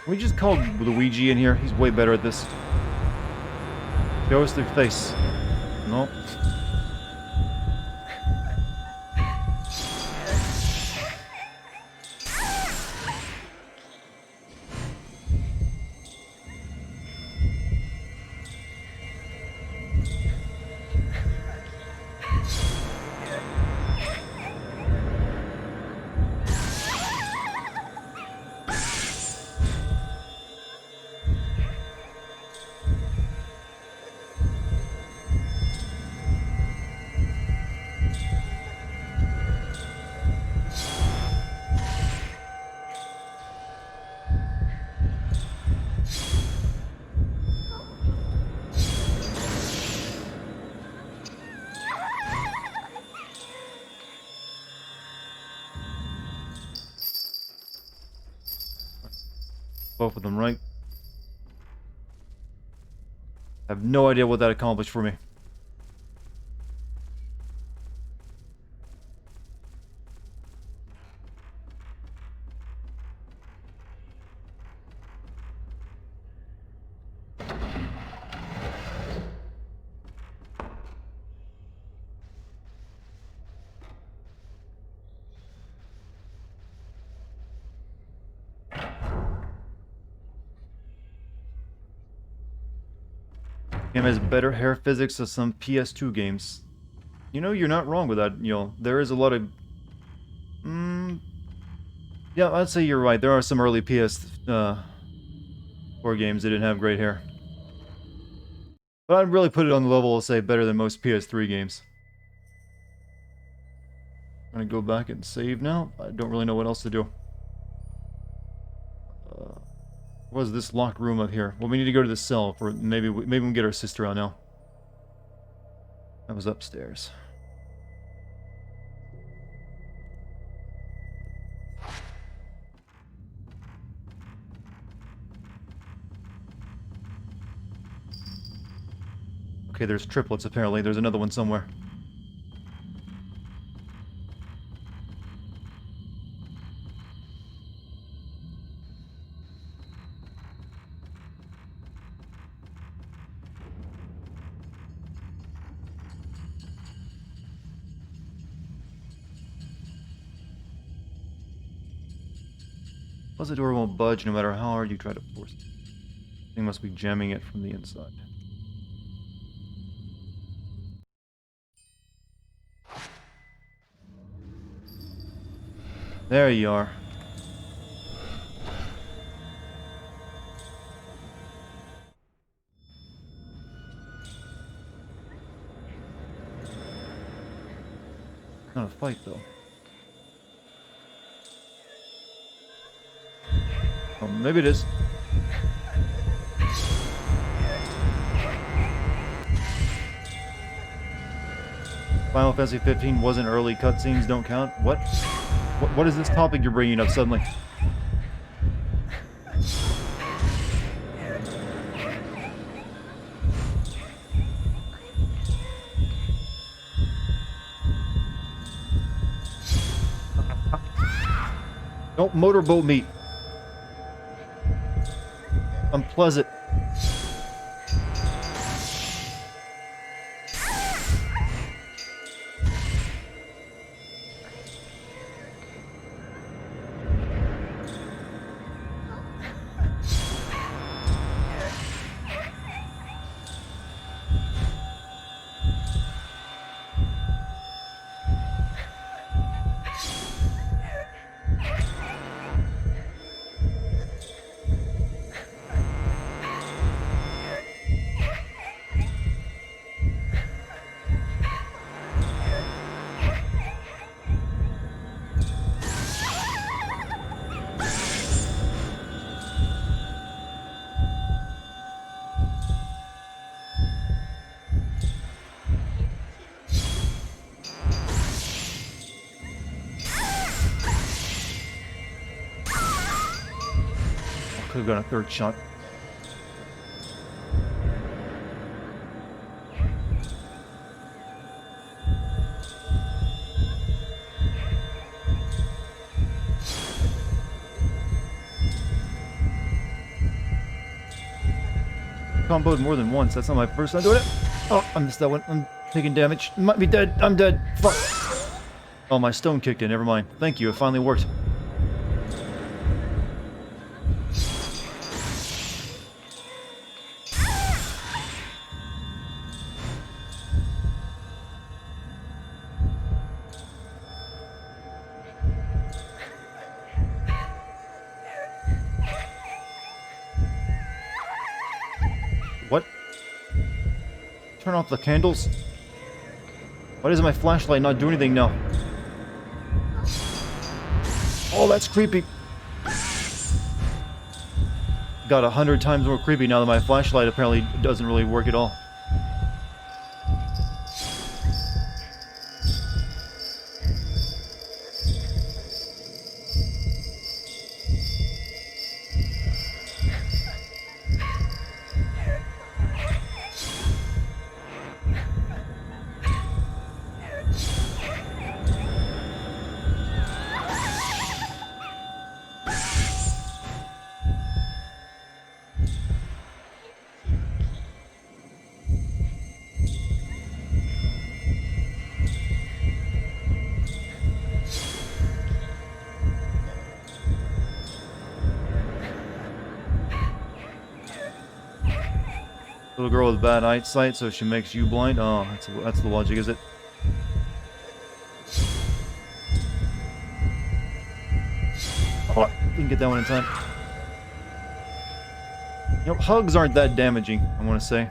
We just called Luigi in here. He's way better at this. Show us their face. No. Both of them, right? I have no idea what that accomplished for me. Game has better hair physics than some PS2 games. You know, you're not wrong with that, you know. There is a lot of... yeah, I'd say you're right. There are some early PS4 games that didn't have great hair. But I'd really put it on the level of, say, better than most PS3 games. I'm gonna go back and save now. I don't really know what else to do. What was this locked room up here? Well, we need to go to the cell for maybe we can get our sister out now. That was upstairs. Okay, there's triplets apparently. There's another one somewhere. Plus the door won't budge no matter how hard you try to force it. Thing must be jamming it from the inside. There you are. Not a fight though. Oh, maybe it is. Final Fantasy 15 wasn't early, cutscenes don't count. What is this topic you're bringing up suddenly? Don't motorboat me. Unpleasant. Could have got a third shot. Comboed more than once. That's not my first time doing it. Oh, I missed that one. I'm taking damage. Might be dead. I'm dead. Fuck. Oh, my stone kicked in. Never mind. Thank you. It finally worked. What? Turn off the candles? Why does my flashlight not do anything now? Oh, that's creepy. Got 100 times more creepy now that my flashlight apparently doesn't really work at all. Little girl with bad eyesight, so she makes you blind. Oh, that's the logic, is it? Oh, didn't get that one in time. You know, hugs aren't that damaging, I want to say.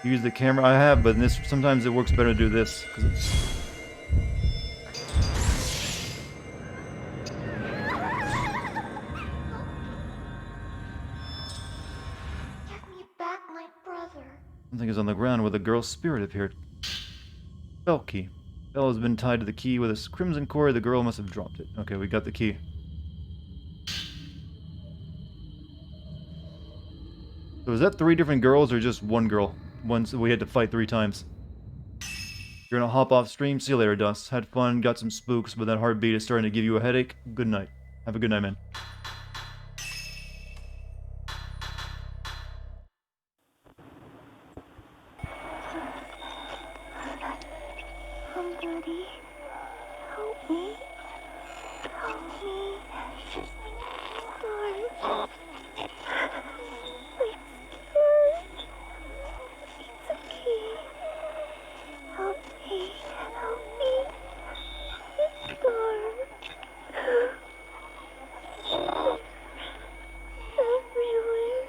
Use the camera. I have, but this sometimes it works better to do this. Give me back my brother. Something is on the ground where the girl's spirit appeared. Bell key. Bell has been tied to the key with a crimson cord. The girl must have dropped it. Okay, we got the key. So is that 3 different girls or just one girl? One we had to fight 3 times. You're gonna hop off stream. See you later, Dust. Had fun, got some spooks, but that heartbeat is starting to give you a headache. Good night. Have a good night, man. Somebody, help me. Help me. Guys. It's okay. Help me. Help me. It's gone. Everywhere.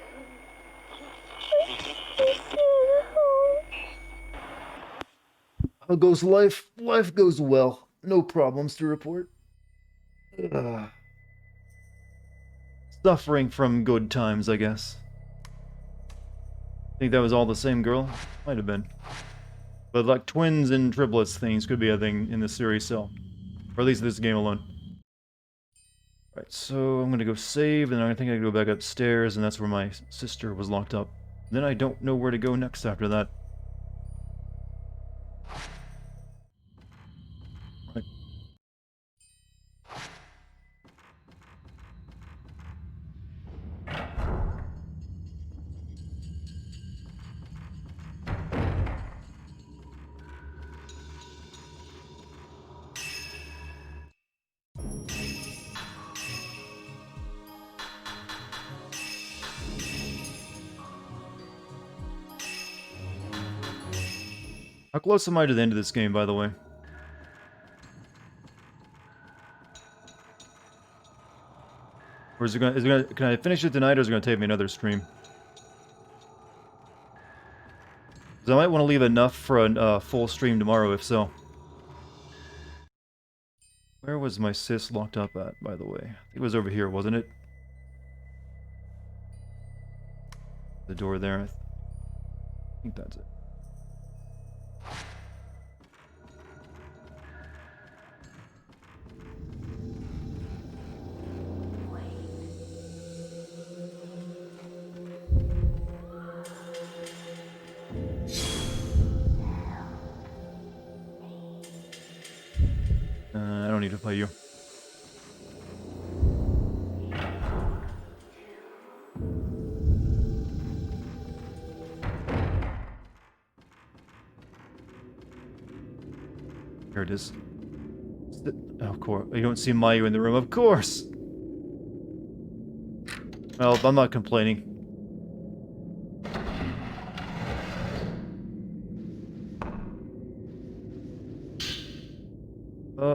I can't hold. How goes life? Life goes well. No problems to report. Ugh. Suffering from good times, I guess. Think that was all the same girl? Might have been. But like twins and triplets things could be a thing in this series, so. Or at least this game alone. Right, so I'm gonna go save, and I think I can go back upstairs, and that's where my sister was locked up. Then I don't know where to go next after that. Right. How close am I to the end of this game, by the way? Or is it gonna, can I finish it tonight, or is it gonna take me another stream? Because I might want to leave enough for a full stream tomorrow, if so. Where was my sis locked up at, by the way? I think it was over here, wasn't it? The door there. I think that's it. I don't need to play you. Here it is. Oh, of course. You don't see Mayu in the room, of course! Well, I'm not complaining.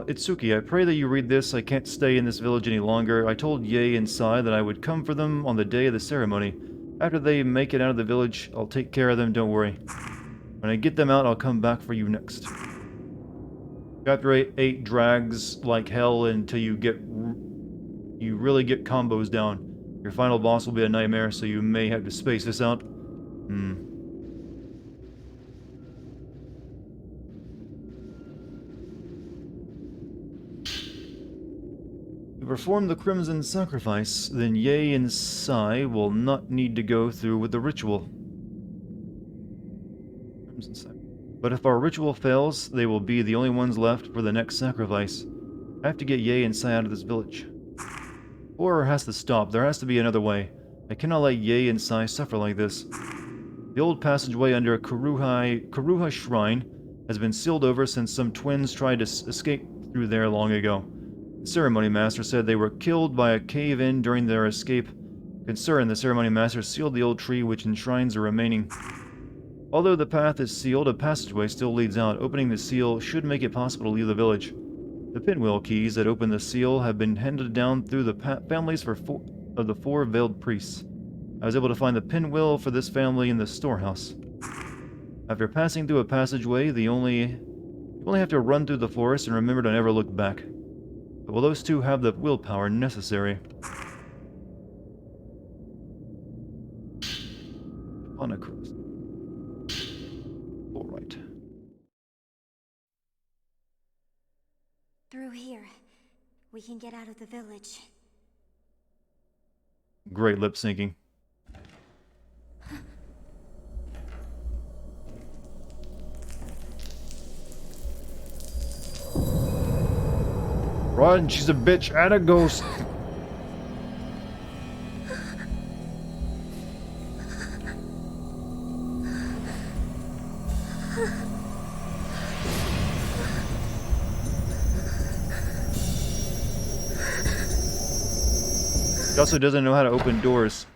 Itsuki, I pray that you read this. I can't stay in this village any longer. I told Ye and Sai that I would come for them on the day of the ceremony. After they make it out of the village, I'll take care of them, don't worry. When I get them out, I'll come back for you next. Chapter 8 drags like hell until you really get combos down. Your final boss will be a nightmare, so you may have to space this out. To perform the Crimson Sacrifice, then Ye and Sai will not need to go through with the ritual. But if our ritual fails, they will be the only ones left for the next sacrifice. I have to get Ye and Sai out of this village. Horror has to stop. There has to be another way. I cannot let Ye and Sai suffer like this. The old passageway under Kuruha Shrine has been sealed over since some twins tried to escape through there long ago. The ceremony master said they were killed by a cave-in during their escape. Concerned, the ceremony master sealed the old tree which enshrines the remaining. Although the path is sealed, a passageway still leads out. Opening the seal should make it possible to leave the village. The pinwheel keys that open the seal have been handed down through the families of the 4 veiled priests. I was able to find the pinwheel for this family in the storehouse. After passing through a passageway, you only have to run through the forest and remember to never look back. But will those two have the willpower necessary? On a cross. Alright. Through here, we can get out of the village. Great lip syncing. Run, she's a bitch and a ghost. She also doesn't know how to open doors.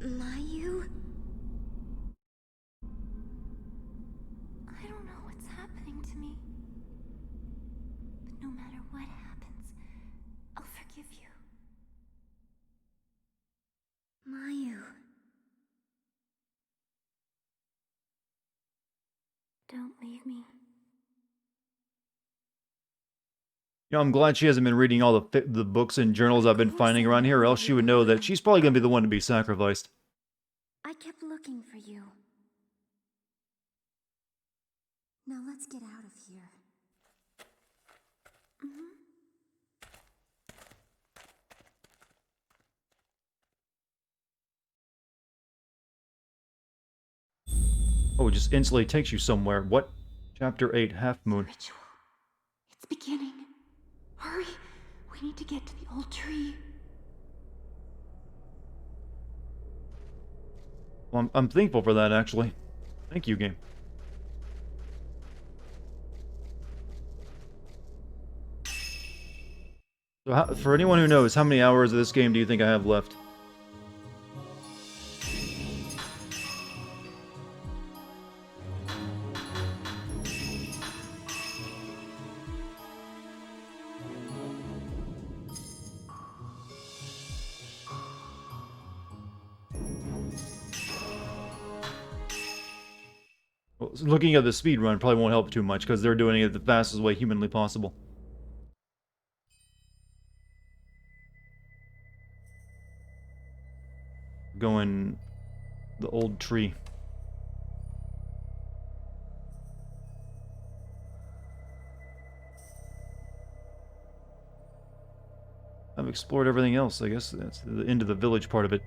Mayu? I don't know what's happening to me. But no matter what happens, I'll forgive you. Mayu. Don't leave me. You know, I'm glad she hasn't been reading all the books and journals I've been finding around here, or else she would know that she's probably going to be the one to be sacrificed. I kept looking for you. Now let's get out of here. Oh, it just instantly takes you somewhere. What? Chapter 8, Half Moon. Ritual. It's beginning. Hurry. We need to get to the old tree. Well, I'm thankful for that, actually. Thank you, game. So, for anyone who knows, how many hours of this game do you think I have left? Well, looking at the speed run probably won't help too much because they're doing it the fastest way humanly possible. Going the old tree. I've explored everything else, I guess. That's the end of the village part of it.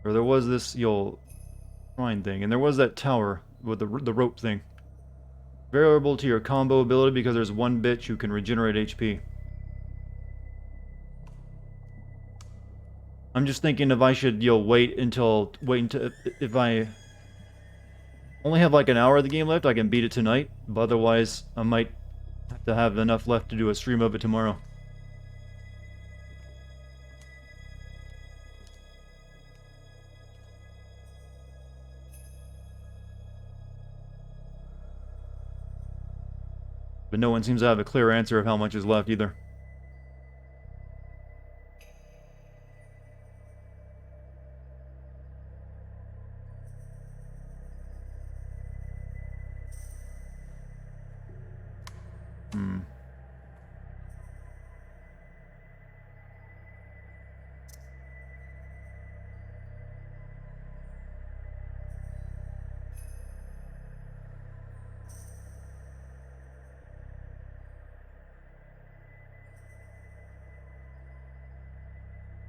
Or there was this, shrine thing, and there was that tower with the rope thing. Variable to your combo ability because there's one bitch who can regenerate HP. I'm just thinking if I should, wait until, if I only have like an hour of the game left, I can beat it tonight, but otherwise I might have to have enough left to do a stream of it tomorrow. But no one seems to have a clear answer of how much is left either.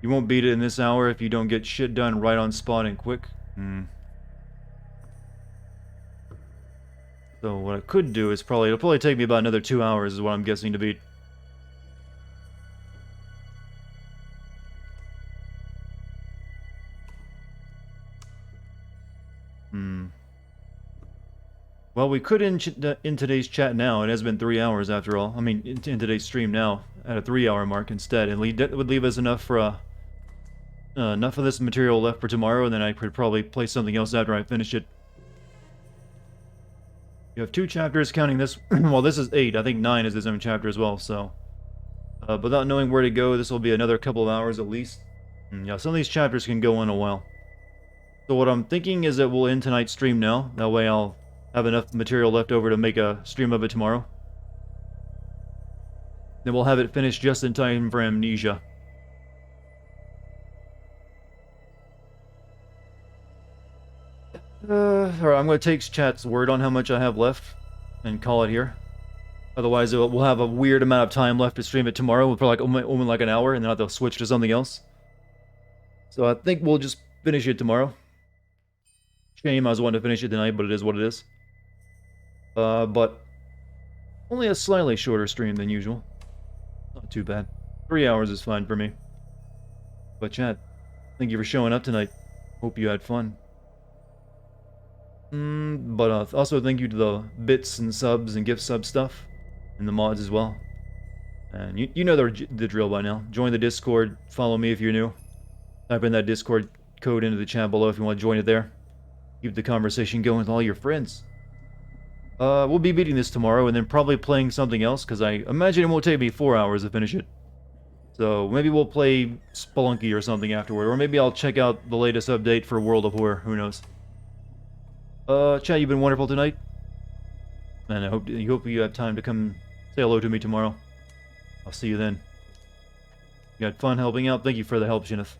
You won't beat it in this hour if you don't get shit done right on spot and quick. So what I could do is it'll probably take me about another 2 hours is what I'm guessing to beat. Well, we could in today's chat now. It has been 3 hours after all. I mean, in today's stream now at a 3-hour mark instead, and that would leave us enough for enough of this material left for tomorrow, and then I could probably play something else after I finish it. You have 2 chapters counting this. Well, this is 8. I think 9 is its own chapter as well, so. Without knowing where to go, this will be another couple of hours at least. And yeah, some of these chapters can go on a while. So what I'm thinking is that we'll end tonight's stream now. That way I'll have enough material left over to make a stream of it tomorrow. Then we'll have it finished just in time for Amnesia. Alright, I'm going to take chat's word on how much I have left and call it here. Otherwise, we'll have a weird amount of time left to stream it tomorrow for like only like an hour, and then I'll have to switch to something else. So I think we'll just finish it tomorrow. Shame I was wanting to finish it tonight, but it is what it is. But only a slightly shorter stream than usual. Not too bad. 3 hours is fine for me. But chat, thank you for showing up tonight. Hope you had fun. But also thank you to the bits and subs and gift sub stuff. And the mods as well. And you know the drill by now. Join the Discord. Follow me if you're new. Type in that Discord code into the chat below if you want to join it there. Keep the conversation going with all your friends. We'll be beating this tomorrow and then probably playing something else, because I imagine it won't take me 4 hours to finish it. So maybe we'll play Spelunky or something afterward, or maybe I'll check out the latest update for World of Horror, who knows. Chat, you've been wonderful tonight. And I hope you have time to come say hello to me tomorrow. I'll see you then. You had fun helping out? Thank you for the help, Shineth.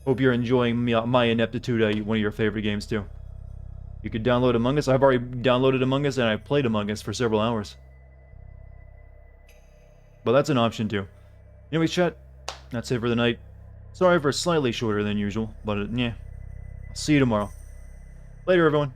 Hope you're enjoying my ineptitude at one of your favorite games, too. You could download Among Us. I've already downloaded Among Us, and I've played Among Us for several hours. But that's an option, too. Anyways, chat, that's it for the night. Sorry for slightly shorter than usual, but yeah. I'll see you tomorrow. Later, everyone.